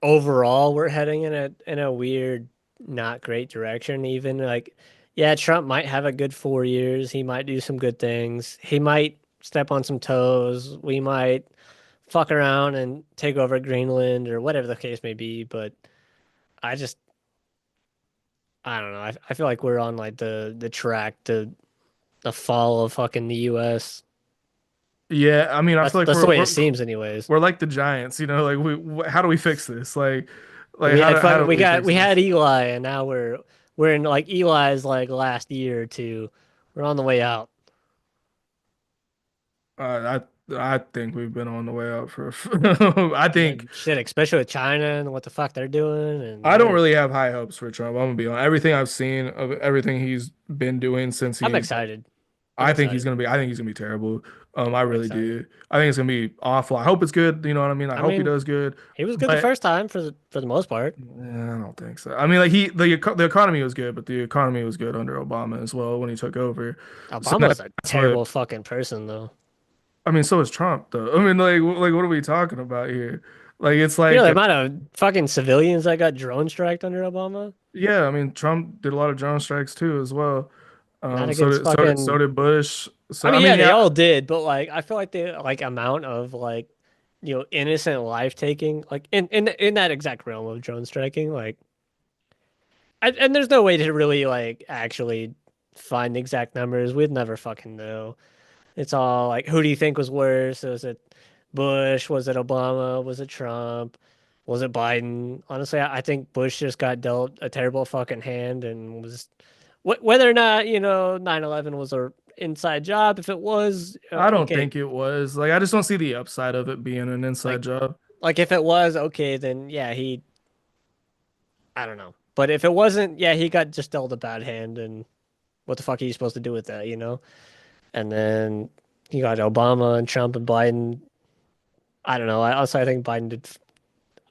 overall we're heading in a weird, not great direction. Even like, yeah, Trump might have a good 4 years. He might do some good things. He might step on some toes. We might fuck around and take over Greenland or whatever the case may be. But I just, I don't know. I feel like we're on like the track to the fall of fucking the U.S. Yeah, I mean, I feel like That's the way it seems, anyways. we're like the Giants, you know, like how do we fix this? Like how do we fix We had this? Eli, and now we're in like Eli's like last year or two. We're on the way out. I think we've been on the way out for. I think And shit, especially with China and what the fuck they're doing, and I don't they're. really have high hopes for Trump. I'm gonna be honest. Everything I've seen of everything he's been doing since I'm he, excited. I'm I think he's excited. gonna be. I think he's gonna be terrible. I I'm really excited. do. I think it's gonna be awful. I hope it's good. You know what I mean? I I hope he mean, does good. he was good the But first time for the most part. I don't think so. I mean, like the economy was good, but the economy was good under Obama as well when he took over. So Obama's a that's what terrible fucking person, though. I mean. So is Trump, though. I mean, like what are we talking about here? Like it's You know like the amount of fucking civilians that got drone striked under Obama? yeah. I mean, Trump did a lot of drone strikes too as well. Not against So fucking. did Bush. So I I mean, mean, yeah, they yeah, all did, but like I feel like the like amount of like innocent life taking like in that exact realm of drone striking like and there's no way to really like actually find exact numbers. We'd never fucking know. It's all like, who do you think was worse? Was it Bush? Was it Obama? Was it Trump? Was it Biden? Honestly, I think Bush just got dealt a terrible fucking hand and was whether or not 9/11 was a inside job. If it was, I don't okay, think it was. Like I just don't see the upside of it being an inside like job. if it was okay, then yeah, he I don't know. But if it wasn't, yeah, he got just dealt a bad hand, and what the fuck are you supposed to do with that, you know? And then you got Obama and Trump and Biden. I don't know. I think Biden did.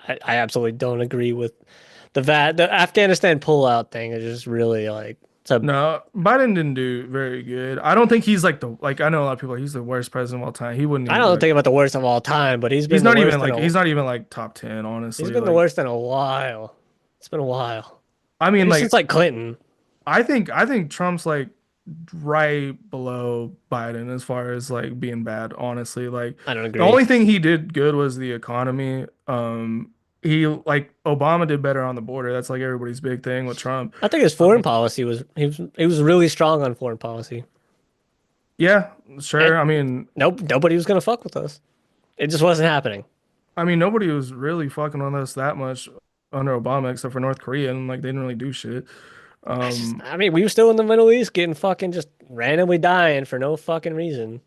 I absolutely don't agree with the Afghanistan pullout thing. Is just really like it's a. No, Biden didn't do very good. I don't think he's like the like I know a lot of people. He's the worst president of all time. He wouldn't I even be don't like. think about the worst of all time, but He's not even like top 10, he's honestly. been the Like worst in a while. It's been a while, I mean, maybe like since like Clinton. I think Trump's like right below Biden as far as like being bad, honestly. Like I don't the agree. only thing he did good was the economy. He like Obama did better on the border. That's like everybody's big thing with Trump. I think his foreign Um, policy was he was really strong on foreign policy, yeah, and sure. nope, nobody was gonna fuck with us. It just wasn't happening. I mean nobody was really fucking on us that much under Obama except for North Korea and like they didn't really do shit. Um I mean, we were still in the Middle East getting fucking just randomly dying for no fucking reason.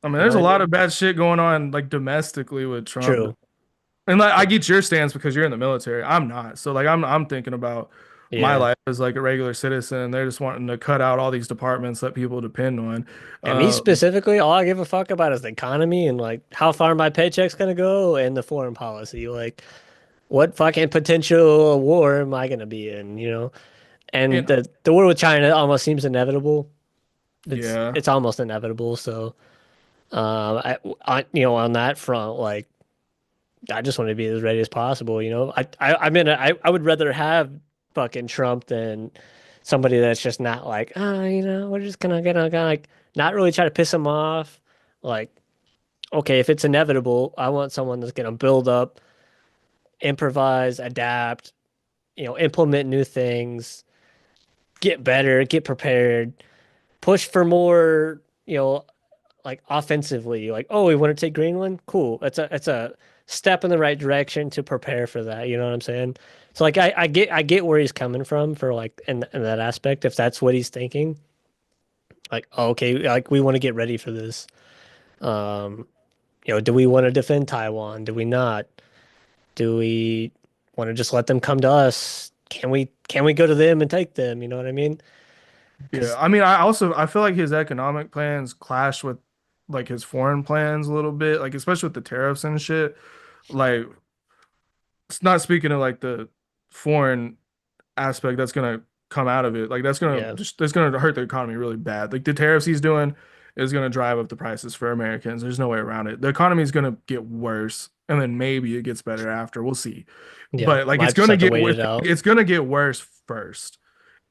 I mean You know there's what a I lot mean? of bad shit going on like domestically with Trump. True. And like I But get your stance because you're in the military. I'm not. So like I'm thinking about my yeah. life as like a regular citizen. They're just wanting to cut out all these departments that people depend on. And me Um, specifically, all I give a fuck about is the economy and like how far my paycheck's gonna go and the foreign policy. Like, what fucking potential war am I gonna be in, you know? And and the war with China almost seems inevitable. yeah, It's almost inevitable. So, on that front, like, I just want to be as ready as possible. I mean, I would rather have fucking Trump than somebody that's just not like, we're just gonna like not really try to piss him off. Like, okay, if it's inevitable, I want someone that's gonna build up, improvise, adapt, implement new things, get better, get prepared, push for more, like offensively, like, oh, we want to take Greenland. Cool. It's a step in the right direction to prepare for that. You know what I'm saying? So like I get where he's coming from for like in that aspect, if that's what he's thinking. Like, oh, okay, like we want to get ready for this. Um, do we want to defend Taiwan? Do we not? Do we want to just let them come to us? Can we go to them and take them? You know what I mean? yeah. Because I mean, I feel like his economic plans clash with like his foreign plans a little bit, like especially with the tariffs and shit. Like, it's not speaking of like the foreign aspect that's gonna come out of it. Like yeah, that's gonna hurt the economy really bad. Like the tariffs he's doing. is going to drive up the prices for Americans. There's no way around it. The economy is going to get worse, and then maybe it gets better after. We'll see. Yeah, But like might just have to wait it out. it's going to get worse first,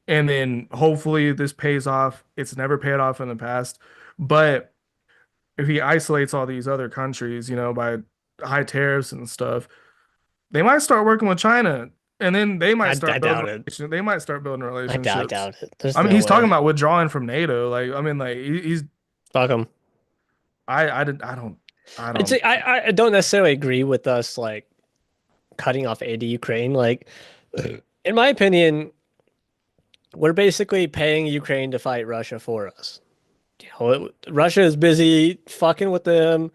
and then hopefully this pays off. It's never paid off in the past, but if he isolates all these other countries, by high tariffs and stuff, they might start working with China, and then they might I start building doubt it. relations. They might start building I relationships. doubt it. There's I mean, no he's talking way. about withdrawing from NATO. Like, I mean, like he's Fuck them. I did I don't I don't necessarily agree with us like cutting off aid to Ukraine. Like, in my opinion, we're basically paying Ukraine to fight Russia for us. Russia is busy fucking with them,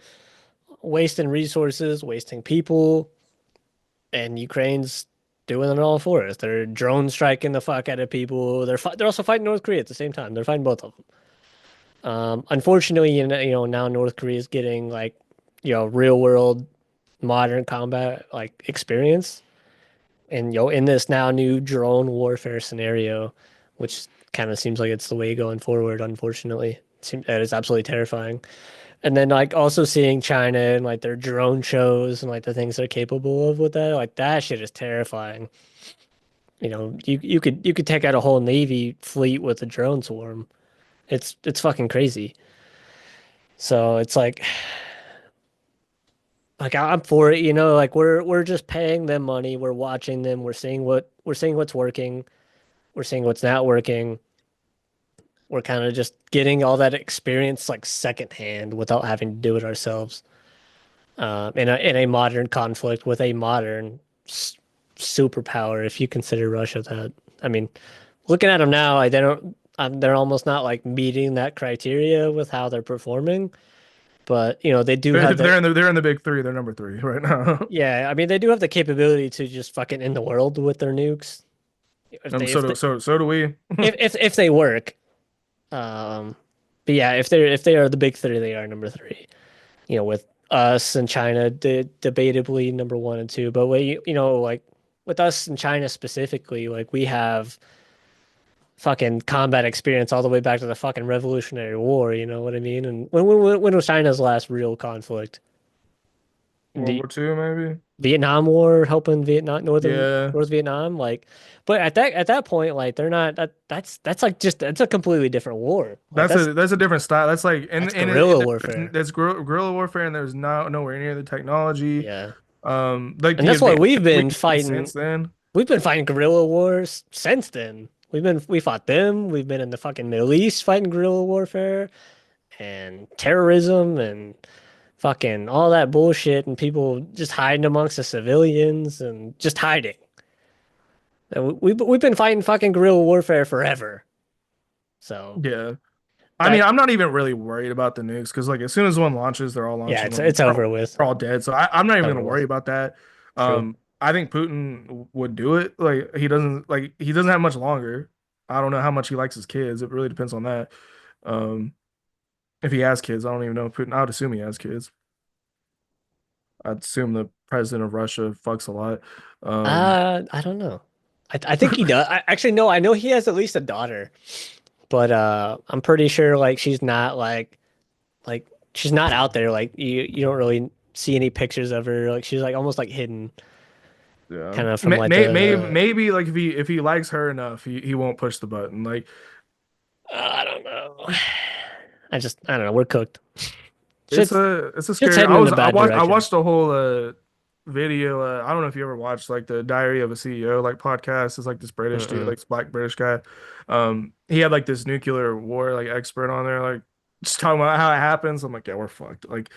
wasting resources, wasting people, and Ukraine's doing it all for us. They're drone striking the fuck out of people. They're also fighting North Korea at the same time. They're fighting both of them. Unfortunately, now North Korea is getting like real world modern combat like experience, and in this now new drone warfare scenario, which kind of seems like it's the way going forward. Unfortunately, that is absolutely terrifying. And then like also seeing China and like their drone shows and like the things they're capable of with that, like that shit is terrifying. You could take out a whole navy fleet with a drone swarm. It's fucking crazy. So it's like I'm for it, like we're just paying them money, we're watching them, we're seeing what's working, we're seeing what's not working. We're kind of just getting all that experience like secondhand without having to do it ourselves. In a modern conflict with a modern superpower, if you consider Russia that. I mean, looking at them now, they don't. They're almost not like meeting that criteria with how they're performing. But they do have the they're in the big three. They're number three right now. yeah. I mean, they do have the capability to just fucking end the world with their nukes if they So do we. if they work. Um, but yeah, if they are the big three, they are number three. With us and China, debatably number one and two. But like with us and China specifically, like we have fucking combat experience all the way back to the fucking Revolutionary War. You know what I mean? And when was China's last real conflict? World The War II, maybe. Vietnam War, helping Vietnam, Yeah, North Vietnam, like. But at that point, like they're not that's like just that's a completely different war. Like that's a different style. That's like that's guerrilla warfare. that's guerrilla warfare, and there's nowhere near the technology. Yeah. Like And the that's why advances we've seen since then. we've been fighting guerrilla wars since then. We fought them. We've been in the fucking Middle East fighting guerrilla warfare and terrorism and fucking all that bullshit and people just hiding amongst the civilians and just hiding. And we've been fighting fucking guerrilla warfare forever. So Yeah. I mean, that I'm not even really worried about the nukes because, like, as soon as one launches, they're all yeah, launching them. it's over with. They're all dead. So I'm not even Over gonna worry with. about that. True. I think Putin would do it. He doesn't have much longer. I don't know how much he likes his kids. It really depends on that. Um, if he has kids, I don't even know Putin. I would assume he has kids. I'd assume the president of Russia fucks a lot. Um, I don't know. I think he does. Actually no, I know he has at least a daughter. But I'm pretty sure like she's not like she's not out there. Like you don't really see any pictures of her. Like she's like almost like hidden, yeah, kind of from like the maybe like if he likes her enough, he won't push the button. Like I don't know. I don't know. We're cooked. Shit's it's a shit's scary. heading in a bad I direction. watched the whole video. I don't know if you ever watched like the Diary of a CEO like podcast. It's like this British dude, Mm-mm. like this black British guy. He had like this nuclear war like expert on there, like just talking about how it happens. I'm like, yeah, we're fucked. Like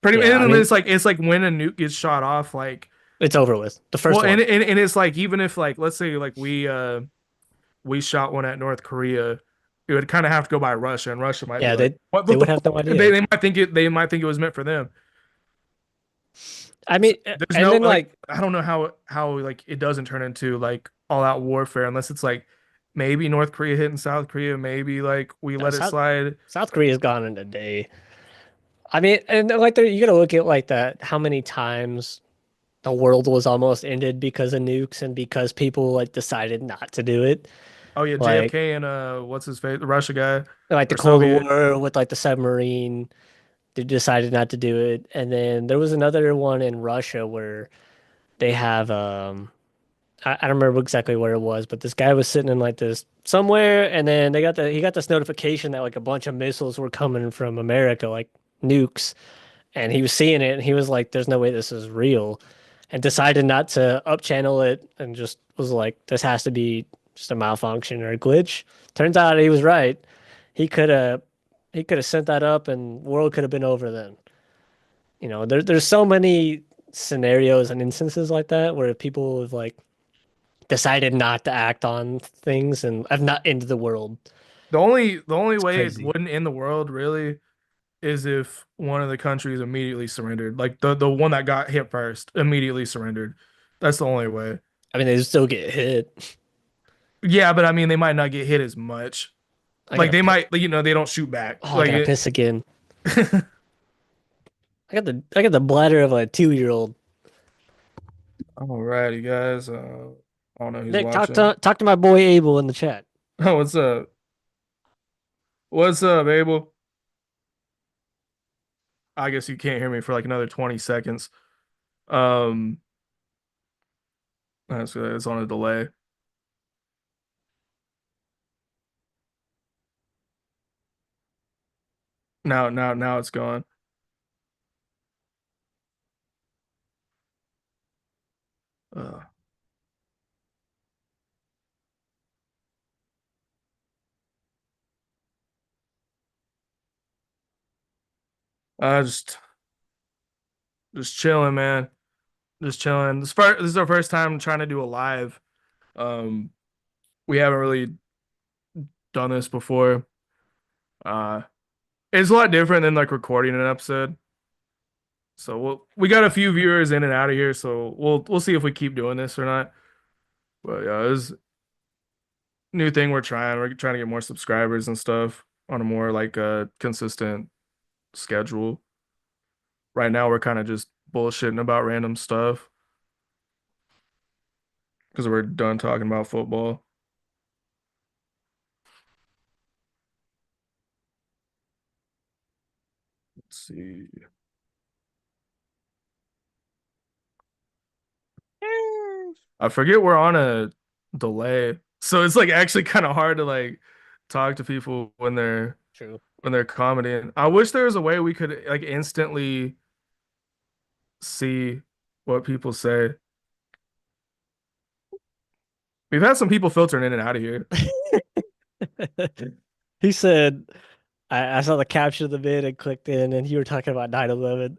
pretty. Yeah, I And mean it's like when a nuke gets shot off, like it's over with. The well, first one. and it's like even if like let's say like we shot one at North Korea, it would kind of have to go by Russia, and Russia might be Yeah, like, they what the would have no fuck? idea. They might think it was meant for them. I So mean, there's and no then like like I don't know how like it doesn't turn into like all out warfare unless it's like maybe North Korea hitting South Korea, maybe like we let it South slide. South Korea's gone in a day. I mean, and then, like you gotta look at like that how many times the world was almost ended because of nukes and because people like decided not to do it. Oh yeah, Like JFK and what's his face, the Russia guy like the or Cold Soviet. War with like the submarine. They decided not to do it. And then there was another one in Russia where they have I don't remember exactly where it was, but this guy was sitting in like this somewhere, and then he got this notification that like a bunch of missiles were coming from America, like nukes, and he was seeing it, and he was like, "There's no way this is real," and decided not to up channel it, and just was like, "This has to be just a malfunction or a glitch." Turns out he was right. He could have he could have sent that up, and world could have been over then. There's so many scenarios and instances like that where people have like decided not to act on things and have not ended the world. The only It's way it crazy. wouldn't end the world really is if one of the countries immediately surrendered. Like the one that got hit first immediately surrendered. That's the only way. I mean, they still get hit. Yeah, but I mean they might not get hit as much. I Like gotta they piss. might, they don't shoot back. Oh, I Like gotta it. piss again. I got the bladder of a 2-year-old. Alrighty, guys. I don't know who's Nick, watching. talk to my boy Abel in the chat. Oh, what's up? What's up, Abel? I guess you can't hear me for like another 20 seconds. Um, that's good. It's on a delay. Now it's gone. Uh, I just chilling, man. Just chilling. This is our first time trying to do a live. Um, we haven't really done this before. Uh, it's a lot different than like recording an episode. So we got a few viewers in and out of here, so we'll see if we keep doing this or not. But yeah, this new thing we're trying. We're trying to get more subscribers and stuff on a more like consistent schedule. Right now we're kind of just bullshitting about random stuff because we're done talking about football. Let's see. I forget we're on a delay. So it's like actually kind of hard to like talk to people True. when they're commenting. I wish there was a way we could like instantly see what people say. We've had some people filtering in and out of here. He said, I saw the caption of the vid and clicked in, and you were talking about 9/11.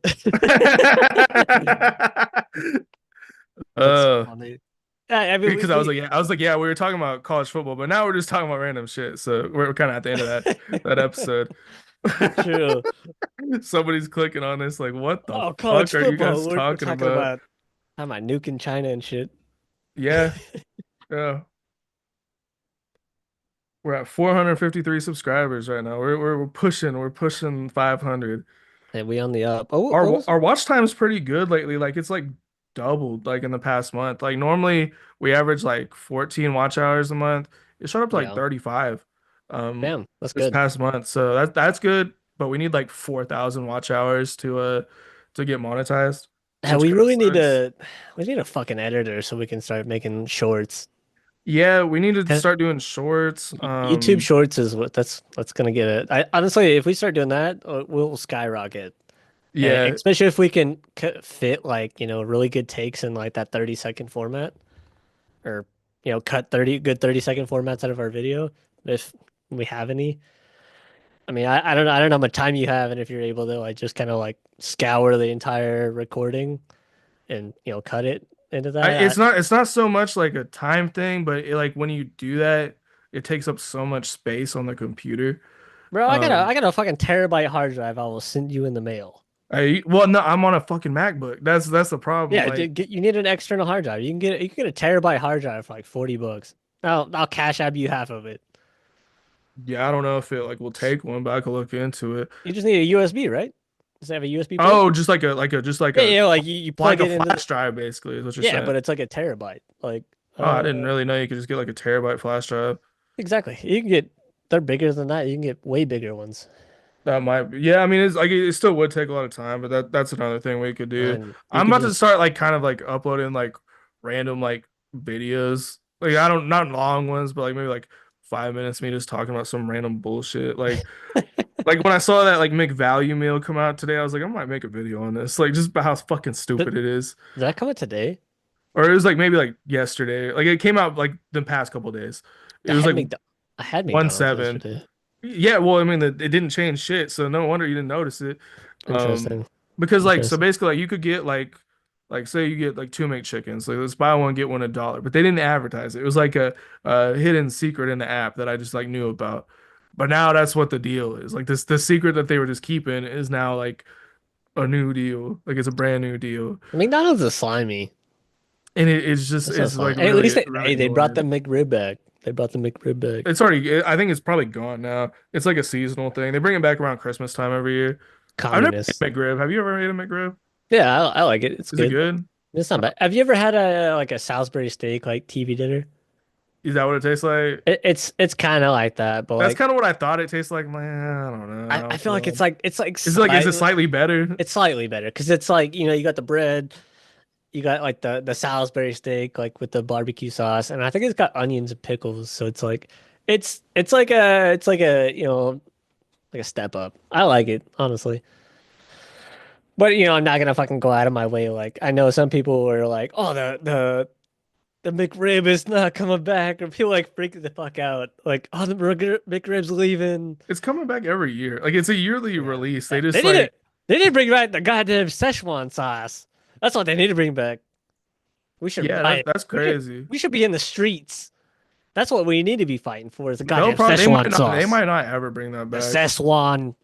That's uh funny. I mean, because I was like, yeah, we were talking about college football, but now we're just talking about random shit. So we're kind of at the end of that episode. true. Somebody's clicking on this, like, what the Oh, college fuck are you football. guys We're talking talking about? about how about nuking China and shit. Yeah, yeah. We're at 453 subscribers right now. We're pushing 500. And we on the up. Oh, Our what was? our watch time's pretty good lately. Like it's like doubled like in the past month. Like normally we average like 14 watch hours a month. It shot up to like Yeah. 35 um Damn, that's this good. past month. So that's good, but we need like 4,000 watch hours to get monetized, Yeah, which kind of sucks. we need a fucking editor so we can start making shorts. Yeah, we need to 'Cause start doing shorts. YouTube Shorts is what that's gonna get it. I honestly, if we start doing that, we'll skyrocket. And Yeah, especially if we can fit like, really good takes in like that 30-second format or cut 30-second formats out of our video if we have any. I mean, I don't know how much time you have and if you're able to like just kind of like scour the entire recording and cut it into that. it's not so much like a time thing, but like when you do that, it takes up so much space on the computer. Bro, Um, I got a fucking terabyte hard drive I will send you in the mail. no, I'm on a fucking MacBook. That's the problem. Yeah, Like, you need an external hard drive. You can get a terabyte hard drive for like $40. I'll cash app you half of it. yeah, I don't know if it like will take one, but I could look into it. You just need a USB, right? Does it have a USB port? Oh, just Yeah, like you like plug a it into flash drive, basically, is what you're yeah, saying. but it's like a terabyte. Like Oh, I didn't really know you could just get like a terabyte flash drive. Exactly. You can get they're bigger than that. You can get way bigger ones. That might be. Yeah, I mean, it's like it still would take a lot of time, but that's another thing we could do. And you I'm could about to just start like kind of like uploading like random like videos. Like I don't not long ones, but like maybe like 5 minutes me just talking about some random bullshit. Like when I saw that like McValue meal come out today, I was like, I might make a video on this. Like just about how fucking did, stupid it is. did that come out today? Or it was like maybe like yesterday. Like it came out like the past couple days. It I was had like I had one McDonald's seven. yesterday. Yeah, well, I mean, it didn't change shit, so no wonder you didn't notice it. Um, Interesting. because like, so Interesting. basically, like, you could get like, say you get like two McChickens, like let's buy one get one $1, but they didn't advertise it. It was like a hidden secret in the app that I just like knew about. But now that's what the deal is. Like the secret that they were just keeping is now like a new deal. Like it's a brand new deal, McDonald's is slimy. and it's just It's so it's slimy. like At least really really they brought the annoying. McRib back. They brought the McRib back. It's already. I think it's probably gone now. It's like a seasonal thing. They bring it back around Christmas time every year. I've never Communist. made McRib. Have you ever made a McRib? Yeah, I like it. It's Is it good. good? It's not Uh, bad. Have you ever had a like a Salisbury steak like TV dinner? Is that what it tastes like? It's kind of like that, but That's like kind of what I thought it tastes like. Man, I don't I know. feel like it's like Is it slightly better? it's slightly better because it's like you got the bread, you got like the Salisbury steak like with the barbecue sauce, and I think it's got onions and pickles, so it's like it's like a like a step up. I like it honestly, but I'm not gonna fucking go out of my way. Like I know some people were like, oh the McRib is not coming back, or people like freaking the fuck out, like oh the McRib's leaving. It's coming back every year. Like it's a yearly Yeah. release. They They just need to like they need to bring back the goddamn Szechuan sauce. That's what they need to bring back. We should yeah, riot. that's crazy. We should be in the streets. That's what we need to be fighting for is the They'll goddamn probably Szechuan they sauce. might not ever bring that The back Szechuan.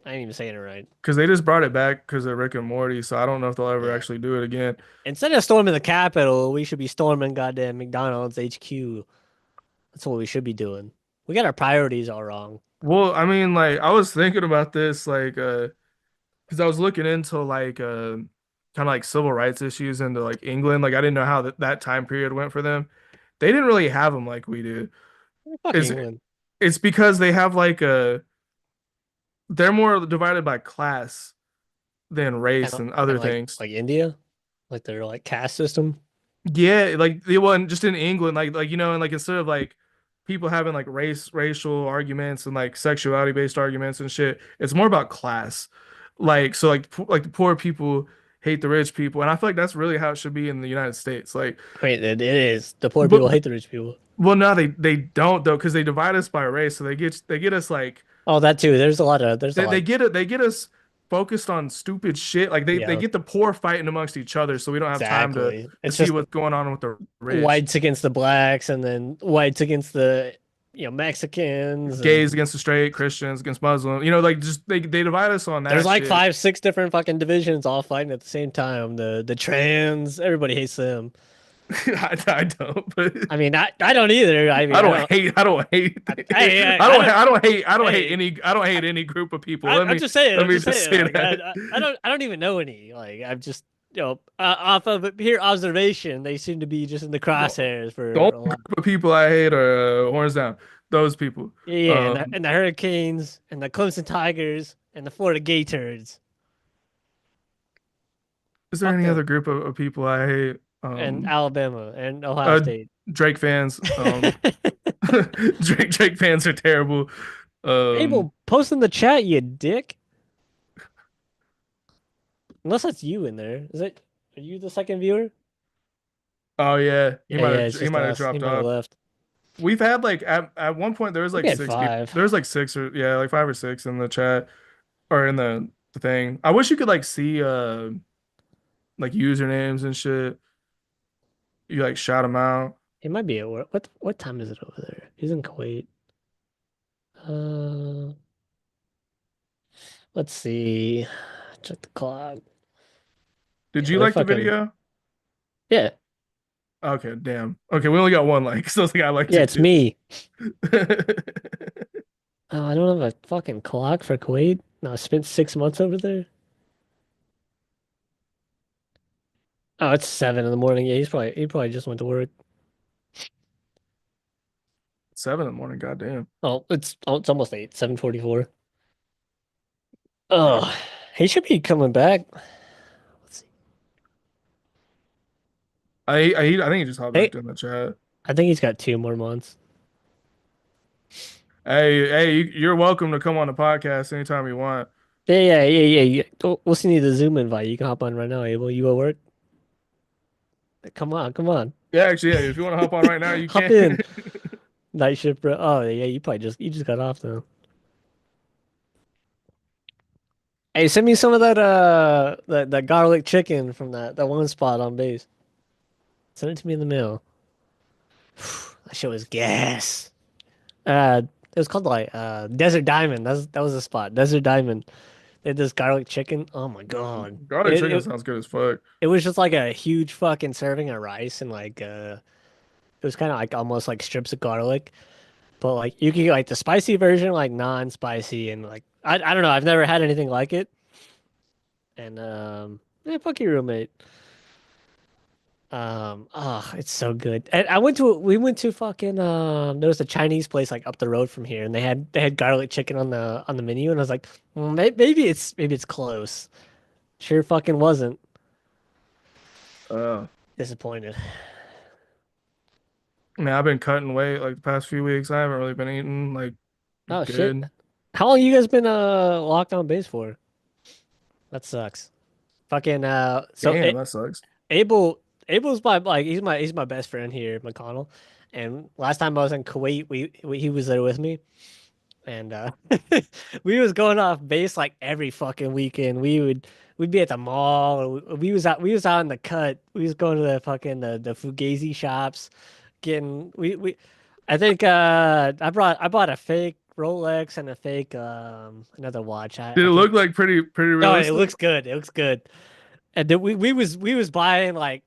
I ain't even saying it right. because they just brought it back because of Rick and Morty. So I don't know if they'll ever Yeah. actually do it again. Instead of storming the Capitol, we should be storming goddamn McDonald's HQ. That's what we should be doing. We got our priorities all wrong. Well, I mean, like I was thinking about this, like because I was looking into like kind of like civil rights issues into like England. Like I didn't know how that time period went for them. They didn't really have them like we do. Fuck It's England. it's because they have like a they're more divided by class than race and Kind other of things. like India, like their like caste system. Yeah, like they wasn't just in England, like and like instead of like people having like racial arguments and like sexuality based arguments and shit, it's more about class. Like so like the poor people hate the rich people, and I feel like that's really how it should be in the United States. Like, I mean, it is. The poor but people hate the rich people. well, no, they don't though, because they divide us by race. So they get us like Oh, that too. There's a lot. they get us focused on stupid shit. Like they Yeah, get the poor fighting amongst each other, so we don't have time exactly. to It's see just what's going on with the rich. whites against the blacks, and then whites against the Mexicans, Gays and against the straight, Christians against Muslims. Like just they divide us on there's that like shit. five, six different fucking divisions all fighting at the same time. The trans, everybody hates them. I don't, but I mean, I don't either. I mean, I don't hate hey, I don't hate any group of people. I'm just saying. Let I'm me just just saying. say Like that. I don't even know any. Like I'm just off of pure observation, they seem to be just in the The, crosshairs the for only a lot. group of people I hate are horns down. Those people. Yeah, Um, and the Hurricanes and the Clemson Tigers and the Florida Gators. is there Fuck any them. other group of people I hate? And Alabama and Ohio Uh, State. Drake fans. Drake fans are terrible. Um, Abel, post in the chat, you dick. Unless that's you in there. Is it? Are you the second viewer? oh yeah, Yeah, it's he just might have us. He dropped might have off. left. We've had like at one point there was We like had six people. five. There was like six or yeah, like five or six in the chat or in the thing. I wish you could like see like usernames and shit. You like shout them out. He might be at work. What time is it over there? He's in Kuwait. Uh, let's see. Check the clock. Did Yeah, you we're like the fucking. video? Yeah, Okay, damn. Okay, we only got one like, so I was like I liked yeah, it it's too. me. Oh, I don't have a fucking clock for Kuwait. No, I spent 6 months over there. Oh, it's 7 in the morning. Yeah, he probably just went to work. 7 in the morning. Goddamn. It's almost 8, 7:44. Oh, he should be coming back. Let's see. I think he just hopped back Hey, in the chat. I think he's got 2 more months. Hey, you're welcome to come on the podcast anytime you want. Yeah. We'll send you the Zoom invite. You can hop on right now, Abel. You at work? Come on, come on. Yeah, actually, yeah, if you want to hop on right now, you Hop can. in. Night shift, bro. Oh yeah, you just got off though. Hey, send me some of that garlic chicken from that one spot on base. Send it to me in the mail. That shit was gas. It was called like Desert Diamond. That was the spot. Desert Diamond. They had this garlic chicken. Oh my God. Garlic It chicken it, sounds good as fuck. it was just like a huge fucking serving of rice and like it was kind of like almost like strips of garlic. But like you could get like the spicy version, like non-spicy, and like I don't know. I've never had anything like it. And yeah, fuck your roommate. Oh, it's so good. And we went to fucking there was a Chinese place like up the road from here, and they had garlic chicken on the menu, and I was like, maybe it's close. Sure fucking wasn't. Uh, Disappointed. Man, I've been cutting weight like the past few weeks. I haven't really been eating like Oh shit. good. How long you guys been locked on base for? That sucks. Fucking Damn, that sucks. Abel Abel's my like he's my best friend here, McConnell. And last time I was in Kuwait, he was there with me. And we was going off base like every fucking weekend. We'd be at the mall, or we was out in the cut. We was going to the fucking the Fugazi shops, getting we I think I bought a fake Rolex and a fake another watch. Did I it can't. look like pretty Oh, it realistic? looks good. It looks good. And then we was buying like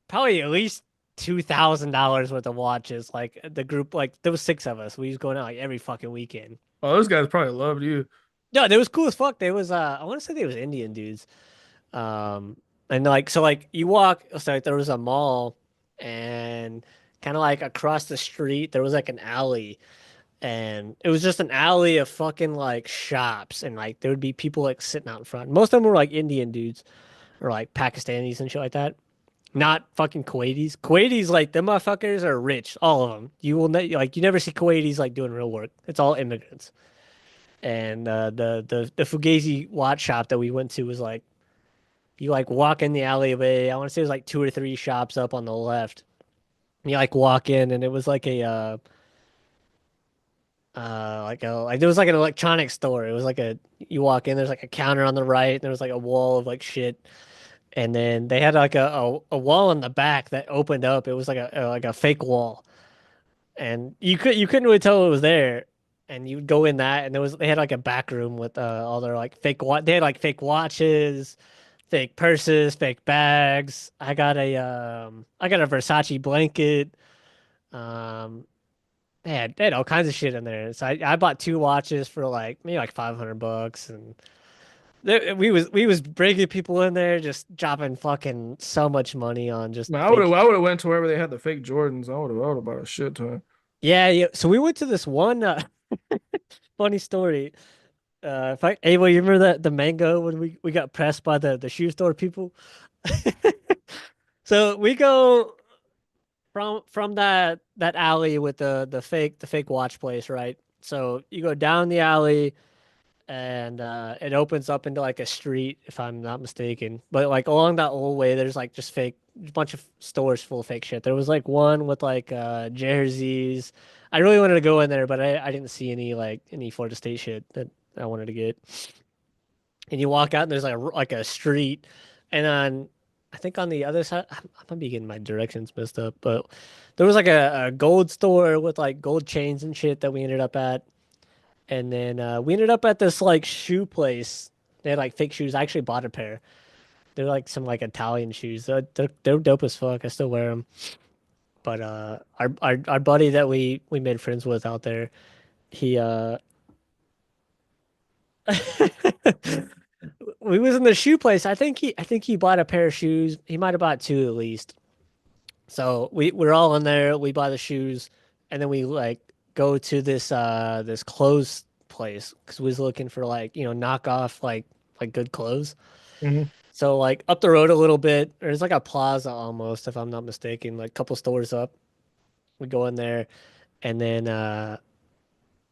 probably at least $2,000 worth of watches. Like the group, like there was 6 of us. We was going out like every fucking weekend. Oh, those guys probably loved you. No, they was cool as fuck. They was I want to say they was Indian dudes. Um and like so like you walk so like there was a mall and kind of like across the street there was like an alley and it was just an alley of fucking like shops and like there would be people like sitting out in front. Most of them were like Indian dudes or like Pakistanis and shit like that. Not fucking Kuwaitis. Kuwaitis like them motherfuckers are rich, all of them. You never see Kuwaitis like doing real work. It's all immigrants. And the Fugazi watch shop that we went to was like you like walk in the alleyway. I want to say it was like 2 or 3 shops up on the left. And you like walk in, and it was like like there was like an electronics store. It was like a you walk in, there's like a counter on the right, and there was like a wall of like shit. And then they had like a wall in the back that opened up. It was like a fake wall, and you couldn't really tell it was there. And you'd go in that, and they had like a back room with all their like they had like fake watches, fake purses, fake bags. I got a Versace blanket. Um, they had all kinds of shit in there. So I bought 2 watches for like maybe like $500, and we was bringing people in there just dropping fucking so much money on just Man, fake. I would have went to wherever they had the fake Jordans. I would have bought a shit ton. Yeah, yeah. So we went to this one funny story. If I Abel, you remember the mango when we got pressed by the shoe store people? So we go from that alley with the fake watch place, right? So you go down the alley and it opens up into like a street, if I'm not mistaken. But like along that whole way, there's like just fake, a bunch of stores full of fake shit. There was like one with like jerseys. I really wanted to go in there, but I didn't see any Florida State shit that I wanted to get. And you walk out and there's like a street, and then I think on the other side, I might be getting my directions messed up, but there was like a gold store with like gold chains and shit that we ended up at. And then we ended up at this like shoe place. They had like fake shoes. I actually bought a pair. They're like some like Italian shoes. They're dope as fuck. I still wear them. But our buddy that we made friends with out there, he we was in the shoe place. I think he bought a pair of shoes. He might have bought 2 at least. So we're all in there. We buy the shoes, and then we like go to this clothes place because we was looking for like knockoff like good clothes. Hmm. So like up the road a little bit, there's like a plaza almost, if I'm not mistaken, like a couple stores up. We go in there, and then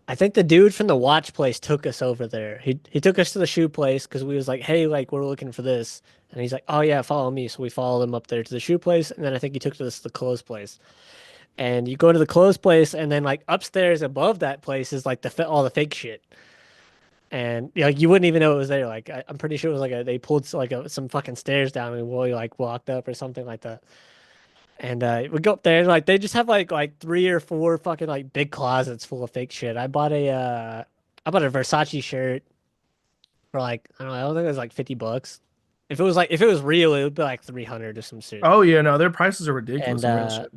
I think the dude from the watch place took us over there. He took us to the shoe place because we was like, hey, like we're looking for this, and he's like, oh yeah, follow me. So we followed him up there to the shoe place, and then I think he took us to the clothes place. And you go to the clothes place, and then like upstairs above that place is like all the fake shit. And like you wouldn't even know it was there. Like I'm pretty sure it was like they pulled like some fucking stairs down and we like walked up or something like that. And we go up there and like they just have like three or four fucking like big closets full of fake shit. I bought a Versace shirt for like I don't think it was like $50. If it was real, it would be like 300 or some shit. Oh yeah, no, their prices are ridiculous And on real shit.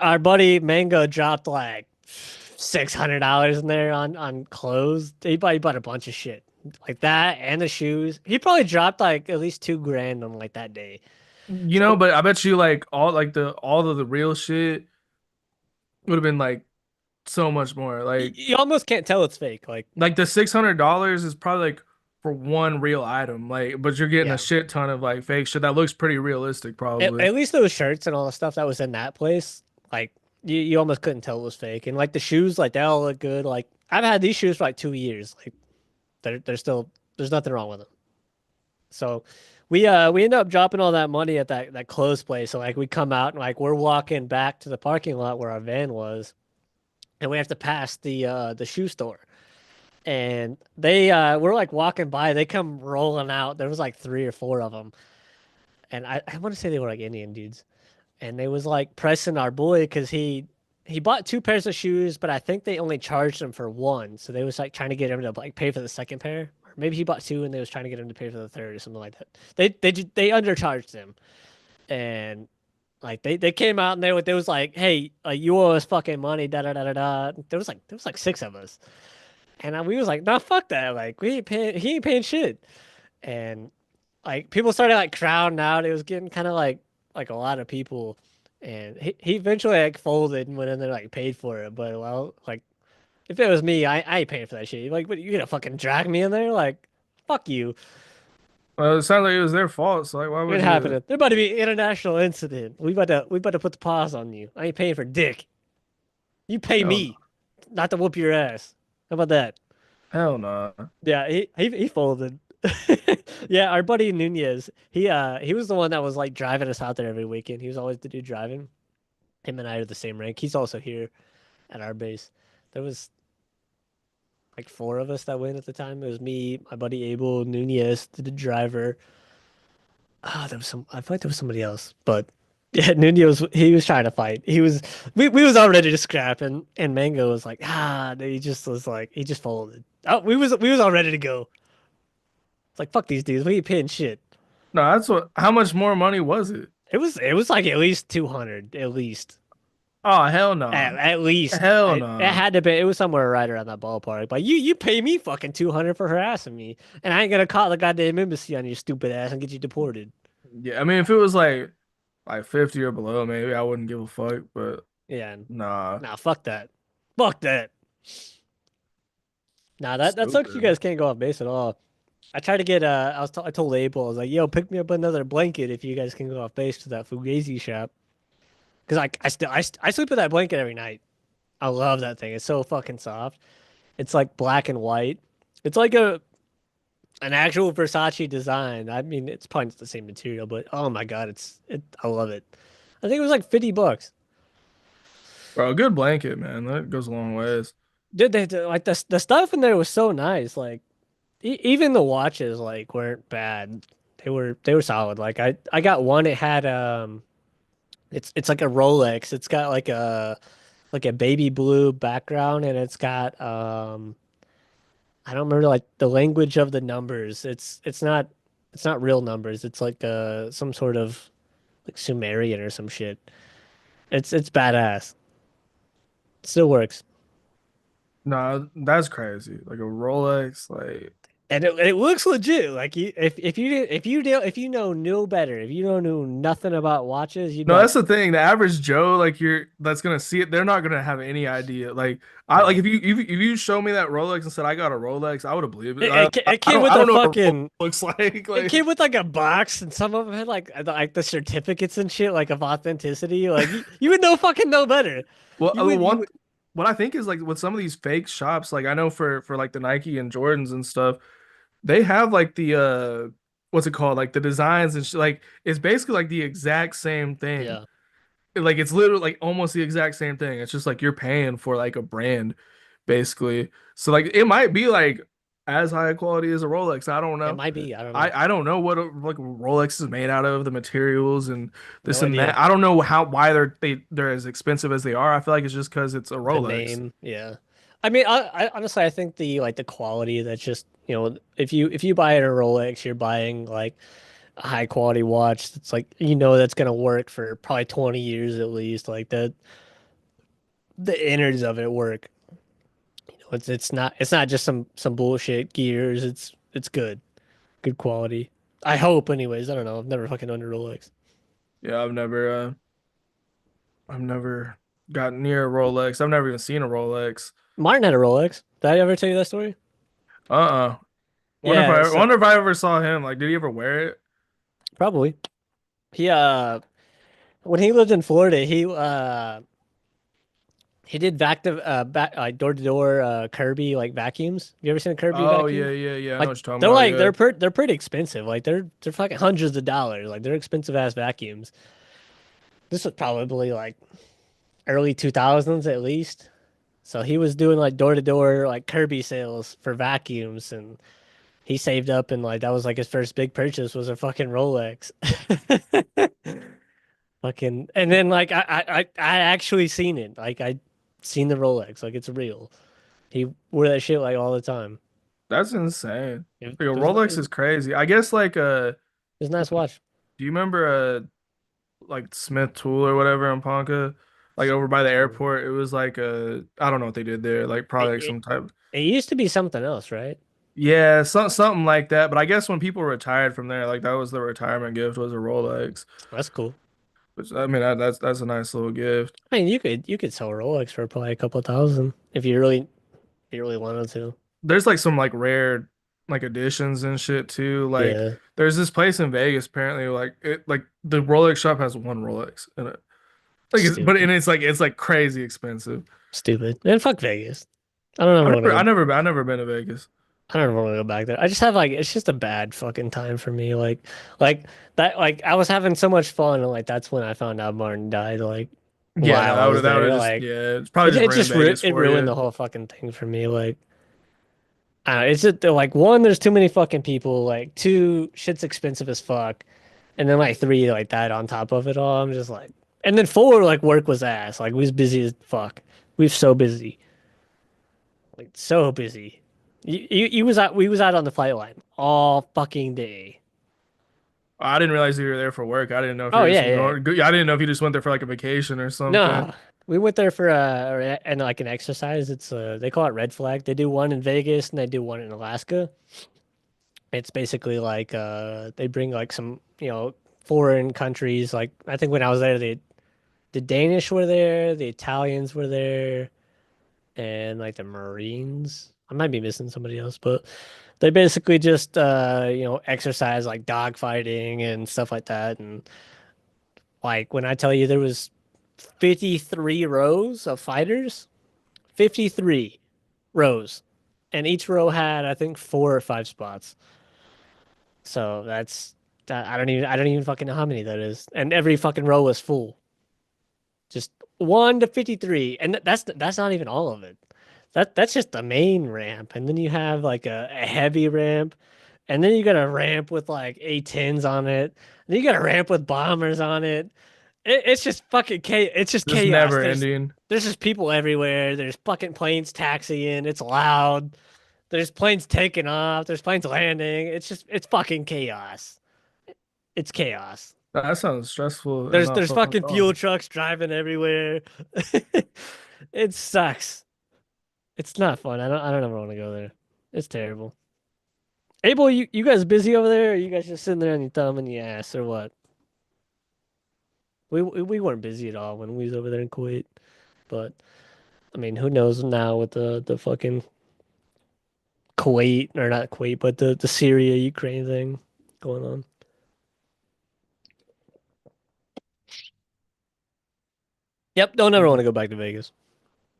our buddy Mango dropped like $600 in there on clothes. He bought a bunch of shit like that and the shoes. He probably dropped like at least 2 grand on like that day. You know, So but I bet you like all of the real shit would have been like so much more. you almost can't tell it's fake. Like the $600 is probably like for one real item. Like, but you're getting a Yeah. shit ton of like fake shit that looks pretty realistic, probably. At least those shirts and all the stuff that was in that place, like you almost couldn't tell it was fake. And like the shoes, like they all look good. Like I've had these shoes for like 2 years. Like they're still there's nothing wrong with them. So we end up dropping all that money at that clothes place. So like we come out and like we're walking back to the parking lot where our van was, and we have to pass the shoe store. And they we're like walking by, they come rolling out. There was like three or four of them. And I want to say they were like Indian dudes. And they was like pressing our boy because he bought two pairs of shoes, but I think they only charged him for one. So they was like trying to get him to like pay for the second pair. Or maybe he bought two and they was trying to get him to pay for the third or something like that. They undercharged him. And like they came out and they was like, "Hey, you owe us fucking money." Da da da da da. There was like six of us, and we was like, "Nah, fuck that. Like we ain't paying. He ain't paying shit." And like people started like crowding out. It was getting kind of like a lot of people, and he eventually like folded and went in there like paid for it. But well, like if it was me, I ain't paying for that shit. Like, what you gonna fucking drag me in there? Like, fuck you. Well, it sounds like it was their fault. So like, why It would you? happened. There about to be an international incident. We about to put the pause on you. I ain't paying for dick. You pay Hell no. me, not to whoop your ass. How about that? Hell no. Yeah, he folded. Yeah, our buddy Nunez, he was the one that was like driving us out there every weekend. He was always the dude driving. Him and I are the same rank. He's also here at our base. There was like four of us that went at the time. It was me, my buddy Abel, Nunez, the driver. Ah, there was some. I feel like there was somebody else, but yeah, Nunez he was trying to fight. We was all ready to scrap, and Mango was like, he just was like, he just folded. Oh, we was all ready to go. It's like fuck these dudes. We ain't paying shit. No, that's what. How much more money was it? It was like at least 200, at least. Oh, hell no. At least Hell it no. had to be. It was somewhere right around that ballpark. But you pay me fucking 200 for harassing me, and I ain't gonna call the goddamn embassy on your stupid ass and get you deported. Yeah, I mean, if it was like 50 or below, maybe I wouldn't give a fuck. But Yeah, nah, nah, fuck that, fuck that. Nah, that sucks. You stupid. guys can't go off base at all. I tried to get I told Abel I was like, yo, pick me up another blanket if you guys can go off base to that Fugazi shop. Cause I sleep with that blanket every night. I love that thing. It's so fucking soft. It's like black and white. It's like a an actual Versace design. I mean, it's probably not the same material, but oh my God, I love it. I think it was like $50. Bro, a good blanket, man. That goes a long ways. Dude, like the stuff in there was so nice. Like even the watches like weren't bad. They were solid. Like I got one. It had it's like a Rolex. It's got like a baby blue background, and it's got I don't remember like the language of the numbers. It's not real numbers. It's like some sort of like Sumerian or some shit. It's badass. Still works. Nah, that's crazy. Like a Rolex, like. And it looks legit. Like you, if you know no better, if you don't know nothing about watches, you'd be No, like, that's the thing. The average Joe, like you're that's gonna see it, they're not gonna have any idea. Like I like yeah. if you show me that Rolex and said I got a Rolex, I would have believed it. It came with I a don't know what a Rolex fucking. looks like. It came with like a box, and some of them had like the certificates and shit, like of authenticity. Like you would know fucking know better. Well, You one would. what I think is like with some of these fake shops, like I know for like the Nike and Jordans and stuff, they have like the what's it called? Like the designs and like it's basically like the exact same thing. Yeah, Like it's literally like almost the exact same thing. It's just like you're paying for like a brand, basically. So like it might be like as high quality as a Rolex. I don't it know. might be. I don't know. I don't know what like Rolex is made out of, the materials and this No and that. idea. I don't know how why they're as expensive as they are. I feel like it's just because it's a The Rolex. name, yeah. I mean, I honestly, I think the quality that's just if you buy a Rolex, you're buying like a high quality watch. That's like that's gonna work for probably 20 years at least. Like the innards of it work. It's not just some bullshit gears. It's good quality. I hope, anyways. I don't know. I've never fucking owned a Rolex. Yeah, I've never gotten near a Rolex. I've never even seen a Rolex. Martin had a Rolex. Did I ever tell you that story? Uh-uh. Yeah, so Wonder if I ever saw him. Like, did he ever wear it? probably. He when he lived in Florida, he did back door to door Kirby like vacuums. You ever seen a Kirby Oh vacuum? yeah, yeah, yeah. I know Like what you're talking about. Yeah. they're pretty expensive. Like they're fucking hundreds of dollars. Like they're expensive ass vacuums. This was probably like early 2000s at least. So he was doing like door to door like Kirby sales for vacuums, and he saved up, and like that was like his first big purchase was a fucking Rolex. Fucking and then like I actually seen it. Like I seen the Rolex. Like it's real. He wore that shit like all the time. That's insane. It, Like a it was Rolex it is crazy. I guess like was a nice watch. do you remember like Smith Tool or whatever in Ponca? Like over by the airport, it was like I don't know what they did there. Like It, probably like it some type. it used to be something else, right? Yeah, something like that. But I guess when people retired from there, like that was the retirement gift was a Rolex. That's cool. Which I mean that's a nice little gift. I mean, you could sell a Rolex for probably a couple of thousand if you really wanted to. There's like some like rare like editions and shit too. Like Yeah, there's this place in Vegas apparently like it like the Rolex shop has one Rolex in it. Like stupid, it's like crazy expensive. stupid. And fuck Vegas. I don't ever want to go. I've never been to Vegas. I don't ever want to go back there. I just have like it's just a bad fucking time for me. Like that. Like I was having so much fun, and like that's when I found out Martin died. Like Yeah, while I was that would there, have just like yeah, it's probably just ruined Vegas it for ruined the you. whole fucking thing for me. Like it's just like one, there's too many fucking people. Like two, shit's expensive as fuck, and then like three, like that on top of it all. I'm just like, and then four, like work was ass. Like we was busy as fuck. We was so busy, like so busy. You was out. We was out on the flight line all fucking day. I didn't realize you were there for work. I didn't know if you Oh were yeah, just yeah. going. I didn't know if you just went there for like a vacation or something. No, we went there for and like an exercise. It's they call it Red Flag. They do one in Vegas and they do one in Alaska. It's basically like they bring like some foreign countries. Like I think when I was there, the Danish were there, the Italians were there, and like the Marines. I might be missing somebody else, but they basically just exercise like dog fighting and stuff like that. And like when I tell you there was 53 rows of fighters, 53 rows, and each row had I think 4 or 5 spots. So that's that. I don't even fucking know how many that is, and every fucking row was full. Just 1 to 53, and that's not even all of it. That's just the main ramp, and then you have like a heavy ramp, and then you got a ramp with like A10s on it, and then you got a ramp with bombers on it. It's just fucking chaos. It's just Just chaos. never ending. There's just people everywhere. There's fucking planes taxiing. It's loud. There's planes taking off. There's planes landing. It's fucking chaos. It's chaos. That sounds stressful and There's not there's fun at fucking fuel all. trucks driving everywhere. It sucks. It's not fun. I don't ever want to go there. It's terrible. Abel, you guys busy over there? Or you guys just sitting there on your thumb and your ass or what? We weren't busy at all when we was over there in Kuwait, but I mean, who knows now with the fucking Kuwait or not Kuwait, but the Syria Ukraine thing going on. Yep, don't ever want to go back to Vegas.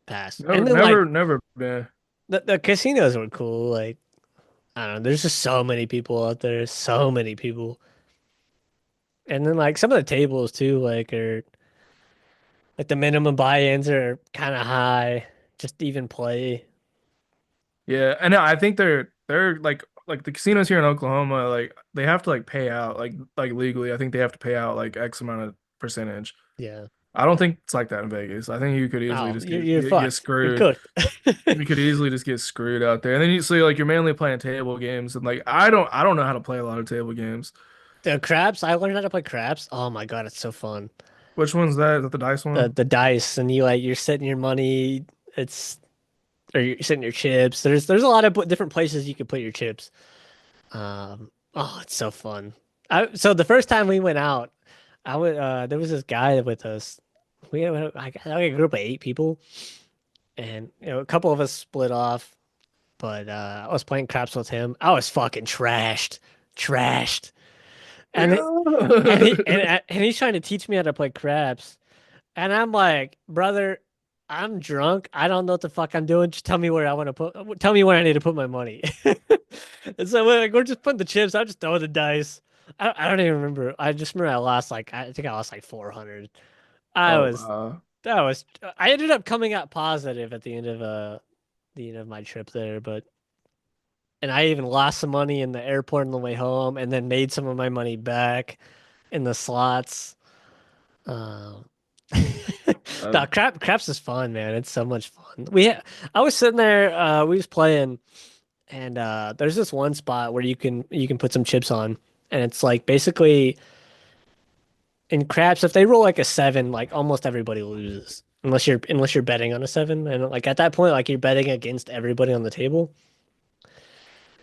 Pass. Never, And then like never been. the casinos were cool. Like I don't know, there's just so many people out there, so many people. And then like some of the tables too, like are like the minimum buy-ins are kind of high, just to even play. Yeah, and I think they're like the casinos here in Oklahoma, like they have to like pay out like legally. I think they have to pay out like X amount of percentage. Yeah. I don't think it's like that in Vegas. I think you could easily Oh, just you're get fucked. You're screwed. cooked. You could easily just get screwed out there. And then you see like you're mainly playing table games and like I don't know how to play a lot of table games. The craps, I learned how to play craps. Oh my God, it's so fun. Which one's that? Is that the dice The one? the dice and you like you're setting your money. It's or you're setting your chips. There's a lot of different places you can put your chips. Oh, it's so fun. So the first time we went out, I would there was this guy with us. We had like a group of 8 people, and a couple of us split off. But I was playing craps with him. I was fucking trashed, and Yeah. and he's trying to teach me how to play craps. And I'm like, brother, I'm drunk. I don't know what the fuck I'm doing. Just tell me where I want to tell me where I need to put my money. And so like, we're just putting the chips. I just throw the dice. I don't even remember. I just remember I lost like, I think I lost like 400. I Oh was, wow. that was, I ended up coming out positive at the end of my trip there, but, and I even lost some money in the airport on the way home and then made some of my money back in the slots. Um, Uh, no, craps is fun, man. It's so much fun. I was sitting there, we was playing, and there's this one spot where you can put some chips on, and it's like basically in craps, if they roll like a seven, like almost everybody loses. Unless you're betting on a seven, and like at that point, like you're betting against everybody on the table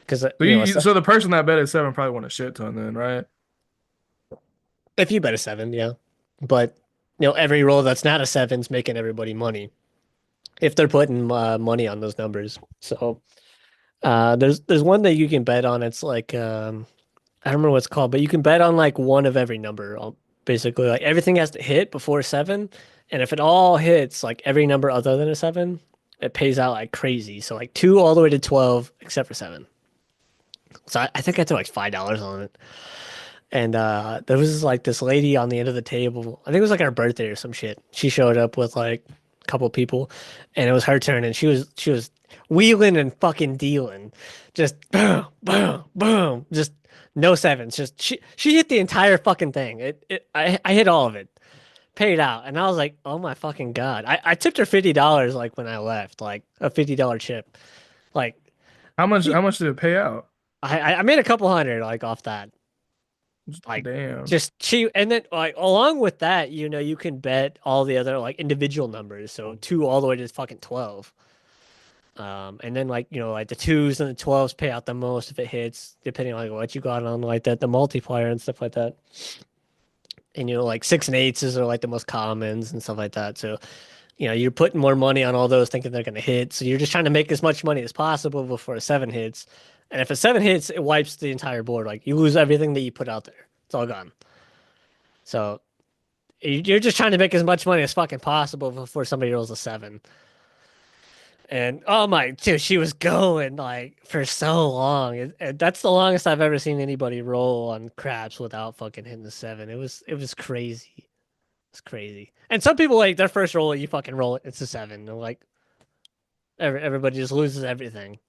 because so so the person that bet at seven probably won a shit ton then, right? if you bet a seven, yeah, but every roll that's not a seven's making everybody money if they're putting money on those numbers. So there's one that you can bet on. It's like I don't remember what it's called, but you can bet on like one of every number. Basically, like everything has to hit before seven, and if it all hits, like every number other than a seven, it pays out like crazy. So like two all the way to 12, except for seven. So I think I took like $5 on it. And there was like this lady on the end of the table. I think it was like her birthday or some shit. She showed up with like a couple people, and it was her turn, and she was wheeling and fucking dealing, just boom, boom, boom, just no sevens. Just she hit the entire fucking thing. I hit all of it, paid out, and I was like, oh my fucking God. I tipped her $50 like when I left, like a $50 chip. Like How much did it pay out? I made a couple hundred like off that. Like Damn. just cheap, and then like along with that, you can bet all the other like individual numbers, so two all the way to fucking 12. And then like like the twos and the 12s pay out the most if it hits, depending on like what you got on like that the multiplier and stuff like that. And like six and eights are like the most commons and stuff like that. So you're putting more money on all those thinking they're gonna hit. So you're just trying to make as much money as possible before a seven hits. And if a seven hits, it wipes the entire board. Like you lose everything that you put out there. It's all gone. So you're just trying to make as much money as fucking possible before somebody rolls a seven. And oh my, dude, she was going like for so long. That's the longest I've ever seen anybody roll on craps without fucking hitting the seven. It was crazy. It's crazy. And some people like their first roll, you fucking roll it, it's a seven. And like everybody just loses everything.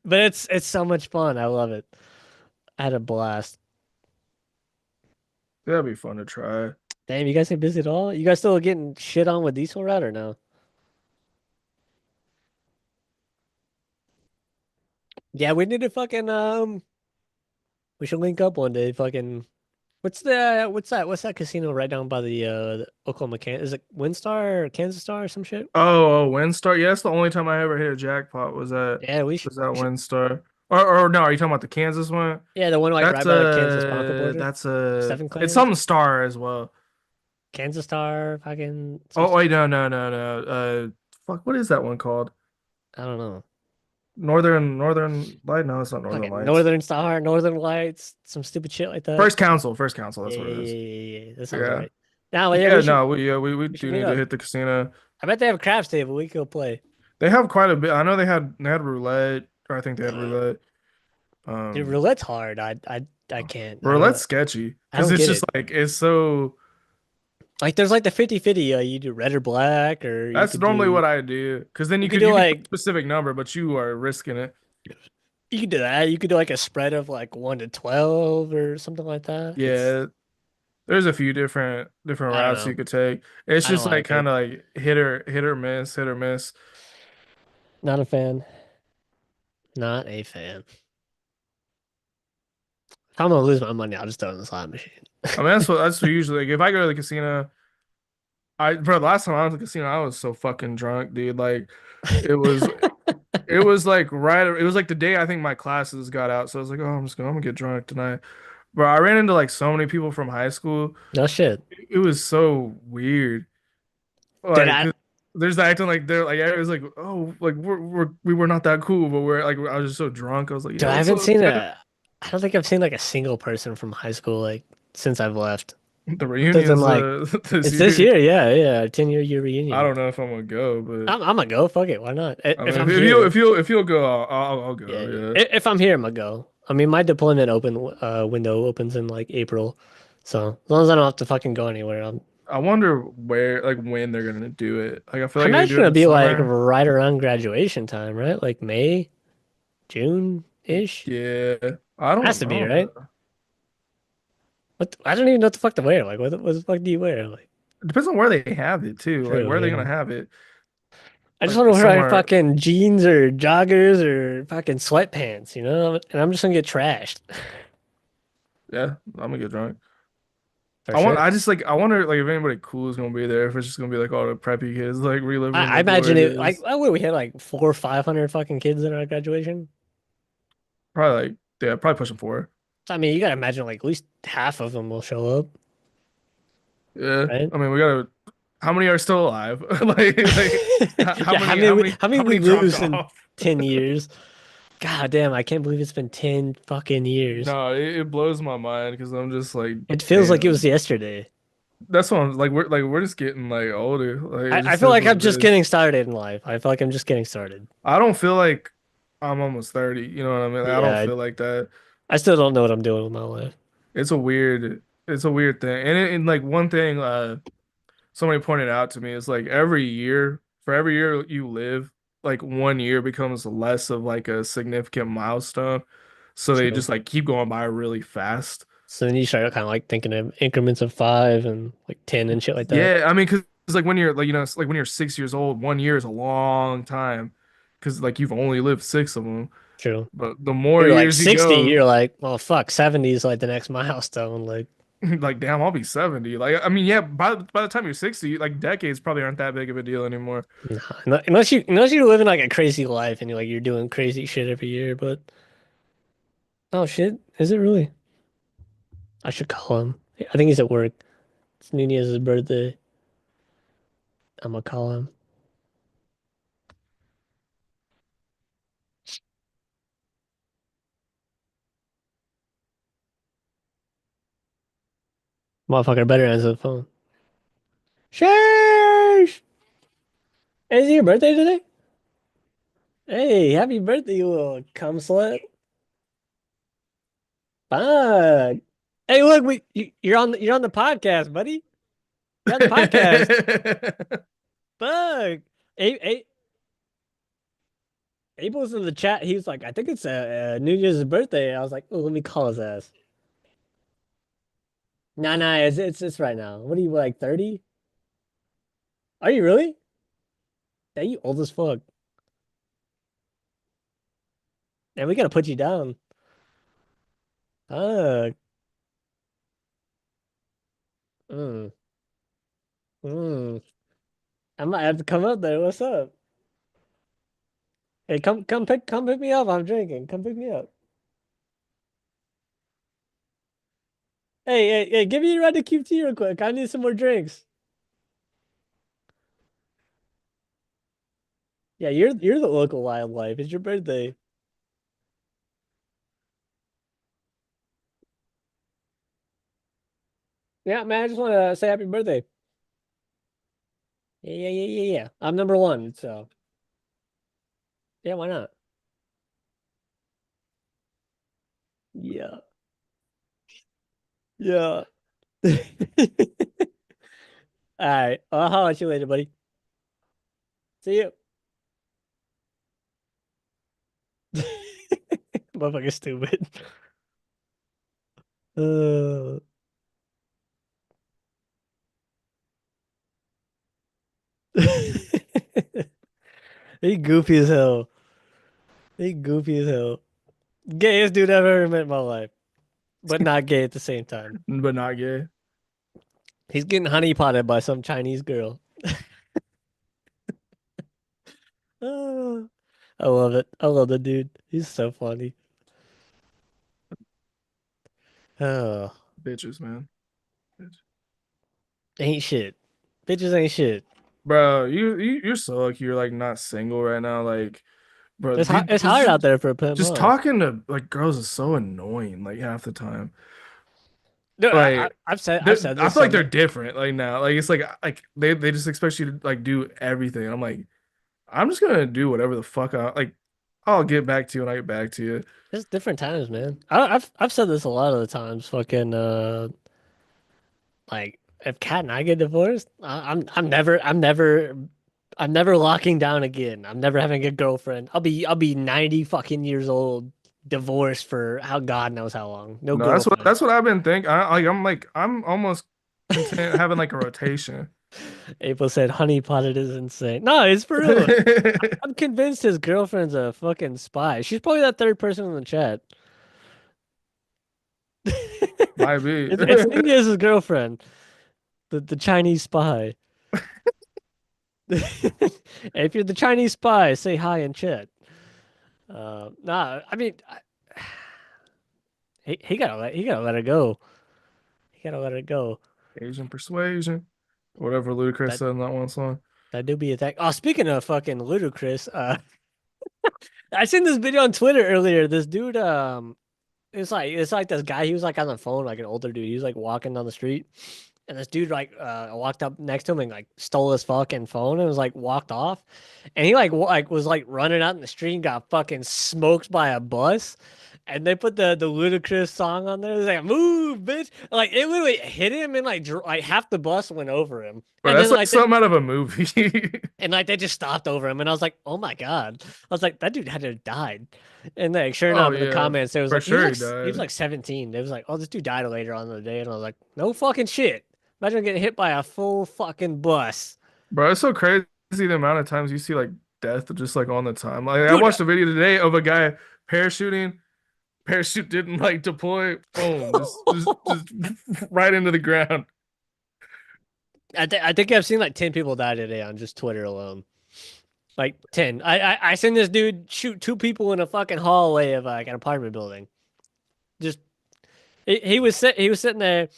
But it's so much fun. I love it. I had a blast. That'd be fun to try. Damn, you guys ain't busy at all? You guys still getting shit on with diesel route or no? Yeah, we need to fucking we should link up one day. Fucking what's that casino right down by the Oklahoma can is it Windstar or Kansas Star or some shit? Oh, Windstar. Yeah, that's the only time I ever hit a jackpot Yeah, was that Windstar. or no, are you talking about the Kansas one? Yeah, the one like right by the Kansas-Ponca border. That's a Seven it's Clans, something Star as well. Kansas Star, fucking some Oh stupid. wait, no. Fuck, what is that one called? I don't know. Northern Light? No, it's not Northern Fucking Lights. Northern Star, Northern Lights, some stupid shit like that. First Council, Yeah, that's what it is. That sounds Yeah. right. Now, yeah, Yeah, no, we we should do meet need to up. hit the casino. I bet they have a craps table. We could go play. They have quite a bit. I know they had roulette, or I think they had roulette. Dude, Um, roulette's hard. I can't. Roulette's sketchy I because don't it's get just it. like it's so. Like there's like the 50-50. You do red or black, or That's normally what I do. Because then you could do you could do a like specific number, but you are risking it. you could do that. You could do like a spread of like 1 to 12 or something like that. It's Yeah, there's a few different I don't routes you know. could take. It's I don't just like like kind it. of like hit or miss, hit or miss. Not a fan. Not a fan. If I'm gonna lose my money, I'll just throw it in the slot machine. I mean, that's what usually like if I go to the casino. Bro, the last time I was at the casino, I was so fucking drunk, dude. Like, it was it was like it was like the day I think my classes got out. So I was like, oh, I'm gonna get drunk tonight. Bro, I ran into like so many people from high school. No shit. It was so weird. Dude, Like, I 'cause there's acting like they're like it was like, oh, like we were not that cool, but we're like I was just so drunk. I was like, dude, yeah, I what's haven't up, seen man? a I don't think I've seen like a single person from high school like since I've left. The Other than reunions like this it's this year. year, yeah, 10-year I reunion. don't know if I'm gonna go, but I'm gonna go. Fuck it, why not? I If mean, I'm here, if you'll go, I'll yeah, go. yeah. Yeah. If I'm here, I'm gonna go. I mean, my deployment window opens in like April, so as long as I don't have to fucking go anywhere, I wonder where, like, when they're gonna do it. Like, I feel I like they imagine do it in it'll the be like summer. right around graduation time, right? Like May, June ish. Yeah, Has to I be, don't right? know. I don't even know what the fuck to wear. Like, what the fuck do you wear? Like, It depends on where they have it too. Like, true, where are they yeah. gonna have it? I just Like want to wear like somewhere. fucking jeans or joggers or fucking sweatpants, you know? And I'm just gonna get trashed Yeah, I'm gonna get drunk. for sure. I just like I wonder like if anybody cool is gonna be there. If it's just gonna be like all the preppy kids like reliving I the imagine glory it like days. oh, what, we had like 400 or 500 fucking kids in our graduation. Probably like yeah, probably pushing for So, I mean, you gotta imagine like at least half of them will show up, it. Yeah, right? I mean we gotta. How many are still alive? Like Yeah, how many how we many dropped lose in off? 10 years? God damn, I can't believe it's been 10 fucking years. No, it blows my mind because I'm just like, It feels like it was damn. yesterday. That's what I'm like. We're just getting like older. Like it I just feel is like what I'm it just is. getting started in life. I feel like I'm just getting started. I don't feel like I'm almost 30. You know what I mean? Like, I don't Yeah, feel like that. I still don't know what I'm doing with my life. It's a weird thing. And like one thing, somebody pointed out to me is like for every year you live, like 1 year becomes less of like a significant milestone. So they True. just like keep going by really fast. So then you start kind of like thinking of increments of 5 and like 10 and shit like that. Yeah, I mean, because like when you're like it's like when you're 6 years old, 1 year is a long time because like you've only lived six of them. True. But the more You're like years you 60, go, you're like, well, fuck, 70 is like the next milestone. Like, like damn, I'll be 70. Like I mean, yeah, by the time you're 60, like decades probably aren't that big of a deal anymore. nah, unless you're living like a crazy life and you're doing crazy shit every year. But oh shit, is it really? I should call him. I think he's at work. It's Nunez's birthday. I'm gonna call him. Motherfucker better answer the phone. Sheesh! Is it your birthday today? Hey, happy birthday, you little cum slut. Fuck. Hey, look, you're on the podcast, buddy. You're on the podcast. Fuck. A Abel's in the chat. He was like, I think it's New Year's birthday. I was like, oh, let me call his ass. Nah, it's right now. What are you like 30? Are you really? Yeah, you old as fuck. And we gotta put you down. Fuck. Mm, mm. I might have to come up there. What's up? Hey, come pick me up. I'm drinking. Come pick me up. Hey, give me a ride to QT real quick. I need some more drinks. Yeah, you're the local wildlife. It's your birthday. Yeah, man, I just want to say happy birthday. Yeah. I'm number one, so yeah, why not? Yeah. Yeah. All right. I'll holler at you later, buddy. See you. Motherfucker stupid. Uh, he goofy as hell. He goofy as hell. Gayest dude I've ever met in my life, but not gay at the same time. but not gay. He's getting honeypotted by some Chinese girl. Ah, I love it. I love the dude. He's so funny. Oh, Bitches, man. Bitch. ain't shit. Bitches ain't shit. Bro, you're so lucky you're like not single right now. Like, bro, dude, It's hard out there for a pimp, just huh? talking to like girls is so annoying. Like half the time, No, like I've said I this feel so like they're many. different. Like now, like it's like they just expect you to like do everything. I'm like, I'm just gonna do whatever the fuck I like. I'll get back to you when I get back to you. It's different times, man. I've said this a lot of the times. Fucking like if Kat and I get divorced, I'm never locking down again. I'm never having a girlfriend. I'll be 90 fucking years old, divorced for how God knows how long. No No, girlfriend. that's what I've been thinking. Like I'm almost content having like a rotation. April said honey potted is insane. No, it's for real. I'm convinced his girlfriend's a fucking spy. She's probably that third person in the chat. Might be. It's India's girlfriend, the Chinese spy. If you're the Chinese spy, say hi in chat. Nah, I mean, he gotta let it go. He gotta let it go. Asian persuasion. Whatever Ludacris That said in that one song. that do be a thing. Oh, speaking of fucking ludicrous, I seen this video on Twitter earlier. This dude, it's like this guy. He was like on the phone, like an older dude. He was like walking down the street, and this dude like walked up next to him and like stole his fucking phone and was like walked off, and he like was like running out in the street and got fucking smoked by a bus. And they put the ludicrous song on there. It was like move, bitch. Like it literally hit him and like half the bus went over him. Bro, And that's then like like they something out of a movie. they just stopped over him, and I was like, "Oh my God!" I was like, "That dude had to have died." And like, sure Oh enough, in the yeah, comments, there was for like, sure he he was died. like 17. They was like, "Oh, this dude died later on in the day," and I was like, "No fucking shit! Imagine getting hit by a full fucking bus, Bro, it's so crazy the amount of times you see like death just like on the time. Like I dude." watched a video today of a guy parachuting, parachute didn't like deploy, boom, just right into the ground. I think I've seen like 10 people die today on just Twitter alone. Like 10. I seen this dude shoot two people in a fucking hallway of like an apartment building. Just he was sitting there.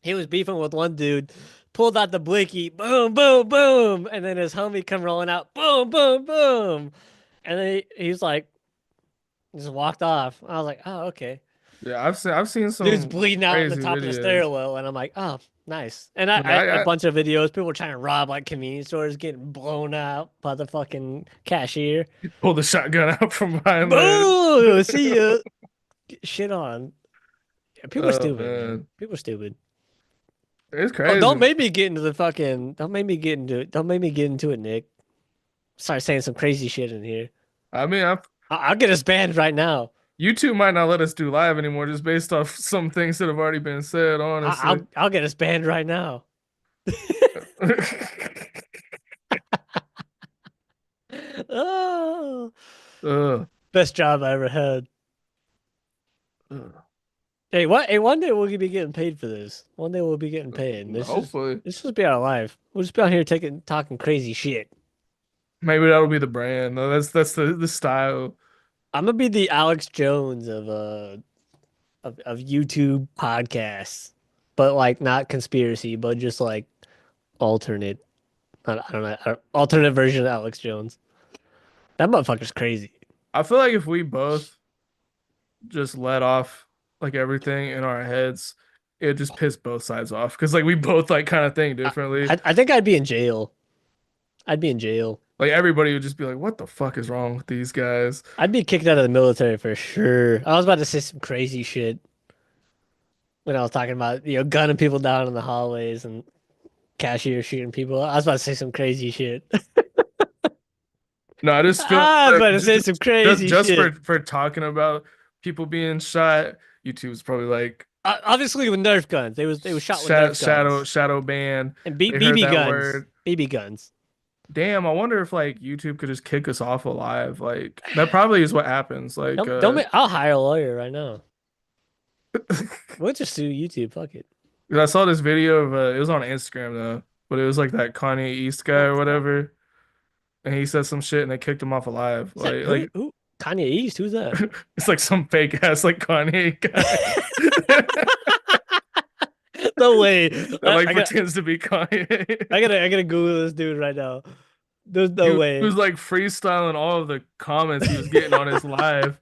He was beefing with one dude, pulled out the blicky, boom, boom, boom, and then his homie come rolling out, boom, boom, boom, and then he's like, just walked off. I was like, oh, okay. Yeah, I've seen Dude's some bleeding out in the crazy top of the videos. stairwell, and I'm like, oh, nice. And Like a I bunch of videos, people were trying to rob like convenience stores, getting blown out by the fucking cashier. pulled the shotgun out from behind the. Boo! See ya. Shit on. Yeah, people are Oh stupid, man. man, People are stupid. it's Oh, don't crazy. make me get into the fucking. Don't make me get into it. Don't make me get into it, Nick. Start saying some crazy shit in here. I mean, I'll get us banned right now. YouTube might not let us do live anymore just based off some things that have already been said, honestly. I'll get us banned right now. Oh, Ugh, best job I ever had. ugh. Hey, what? Hey, one day we'll be getting paid for this. One day we'll be getting paid. Hopefully. This just be our life. We'll just be out here talking crazy shit. Maybe that'll be the brand. No, that's the style. I'm gonna be the Alex Jones of YouTube podcasts, but like not conspiracy, but just like alternate. I don't know, alternate version of Alex Jones. That motherfucker's crazy. I feel like if we both just let off like everything in our heads, it just pissed both sides off because like we both like kind of think I, differently. I think I'd be in jail. I'd be in jail. Like everybody would just be like, "What the fuck is wrong with these guys?" I'd be kicked out of the military for sure. I was about to say some crazy shit when I was talking about, gunning people down in the hallways and cashier shooting people. I was about to say some crazy shit. No, I just feel I was like about to say some crazy just shit. for talking about people being shot, YouTube's probably like Obviously with Nerf guns. They was shot with Nerf guns shadow ban. and They heard BB that guns. word. BB guns. Damn, I wonder if like YouTube could just kick us off alive. Like that probably is what happens. Like Don't make, I'll hire a lawyer right now. We'll just sue YouTube. Fuck it. 'cause I saw this video of it was on Instagram though, but it was like that Kanye East guy or whatever, and he said some shit and they kicked him off alive. Is that who? Like Who? Kanye East? Who's that? it's like some fake ass like Kanye guy No way. that like pretends to be Kanye. I gotta Google this dude right now. There's no He was way. like freestyling all of the comments he was getting on his live,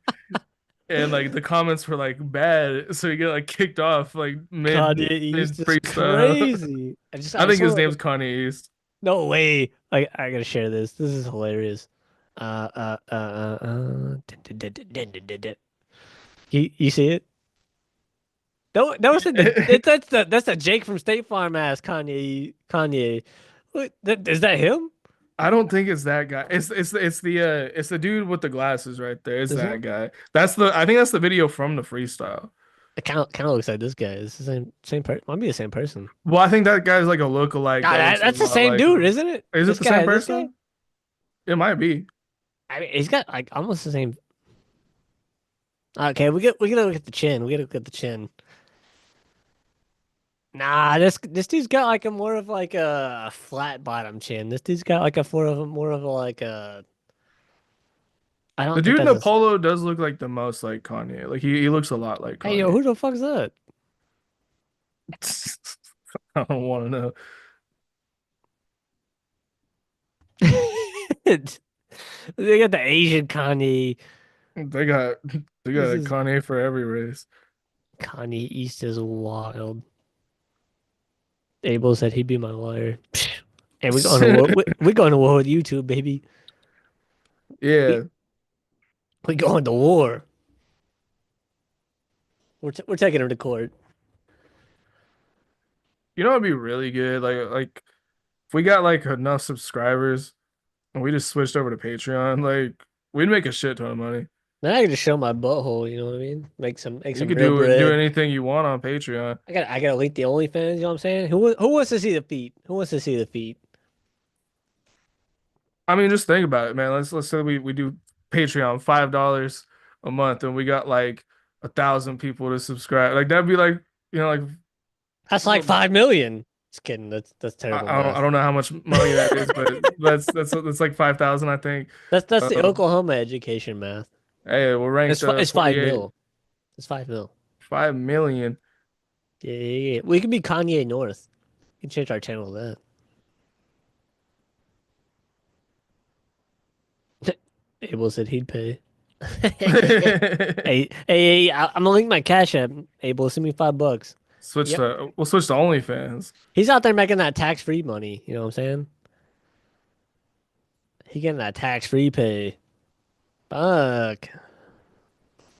and like the comments were like bad, so he got like kicked off like Kanye East mid is freestyle. crazy. I I think just his want name's Kanye East. no way. I gotta share this. This is hilarious. You see it? That was that's the Jake from State Farm ass Kanye. Is that him? I don't think it's that guy. It's the dude with the glasses right there. It's This that one? guy. I think that's the video from the freestyle. It kind of looks like this guy. It's the same person. Might be the same person. Well, I think that guy's like a lookalike God, that looks a that's the lot same like dude, him. isn't it? Is it the same This guy. person? It might be. I mean, he's got like almost the same. Okay, we gotta look at the chin. We gotta look at the chin. Nah, this dude's got like a more of like a flat bottom chin. This dude's got like a more of a like a. I The don't think dude in that's the a. polo does look like the most like Kanye. Like he looks a lot like Hey, yo, Kanye. who the fuck is that? I don't want to know. They got the Asian Kanye. They got they got This a is Kanye for every race. Kanye East is wild. Abel said he'd be my lawyer. And we going to war. We going to war with YouTube, baby. We Yeah. we going to war. We're taking him to court. You know, it'd be really good. If we got like enough subscribers and we just switched over to Patreon, like we'd make a shit ton of money. Then I can just show my butthole. You know what I mean? Make You some could real do bread. anything you want on Patreon. I got to link the OnlyFans. You know what I'm saying? Who wants to see the feet? Who wants to see the feet? I mean, just think about it, man. Let's say we do Patreon $5 a month and we got like 1,000 people to subscribe. Like that'd be like, like That's like well, 5 million. Just kidding. That's terrible I math. don't know how much money that is, but that's like 5,000, I think. That's the Um, Oklahoma education math. hey, we're ranked It's 5 mil. 48, It's 5 mil. 5 million. Yeah. We can be Kanye North. We can change our channel to that. Abel said he'd pay. I'm gonna link my Cash App. Abel, send me $5. Yep. We'll switch to OnlyFans. He's out there making that tax-free money. You know what I'm saying? He getting that tax-free pay. Fuck.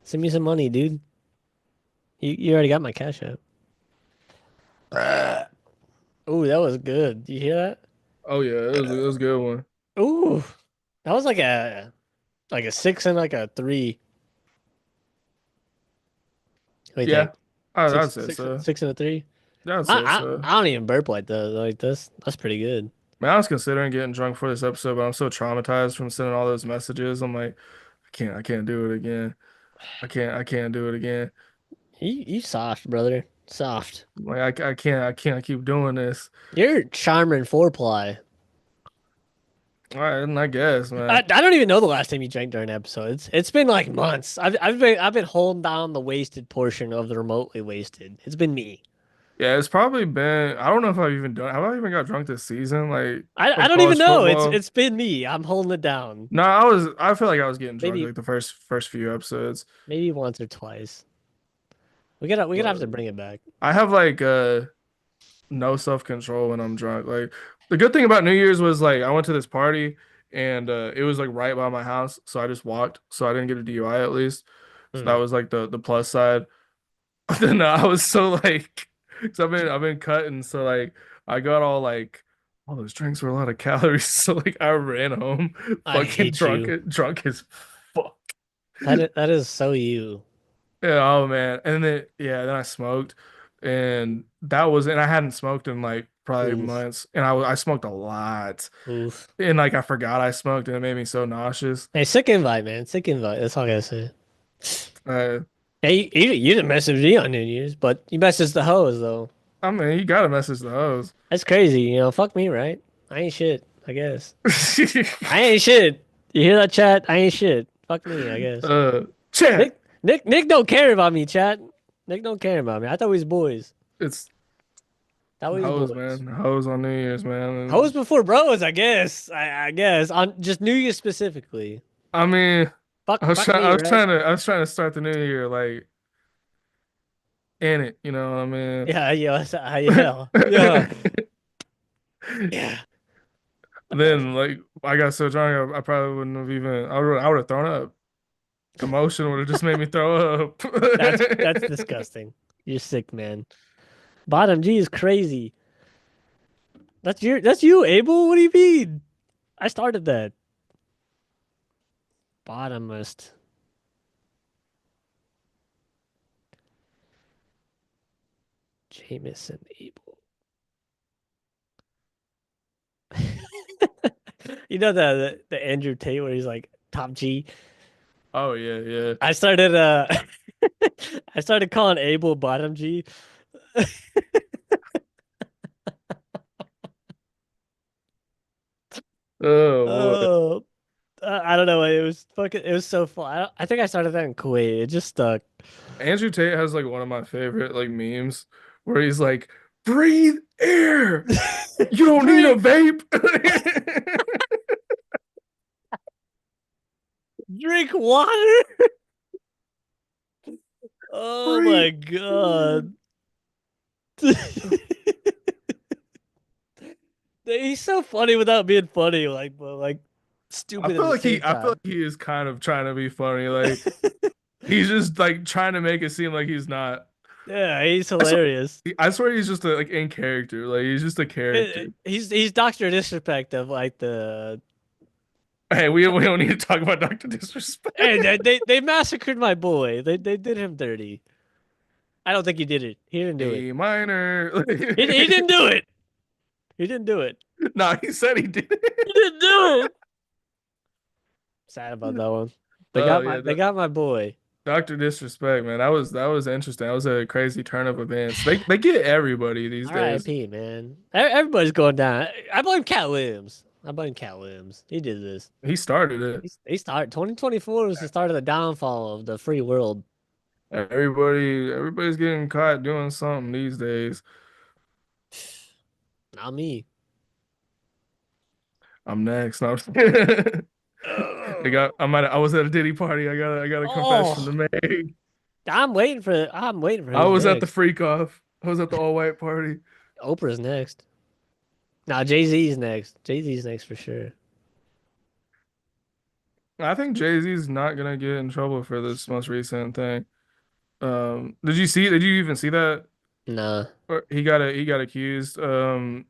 Send me some money, dude. You already got my Cash App. Ooh, that was good. You hear that? Oh yeah, it was a good one. Ooh, that was like a six and like a three. What do you Yeah, think? I'd say so. Six and a three. I'd say so. I don't even burp like that. Like this. That's pretty good. Man, I was considering getting drunk for this episode, but I'm so traumatized from sending all those messages. I'm like, I can't do it again. I can't do it again. You soft, brother. Soft. Like I can't keep doing this. You're charmer and four ply. All right, and I guess, I man. don't even know the last time you drank during episodes. It's been like months. I've been holding down the wasted portion of the remotely wasted. It's been me. Yeah, it's probably been. I don't know if I've even done. Have I even got drunk this season? Like I of don't even college know. football? It's been me. I'm holding it down. No, I was. I feel like I was getting drunk Maybe like the first few episodes, maybe once or twice. We gotta have but to bring it back. I have like no self-control when I'm drunk. Like the good thing about New Year's was like I went to this party and it was like right by my house, so I just walked, so I didn't get a DUI at least. So that Hmm. was like the plus side. But then I was so like, because I've been cutting, so like I got all like, all those drinks were a lot of calories, so like I ran home, I fucking hate you. drunk as fuck. That is so you. Yeah, oh man, and then yeah, then I smoked, and and I hadn't smoked in like probably Oof. months, and I smoked a lot, Oof. and like I forgot I smoked, and it made me so nauseous. Hey, sick invite, man. Sick invite. That's all I gotta say. Uh, Hey, you didn't message me on New Year's, but you messaged the hoes though. I mean, you gotta message the hoes. That's crazy. Fuck me, right? I ain't shit. I guess. I ain't shit. You hear that, chat? I ain't shit. Fuck me, I guess. uh, Chat. Nick don't care about me, chat. Nick don't care about me. I thought we was boys. It's Thought we was hoes, boys. man. Hoes on New Year's, Hoes man. before bros, I guess. I guess on just New Year's specifically. I mean, Fuck me, right? I was trying to start the new year like in it, you know what I mean? Yeah, yeah, yeah, yeah, yeah. Then like I got so drunk, I probably wouldn't have even. I would have thrown up. The motion would have just made me throw up. That's disgusting. You're sick, man. Bottom G is crazy. That's you, Abel. What do you mean? I started that. Bottomist. Jameson Abel. You know the Andrew Tate where he's like top G. Oh yeah, yeah. I started I started calling Abel bottom G. Oh boy. Oh, I don't know. It was so fun. I think I started that in Kuwait. It just stuck. Andrew Tate has like one of my favorite like memes where he's like, "Breathe air. You don't need a Drink, vape." drink water. Oh Breathe my air. God. He's so funny without being funny, like, but like stupid at the same I feel time. like he is kind of trying to be funny. Like he's just like trying to make it seem like he's not. Yeah, he's I swear, hilarious. I swear he's just like in character. Like he's just a character. He's Dr. Disrespect of like the. Hey, we don't need to talk about Dr. Disrespect. Hey, they massacred my boy. They did him dirty. I don't think he did it. He didn't do it. A minor. He didn't do it. He didn't do it. Nah, he said he did. He didn't do it. Sad about that one. Oh yeah, They got my boy. Dr. Disrespect, man. That was interesting. That was a crazy turn of events. They get everybody these days. R.I.P. Man. Everybody's going down. I blame Cat Williams. I blame Cat Williams. He did this. He started it. He started 2024 was the start of the downfall of the free world. Everybody's getting caught doing something these days. Not me. I'm next. No, Oh, I was at a Diddy party. I got a confession to oh, make. I'm waiting for I who's was at the next. freak off. I was at the all white party. Oprah's next. Now Jay-Z's next. Jay-Z's next for sure. I think Jay-Z's not gonna get in trouble for this most recent thing. Did you even see that? Nah. Or he got accused of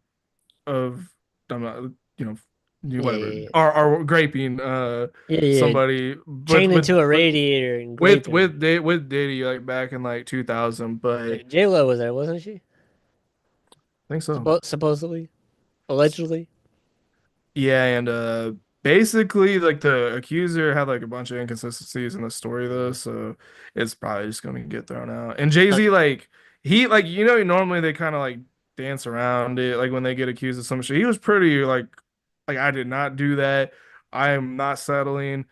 I'm not you know Yeah, whatever yeah, or graping yeah. Yeah, yeah. somebody Chained into a radiator and graping. with Diddy like back in like 2000, but I J-Lo was there, wasn't she? think so. Supposedly, allegedly. Yeah, and basically like the accuser had like a bunch of inconsistencies in the story though, so it's probably just gonna get thrown out. And Uh, Jay-Z like he like normally they kind of like dance around it like when they get accused of some shit. He was pretty like Like I did not do that. I am not settling.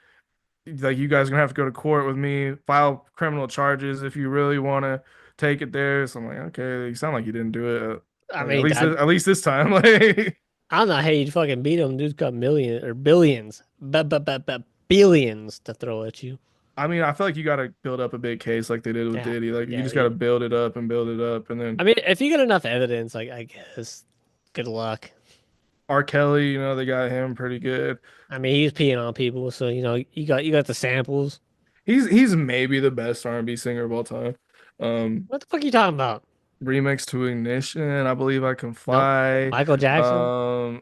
Like you guys are gonna have to go to court with me, file criminal charges if you really want to take it there. So I'm like, okay, you sound like you didn't do it. I Like at mean, least at least this time. Like I don't know how you'd fucking beat him. Dude's got millions or billions, billions to throw at you. I mean, I feel like you got to build up a big case like they did with Yeah, Diddy. Like you yeah. just got to build it up and build it up, and I then mean, if you get enough evidence, like I guess, good luck. R. Kelly, they got him pretty good. I mean, he's peeing on people, so you got the samples. He's maybe the best R&B singer of all time. Um, What the fuck are you talking about? Remix to Ignition, I believe I Can Nope. Fly. Michael Jackson?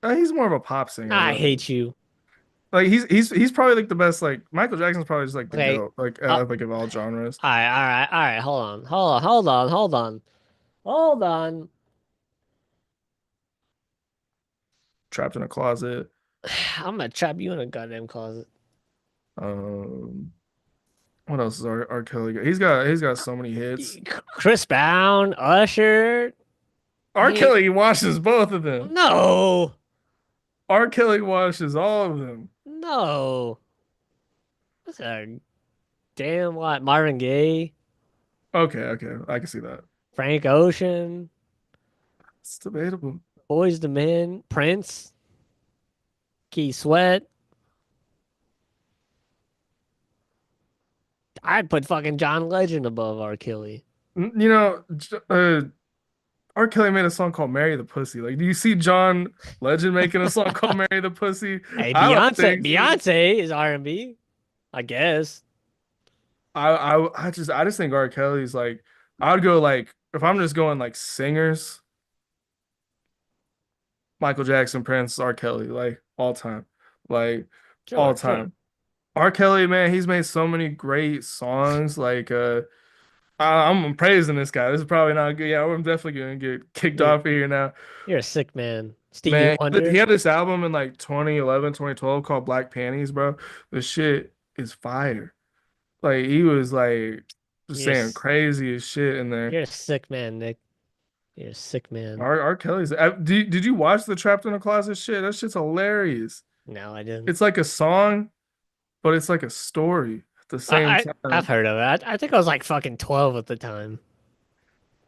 Um, he's more of a pop singer I though. hate you. Like he's probably like the best. Like Michael Jackson's probably just like the Okay. GOAT. Like Uh, like of all genres. all right, all right, all right. Hold on. Trapped in a Closet. I'm gonna trap you in a goddamn closet. Um, what else is R. Kelly got? He's got so many hits. Chris Brown, Usher. R. He Kelly washes both of them. no, R. Kelly washes all of them. no. That's a damn lot. Marvin Gaye, Okay, okay, I can see that. Frank Ocean, It's debatable. Boys the Men, Prince, Keith Sweat. I'd put fucking John Legend above R. Kelly. You know, R. Kelly made a song called "Marry the Pussy." Like, do you see John Legend making a song called "Marry the Pussy"? Hey, I don't Beyonce, think so. Beyonce is R&B, I guess. I just think R. Kelly's like I would go like if I'm just going like singers, Michael Jackson, Prince, R. Kelly, like all time, like all Sure, sure. time. R. Kelly, man, he's made so many great songs. Like, I'm praising this guy. This is probably not good. Yeah, I'm definitely gonna get kicked You're off of here now. you're a sick man. Stevie Man, he Wonder. had this album in like 2011, 2012 called Black Panties, bro. The shit is fire. Like he was like just You're saying s- crazy as shit in there. you're a sick man, Nick. You're a sick man. R. Kelly's. Did you watch the Trapped in a Closet shit? That shit's hilarious. No, I didn't. It's like a song, but it's like a story at the same I've time. heard of it. I think I was like fucking 12 at the time.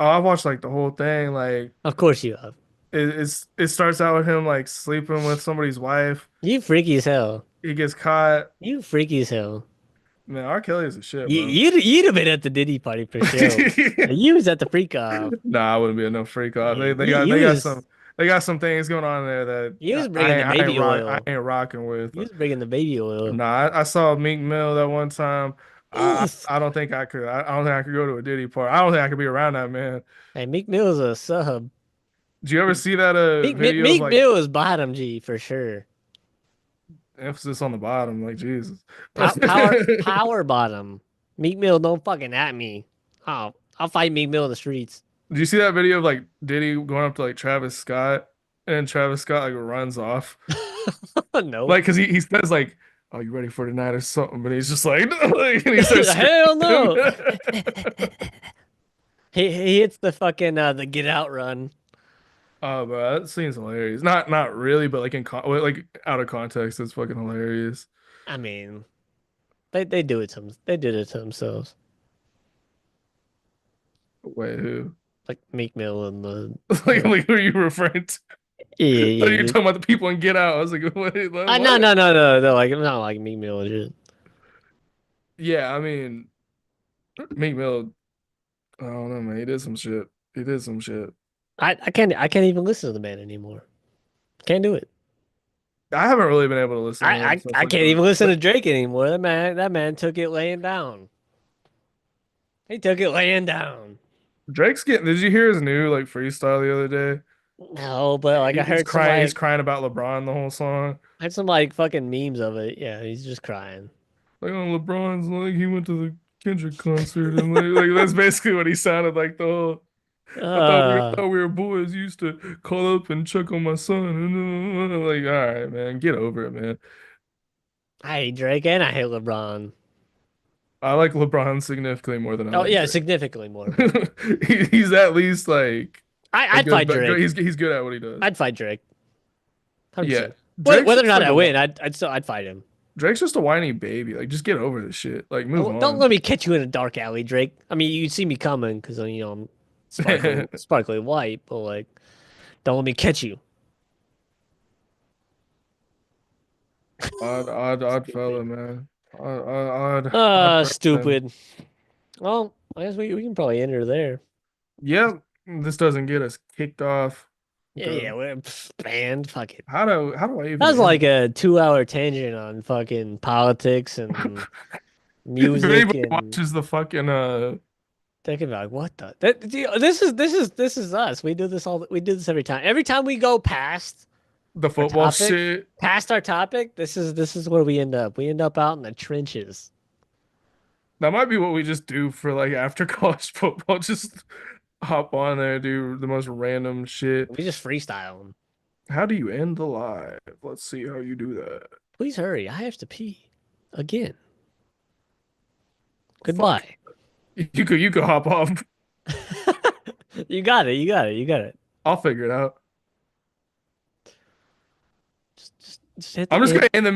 Oh, I watched like the whole thing. Like Of course you have. it starts out with him like sleeping with somebody's wife. You freaky as hell. He gets caught. You freaky as hell. Man, R. Kelly is a shit, You, bro. you'd have been at the Diddy party for sure. You was at the freak off. Nah, I wouldn't be enough freak off. You, They you got was some some things going on there that you was bringing the baby I oil. ain't rocking with. You was bringing the baby oil. Nah, I saw Meek Mill that one time. Oof. I don't think I could. I don't think I could go to a Diddy party. I don't think I could be around that man. Hey, Meek Mill is a sub. Did you ever see that video of Meek like Mill is bottom G for sure. emphasis on the bottom? Like Jesus. Power bottom. Meek Mill don't fucking at me. Oh, I'll fight Meek Mill in the streets. Did you see that video of like Diddy going up to like Travis Scott and Travis Scott like runs off? No. Like, cause he says like, "Are you ready for tonight?" or something, but he's just like, and he starts Hell no. screaming. He hits the fucking the get out run. Oh, bro, that scene's hilarious. Not really, but like like out of context, it's fucking hilarious. I mean, they did it to themselves. Wait, who? Like Meek Mill and the Like who are you referring to? yeah, Oh, you're yeah. talking about the people in Get Out. I was like, wait, No, what? no, no, no, no. Like not like Meek Mill and shit. Yeah, I mean, Meek Mill. I don't know, man. He did some shit. He did some shit. I can't even listen to the man anymore. Can't do it. I haven't really been able to listen to him since I like can't the even listen like to Drake anymore. That man took it laying down. He took it laying down. Drake's getting. Did you hear his new like freestyle the other day? No, but like I He's heard crying. somebody He's crying about LeBron the whole song. I had some like fucking memes of it. Yeah, he's just crying. Like on LeBron's like he went to the Kendrick concert and like that's basically what he sounded like the whole. Uh, Thought we were boys. You used to call up and check on my son. And like, all right, man, get over it, man. I hate Drake and I hate LeBron. I like LeBron significantly more than I Oh like yeah, Drake. significantly more. But He's at least like I, a I'd fight but Drake. he's good at what he does. I'd fight Drake. Yeah, 100%. Drake's Whether or just not like I a win, I'd fight him. Drake's just a whiny baby. Like, just get over this shit. Like, move Don't on. let me catch you in a dark alley, Drake. I mean, you see me coming because I'm sparkly white, but like, don't let me catch you. Odd fella, Stupid. man. Odd person. Stupid. Well, I guess we can probably enter there. Yep, this doesn't get us kicked off. Yeah, yeah, The we're banned. Fuck it. how do I That even was end like it? a 2 hour tangent on fucking politics and If music anybody and watches the fucking thinking about like, what the this is us. We do this every time. Every time we go the our football topic, shit, past our topic, this is where we end up. We end up out in the trenches. that might be what we just do for like after college football. Just hop on there, do the most random shit. We just freestyle them. How do you end the live? Let's see how you do that. Please hurry. I have to pee again. Fuck. Goodbye. You could hop off. You got it. You got it. You got it. I'll figure it out. Just hit I'm the just end. gonna end the